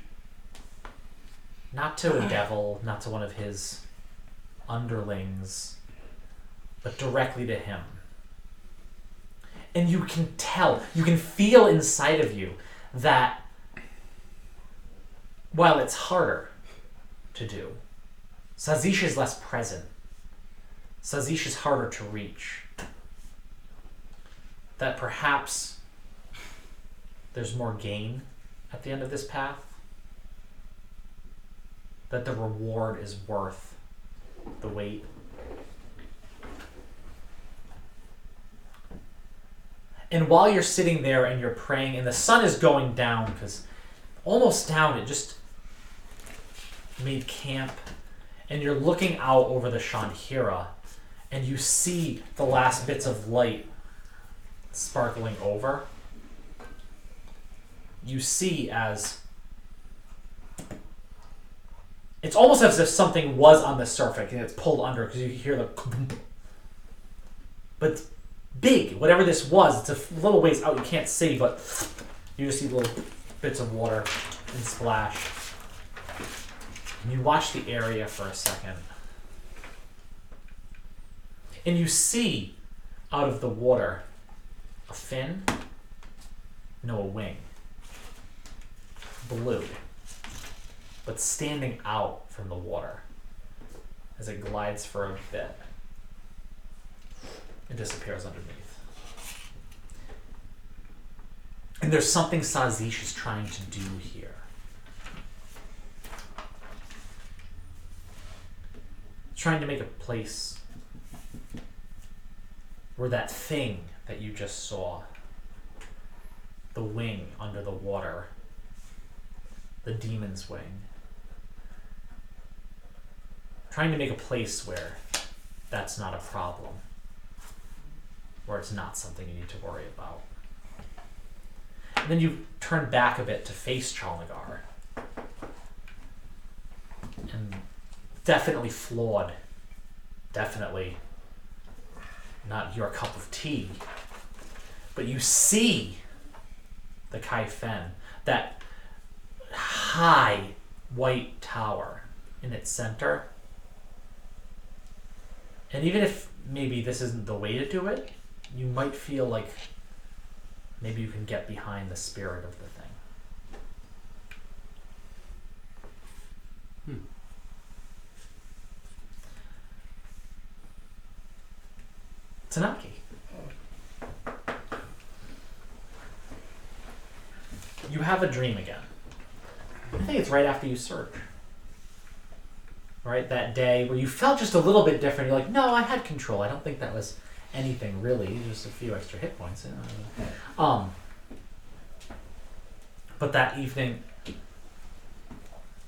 Not to a devil, not to one of his underlings, but directly to him. And you can tell, you can feel inside of you that while it's harder to do, Sazish is less present. Sazish is harder to reach. That perhaps there's more gain at the end of this path. That the reward is worth the wait. And while you're sitting there and you're praying, and the sun is going down, because almost down, it just made camp, and you're looking out over the Shanhira, and you see the last bits of light sparkling over. You see as It's almost as if something was on the surface and it's pulled under because you hear the. But it's big. Whatever this was, it's a little ways out. You can't see, but you just see little bits of water and splash. And you watch the area for a second. And you see out of the water a fin, no, a wing. Blue. But standing out from the water as it glides for a bit. It disappears underneath. And there's something Sazish is trying to do here. Trying to make a place where that thing that you just saw, the wing under the water, the demon's wing, trying to make a place where that's not a problem, where it's not something you need to worry about. And then you turn back a bit to face Chalnagar. And definitely flawed. Definitely not your cup of tea. But you see the Kai Fen, that high white tower in its center. And even if maybe this isn't the way to do it, you might feel like maybe you can get behind the spirit of the thing. Tanaki. You have a dream again. I think it's right after you search. Right? That day where you felt just a little bit different. You're like, no, I had control. I don't think that was anything really. Just a few extra hit points. But that evening,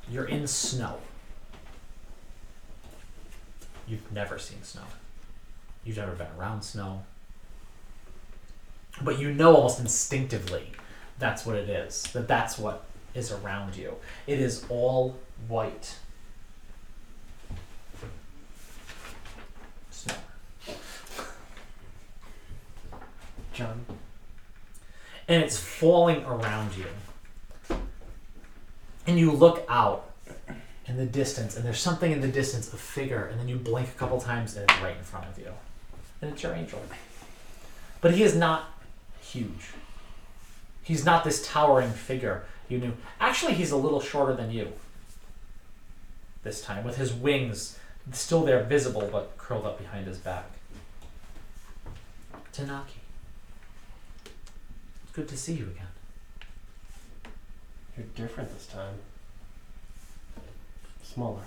you're in snow. You've never seen snow. You've never been around snow. But you know almost instinctively that's what it is. That's what is around you. It is all white. Snow. John. And it's falling around you. And you look out in the distance, and there's something in the distance, a figure, and then you blink a couple times, and it's right in front of you. And it's your angel. But he is not huge. He's not this towering figure you knew. Actually, he's a little shorter than you this time, with his wings still there, visible, but curled up behind his back. Tanaki. It's good to see you again. You're different this time. Smaller.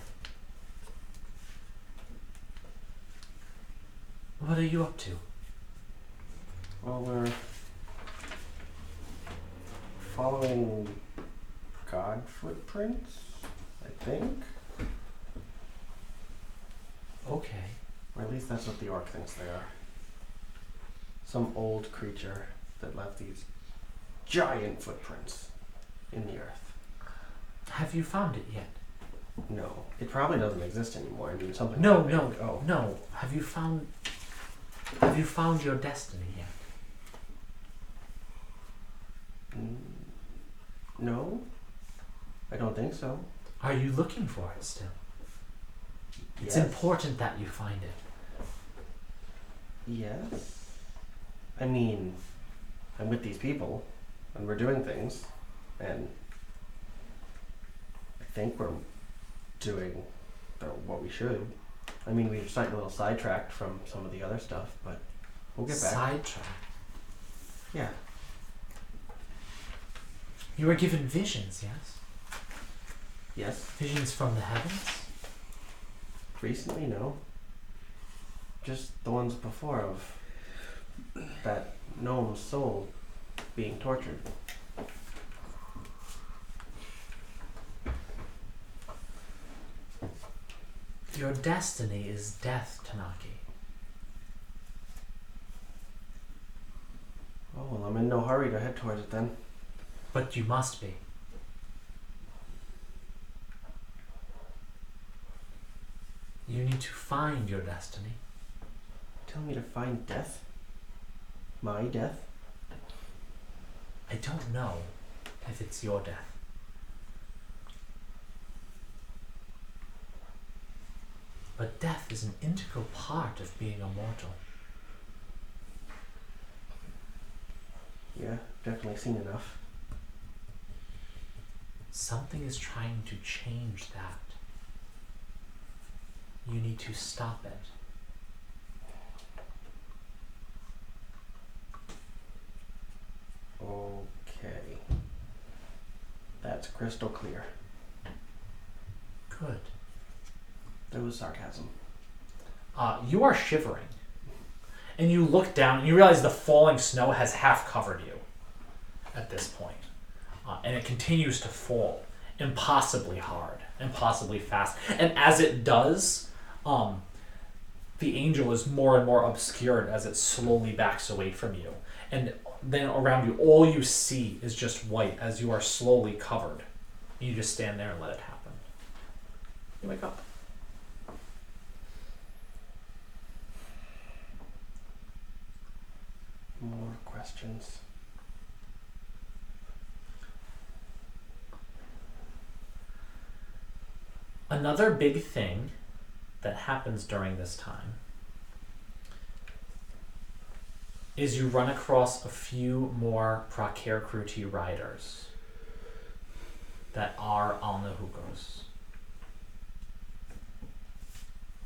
What are you up to? Well, we're following God footprints, I think. Okay. Or at least that's what the orc thinks they are. Some old creature that left these giant footprints in the earth. Have you found it yet? No, it probably doesn't exist anymore. I mean, something. No, like that. no, Oh. no. Have you found your destiny yet? No, I don't think so. Are you looking for it still? It's Yes. important that you find it. Yes. I mean, I'm with these people, and we're doing things, and I think we're doing what we should. I mean, we're a little sidetracked from some of the other stuff, but we'll get back. Sidetrack. Yeah. You were given visions, yes? Yes. Visions from the heavens? Recently, no. Just the ones before of that gnome's soul being tortured. Your destiny is death, Tanaki. Oh, well, I'm in no hurry to head towards it then. But you must be. need to find your destiny. Tell me to find death? My death? I don't know if it's your death. But death is an integral part of being immortal. Yeah, definitely seen enough. Something is trying to change that. You need to stop it. Okay. That's crystal clear. Good. That was sarcasm. You are shivering. And you look down and you realize the falling snow has half covered you at this point. And it continues to fall impossibly hard, impossibly fast. And as it does, the angel is more and more obscured as it slowly backs away from you. And then around you, all you see is just white as you are slowly covered. And you just stand there and let it happen. You wake up. More questions. Another big thing that happens during this time is you run across a few more Prakir Kruti riders that are on the Hukos.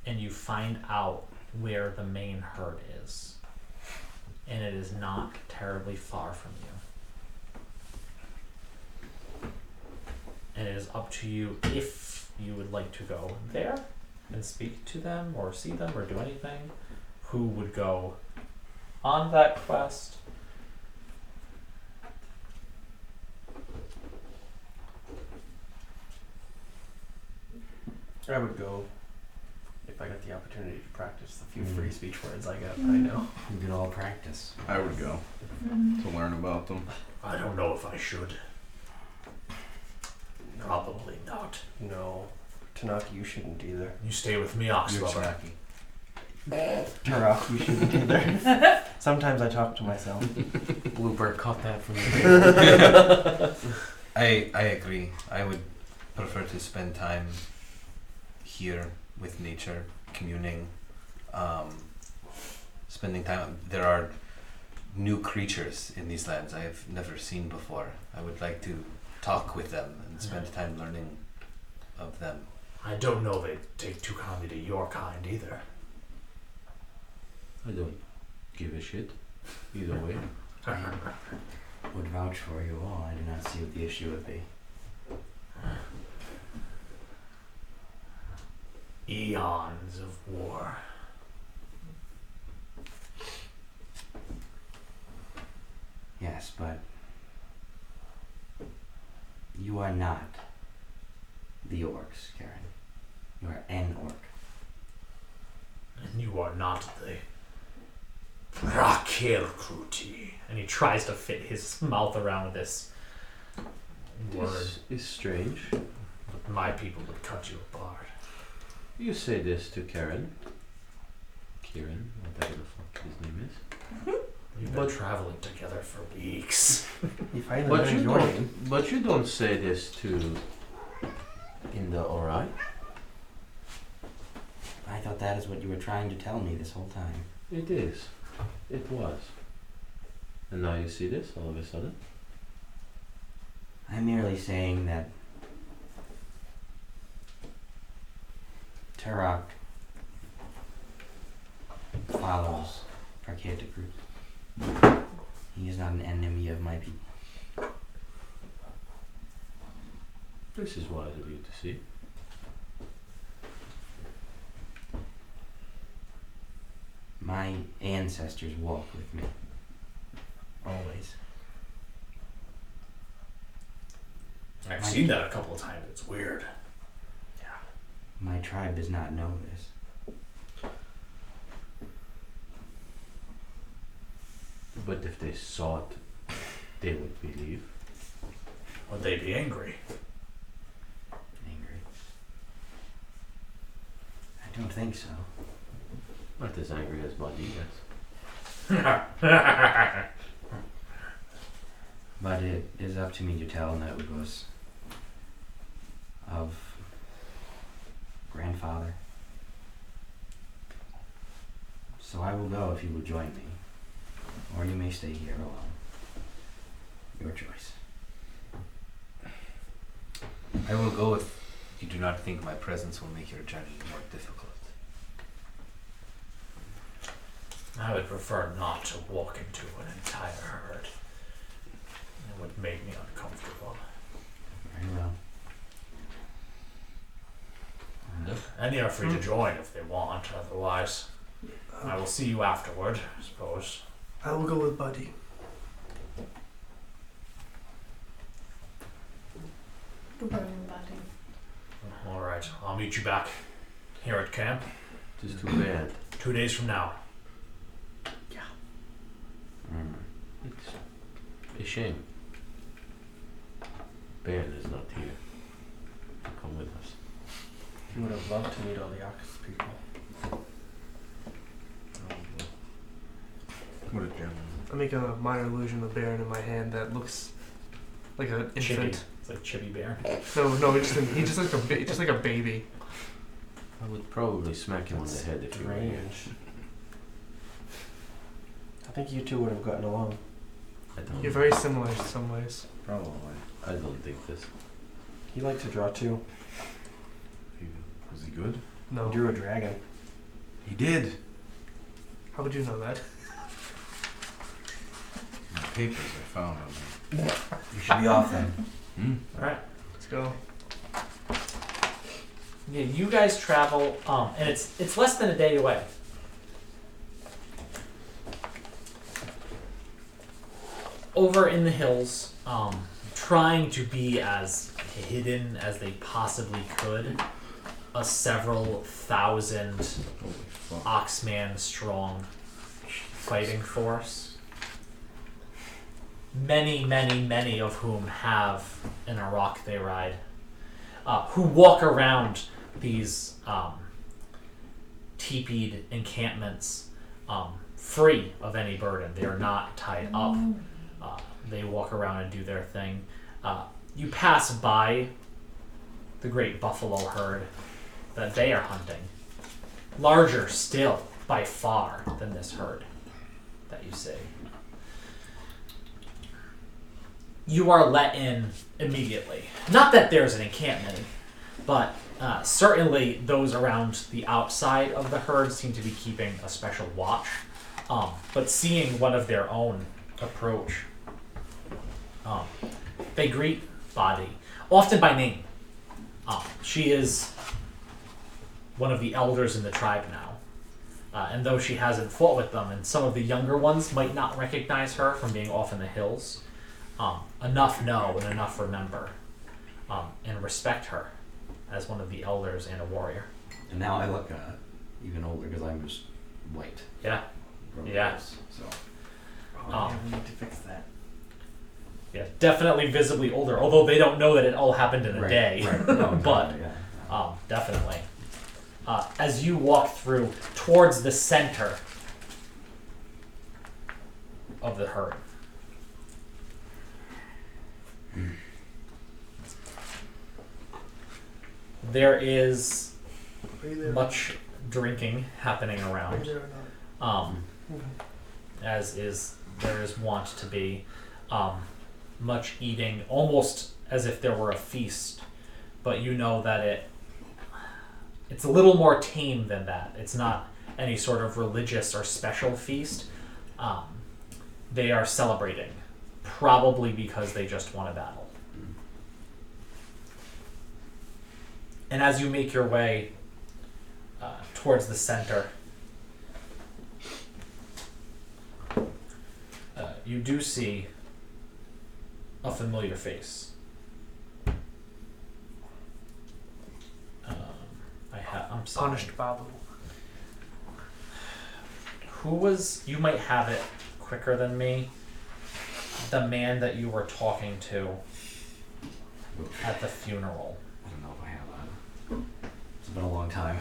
And you find out where the main herd is. And it is not terribly far from you. And it is up to you if you would like to go there and speak to them or see them or do anything. Who would go on that quest? I would go if I got the opportunity to practice the few free speech words I know. You could all practice. I would go to learn about them. I don't know if I should. Probably not. No. Tanaka, you shouldn't either. You stay with me, You're Oxlover. Tanaki. Tarak, you shouldn't either. Sometimes I talk to myself. Blooper, caught that from the I agree. I would prefer to spend time here with nature, communing, spending time. There are new creatures in these lands I have never seen before. I would like to talk with them and spend time learning of them. I don't know they take too kindly to your kind either. I don't give a shit. Either way. I would vouch for you all. I do not see what the issue would be. Eons of war. Yes, but you are not the orcs, Karen. You are an orc. And you are not the Prakir Kruti. And he tries to fit his mouth around this word. This is strange. But my people would cut you apart. You say this to Kieran, whatever the fuck his name is. We've been traveling together for weeks. You finally But learned you your don't. name. But you don't say this to in the alright. I thought that is what you were trying to tell me this whole time. It is. It was. And now you see this all of a sudden. I'm merely saying that Turok follows Archaetic group. He is not an enemy of my people. This is wise of you to see. My ancestors walk with me. Always. I've seen that a couple of times. It's weird. My tribe does not know this. But if they saw it, they would believe. Would they be angry? Angry. I I don't think so. Not as angry as Buddy, yes. But it is up to me to tell Neugos of grandfather. So I will go if you will join me. Or you may stay here alone. Your choice. I will go if you do not think my presence will make your journey more difficult. I would prefer not to walk into an entire herd. It would make me uncomfortable. Very well. And they are free to join if they want. Otherwise, I will see you afterward, I suppose. I will go with Buddy. We're going with Buddy. All right, I'll meet you back here at camp. Just too bad. 2 days from now. It's a shame. Ben is not here to come with us. You would have loved to meet all the Ox people. What a gentleman. I make a minor illusion of Baron in my hand that looks like an Chibi. infant. It's like Chibi Bear. No, he's just like a baby. I would probably smack him on the head if you were here. Strange. I think you two would have gotten along. I don't. You're very similar in some ways. Probably. I don't think this. He liked to draw too. Was he good? No. He drew a dragon. He did. How would you know that? In the papers I found on him. You should be off then. All right. Let's go. Yeah, you guys travel, and it's less than a day away. Over in the hills, trying to be as hidden as they possibly could, a several thousand Holy fuck. Oxman strong fighting force. Many of whom have an Iraq they ride, who walk around these teepeed encampments free of any burden. They are not tied up. They walk around and do their thing. You pass by the great buffalo herd that they are hunting. Larger still, by far, than this herd that you see. You are let in immediately. Not that there's an encampment, but certainly those around the outside of the herd seem to be keeping a special watch. But seeing one of their own approach, they greet Badi, often by name. She is one of the elders in the tribe now. And though she hasn't fought with them, and some of the younger ones might not recognize her from being off in the hills, enough know and enough remember and respect her as one of the elders and a warrior. And now I look even older because I'm just white. Yeah. From Yeah. this, so. Oh, yeah, we need to fix that. Yeah, definitely visibly older, although they don't know that it all happened in a day. Right. No, But yeah. definitely. As you walk through towards the center of the herd, there is Are you there? much drinking happening Are you around, there or not? as there is wont to be. Much eating, almost as if there were a feast, but you know that it's a little more tame than that. It's not any sort of religious or special feast. They are celebrating, probably because they just won a battle. And as you make your way towards the center, you do see a familiar face. I'm sorry. Punished Babu. Who was? You might have it quicker than me. The man that you were talking to at the funeral. I don't know if I have that. It's been a long time.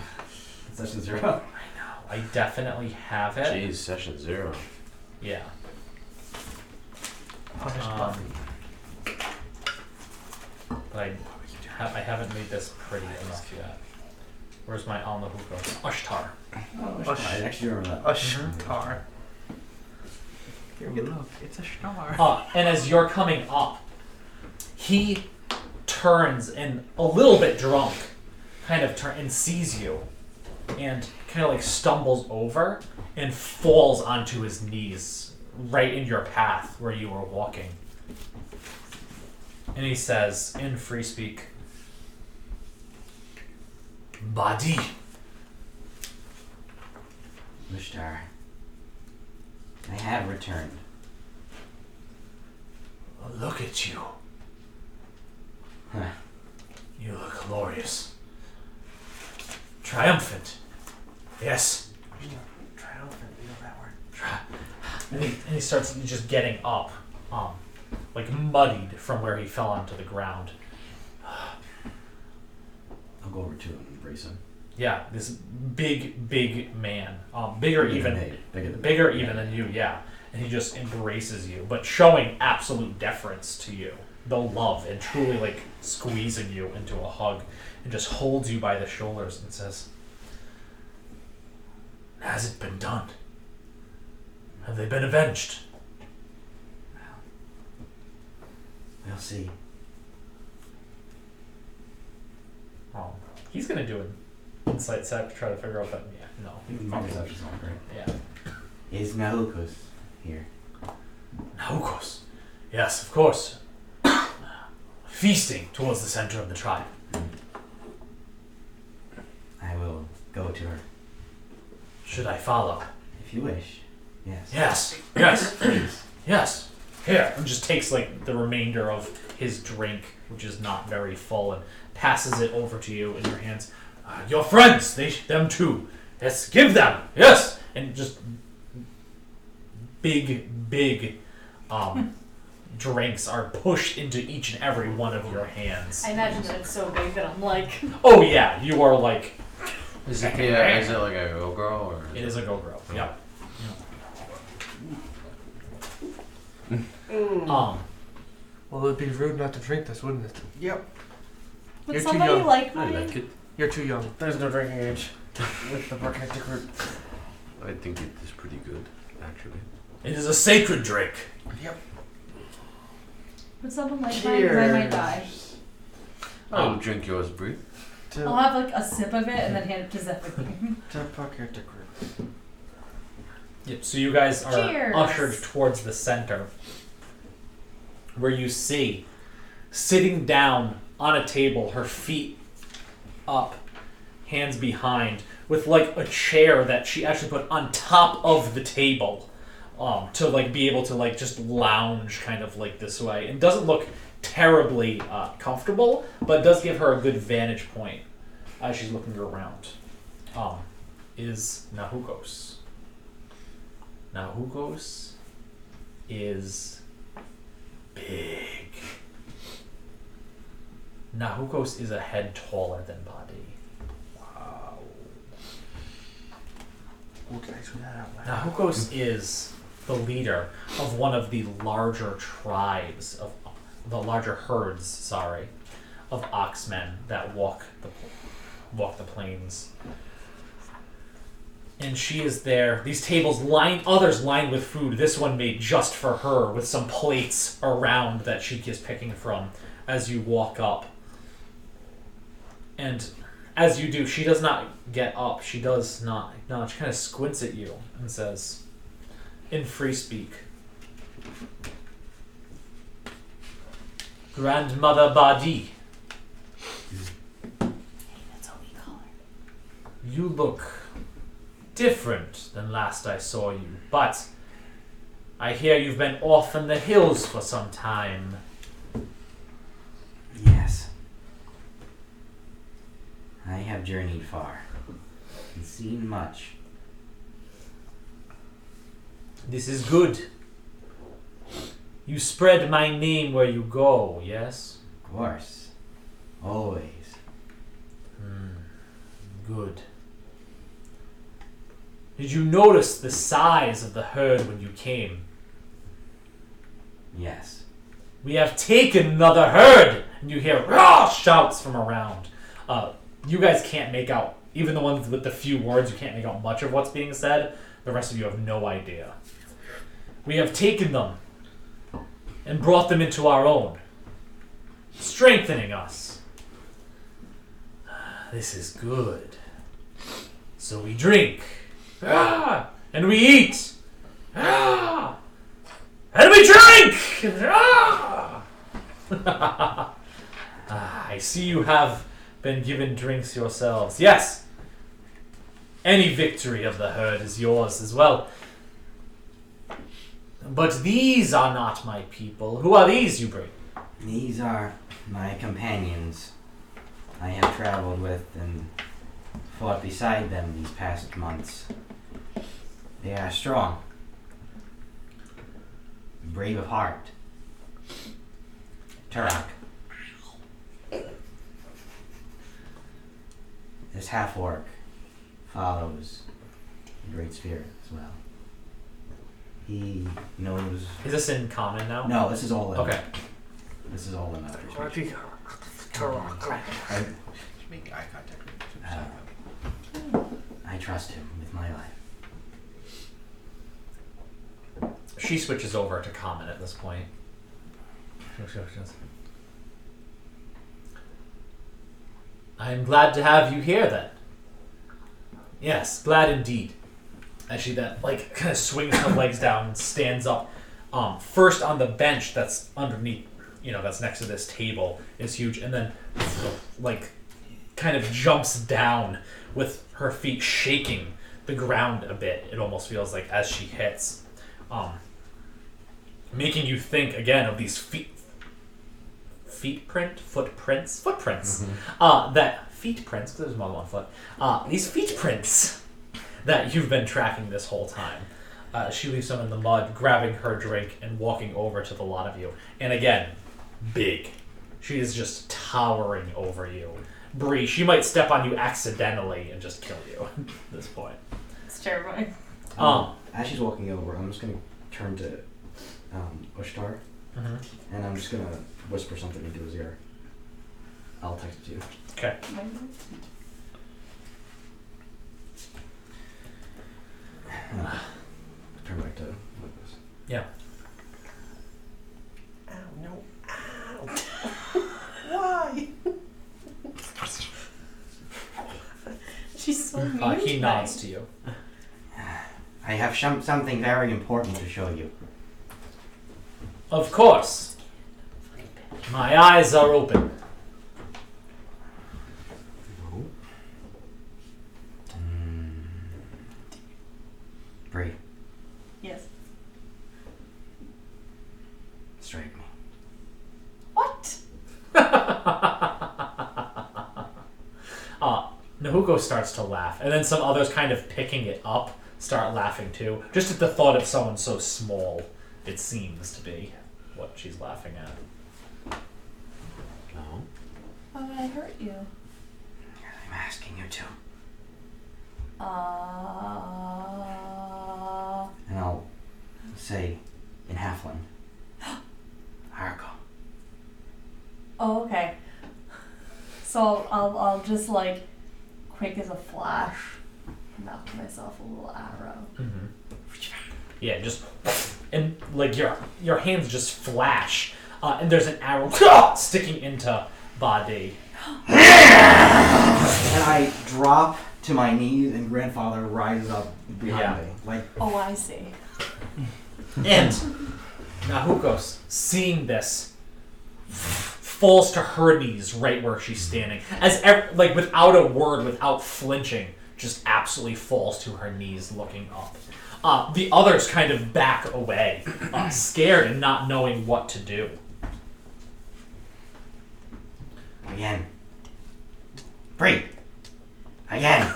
Session 0. I know. I definitely have it. Jeez, session 0. Yeah. Punished Um, Buffy. But I haven't made this pretty enough yet. Where's my on the hookah? Ushtar. I actually remember that. Ashtar. Look, it's a star. And as you're coming up, he turns and a little bit drunk, kind of and sees you, and kind of like stumbles over and falls onto his knees right in your path where you were walking. And he says in free speak, "Badi." Mushtar, I have returned. Look at you. Huh. You look glorious. Triumphant. Yes. Triumphant, you know that word. And he starts just getting up, like muddied from where he fell onto the ground. I'll go over to him and embrace him. Yeah, this big man, bigger even than you. Yeah, and he just embraces you, but showing absolute deference to you, the love, and truly like squeezing you into a hug, and just holds you by the shoulders and says, Has it been done? Have they been avenged? We'll see. He's gonna do an insight check to try to figure out that. Yeah, no. You can make yourself just great. Yeah. Is Naukos here? Naukos. Yes, of course. Feasting towards the center of the tribe. I will go to her. Should I follow? If you wish. Yes. Yes. Yes. Please. Yes. Here, and just takes like the remainder of his drink, which is not very full, and passes it over to you in your hands. Your friends, them too. Yes, give them. Yes. And just big drinks are pushed into each and every one of your hands. I imagine that it's so big that I'm like, Oh yeah, you are like. Is it like a go-girl or? It is a go-girl. Yep. ooh. Well, it'd be rude not to drink this, wouldn't it? Yep. Would You're too somebody young. like I mine? like it. You're too young. There's no drinking age with the Barcactic group. I think it is pretty good, actually. It is a sacred drink. Yep. Would someone like mine? Because I might die. I'll drink yours, Brie. I'll have like a sip of it and then hand it to Zephyrine. To Barcactic group. Yep. So you guys are Cheers. ushered towards the center, where you see, sitting down on a table, her feet up, hands behind, with like a chair that she actually put on top of the table, to like be able to like just lounge kind of like this way. It doesn't look terribly comfortable, but does give her a good vantage point as she's looking around. Is Nahukos. Nahukos is big. Nahukos is a head taller than Badi. Wow. Okay, so that out loud. Nahukos is the leader of one of the larger tribes of the larger herds, of oxmen that walk the plains. And she is there. These tables others lined with food. This one made just for her, with some plates around that she is picking from as you walk up. And as you do, she does not get up. She does not acknowledge. She kind of squints at you and says, in free speak, Grandmother Badi, That's what we call her. you look different than last I saw you, but I hear you've been off in the hills for some time. Yes. I have journeyed far and seen much. This is good. You spread my name where you go, yes? Of course. Always. Good. Did you notice the size of the herd when you came? Yes. We have taken another herd! And you hear "Rah!" shouts from around. You guys can't make out, even the ones with the few words, you can't make out much of what's being said. The rest of you have no idea. We have taken them and brought them into our own, strengthening us. This is good. So we drink, and we eat, and we drink! I see you have been given drinks yourselves. Yes, any victory of the herd is yours as well. But these are not my people. Who are these you bring? These are my companions. I have traveled with and fought beside them these past months. They are strong, brave of heart. Turok. This half-orc follows the Great Spirit as well. He knows... Is this in common now? No, this is all in... Okay. This is all in other speech. Make eye contact. I trust him with my life. She switches over to common at this point. I am glad to have you here then. Yes, glad indeed. As she then kind of swings her legs down and stands up. First on the bench that's underneath, that's next to this table is huge, and then kind of jumps down with her feet shaking the ground a bit. It almost feels like as she hits, making you think again of these footprints. That feet prints, because there's more than one foot. These feet prints that you've been tracking this whole time. She leaves some in the mud, grabbing her drink and walking over to the lot of you. And again, big. She is just towering over you. Bree, she might step on you accidentally and just kill you at this point. It's terrifying. As she's walking over, I'm just going to turn to Ushtar, and I'm just going to whisper something into his ear. I'll text it to you. Okay. Turn back to Lucas. Yeah. Ow, no. Ow. Why? She's so mean. He tonight. nods to you. I have something very important to show you. Of course. My eyes are open. Bree, Yes. strike me. What? Nahuko starts to laugh, and then some others kind of picking it up start laughing too. Just at the thought of someone so small, it seems to be what she's laughing at. No. Why would I hurt you? I'm asking you to. And I'll say in Halfling, Argo. Oh, okay. So I'll just quick as a flash, knock myself a little arrow. Mm-hmm. Yeah, just and your hands just flash, and there's an arrow sticking into Badi. And I drop to my knees, and Grandfather rises up behind me. Oh, I see. And Nahuko's seeing this falls to her knees right where she's standing, as without a word, without flinching, just absolutely falls to her knees, looking up. The others kind of back away, scared and not knowing what to do. Again. Bree. Again.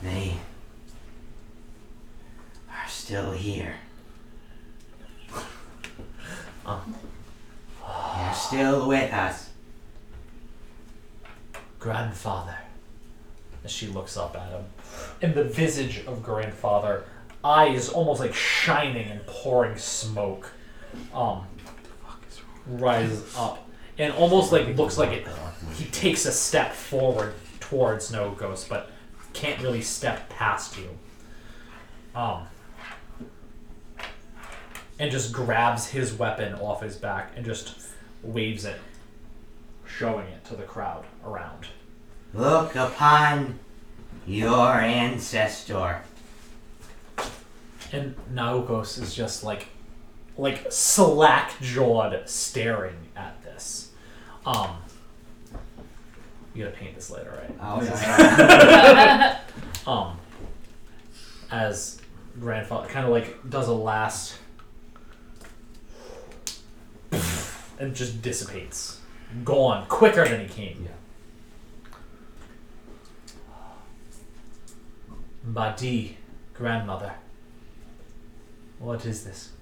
They are still here. They're still with us. Grandfather, as she looks up at him. And the visage of grandfather, eyes almost like shining and pouring smoke, rises up. And almost like looks like it. He takes a step forward towards Nogos, but can't really step past you. And just grabs his weapon off his back and just waves it, showing it to the crowd around. Look upon your ancestor. And Naukos is just like slack-jawed, staring at this. You gotta paint this later, right? Oh yeah. As grandfather kind of like does a last and just dissipates, gone quicker than he came. Yeah. Badi, grandmother, what is this?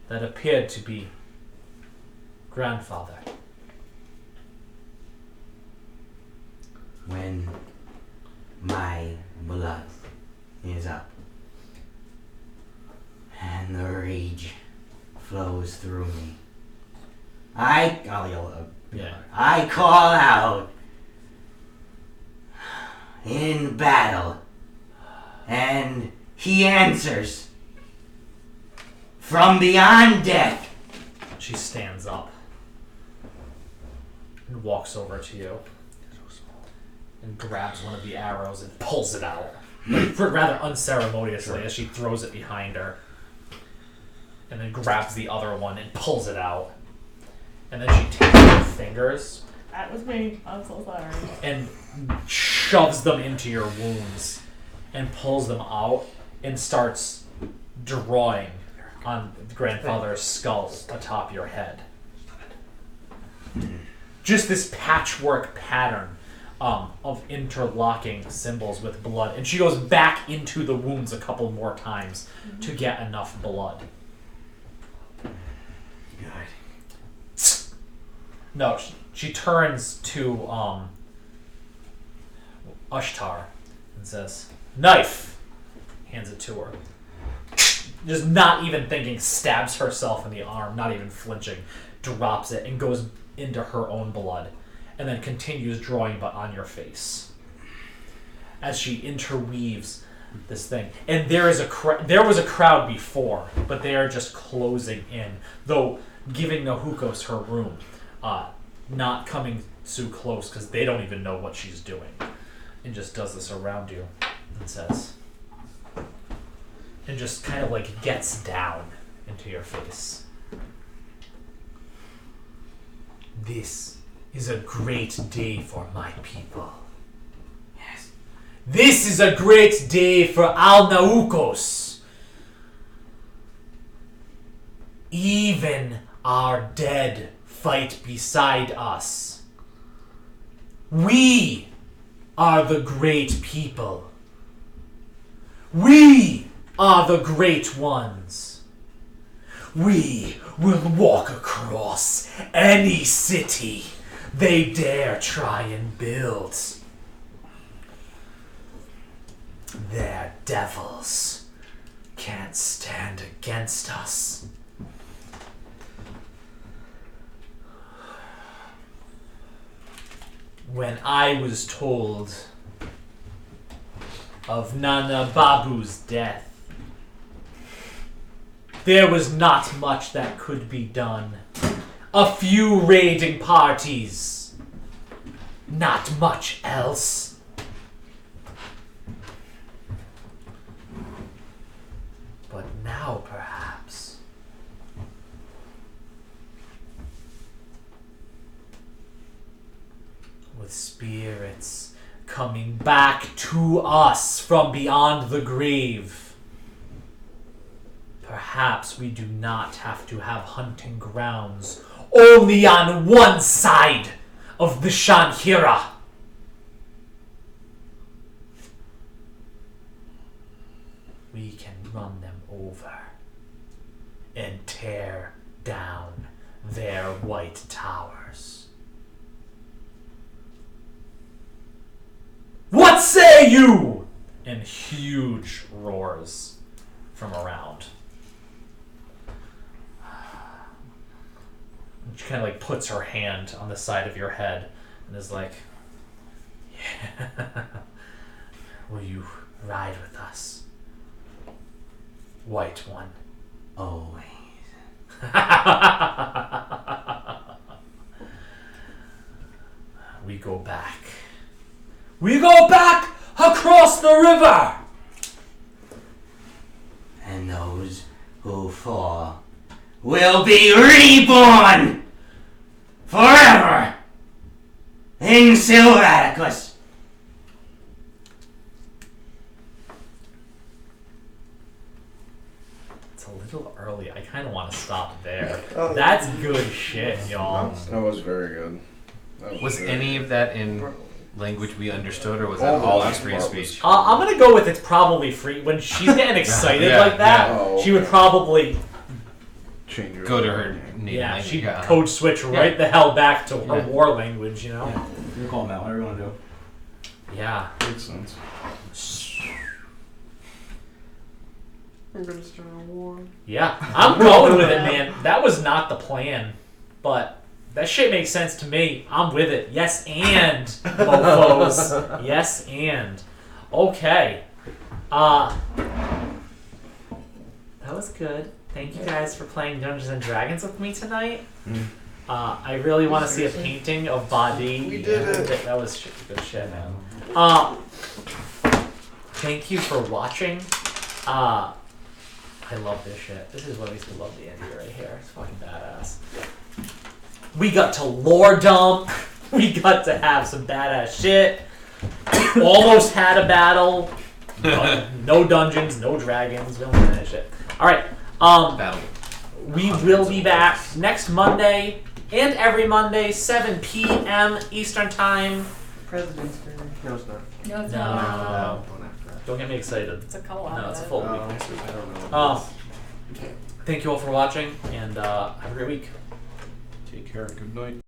That appeared to be grandfather. When my blood is up and the rage flows through me, I'll yell. Yeah. I call out in battle, and he answers from beyond death. She stands up and walks over to you and grabs one of the arrows and pulls it out, rather unceremoniously, as she throws it behind her, and then grabs the other one and pulls it out, and then she takes her fingers That was me. I'm so sorry. and shoves them into your wounds and pulls them out and starts drawing on grandfather's skull atop your head. Just this patchwork pattern of interlocking symbols with blood. And she goes back into the wounds a couple more times to get enough blood. No, she turns to Ushtar and says, "Knife!" Hands it to her. Just not even thinking, stabs herself in the arm, not even flinching, drops it, and goes into her own blood, and then continues drawing but on your face. As she interweaves this thing. And there was a crowd before, but they are just closing in, though giving Nahukos her room. Not coming too close because they don't even know what she's doing. And just does this around you and says, and just kind of like gets down into your face. This is a great day for my people. Yes. This is a great day for Al Naukos. Even our dead fight beside us. We are the great people. We are the great ones. We will walk across any city they dare try and build. Their devils can't stand against us. When I was told of Nana Babu's death, there was not much that could be done. A few raiding parties. Not much else. But now, perhaps, with spirits coming back to us from beyond the grave, perhaps we do not have to have hunting grounds only on one side of the Shanhira. We can run them over and tear down their white towers. What What say you? And huge roars from around. She kind of like puts her hand on the side of your head and is like, yeah. Will you ride with us? White one. Always. We go back. We go back across the river! And those who fall will be reborn forever in Silvaticus. It's a little early. I kind of want to stop there. Oh. That's good shit, y'all. That was very good. Was very any good. of that in language we understood, or was All that the all last just free part speech? I'm gonna go with it's probably free. When she's getting excited Yeah, like that, yeah. Oh, she would okay. probably Change your Go to her native yeah, language. she'd Yeah. code switch right the hell back to her Yeah. war language, you know? Yeah. You call him out, whatever you want to do. Yeah. Makes sense. We're gonna start a war. Yeah. I'm going with it, man. That was not the plan, but that shit makes sense to me. I'm with it. Yes, and mofos. Yes, and okay. That was good. Thank you guys for playing Dungeons and Dragons with me tonight. I really want to see a painting of Badi. We did it. That was good shit, man. Thank you for watching. I love this shit. This is what makes me love D&D right here. It's fucking badass. We got to lore dump. We got to have some badass shit. Almost had a battle. No dungeons, no dragons. We don't do that shit. All right. Battle. We will be back next Monday and every Monday, 7 p.m. Eastern Time. President's Day. No, it's not. No, it's No. not. One after that. Don't get me excited. It's a couple No, it's a hours. full Oh, week next week. I don't know. Thank you all for watching, and have a great week. Take care. Good night.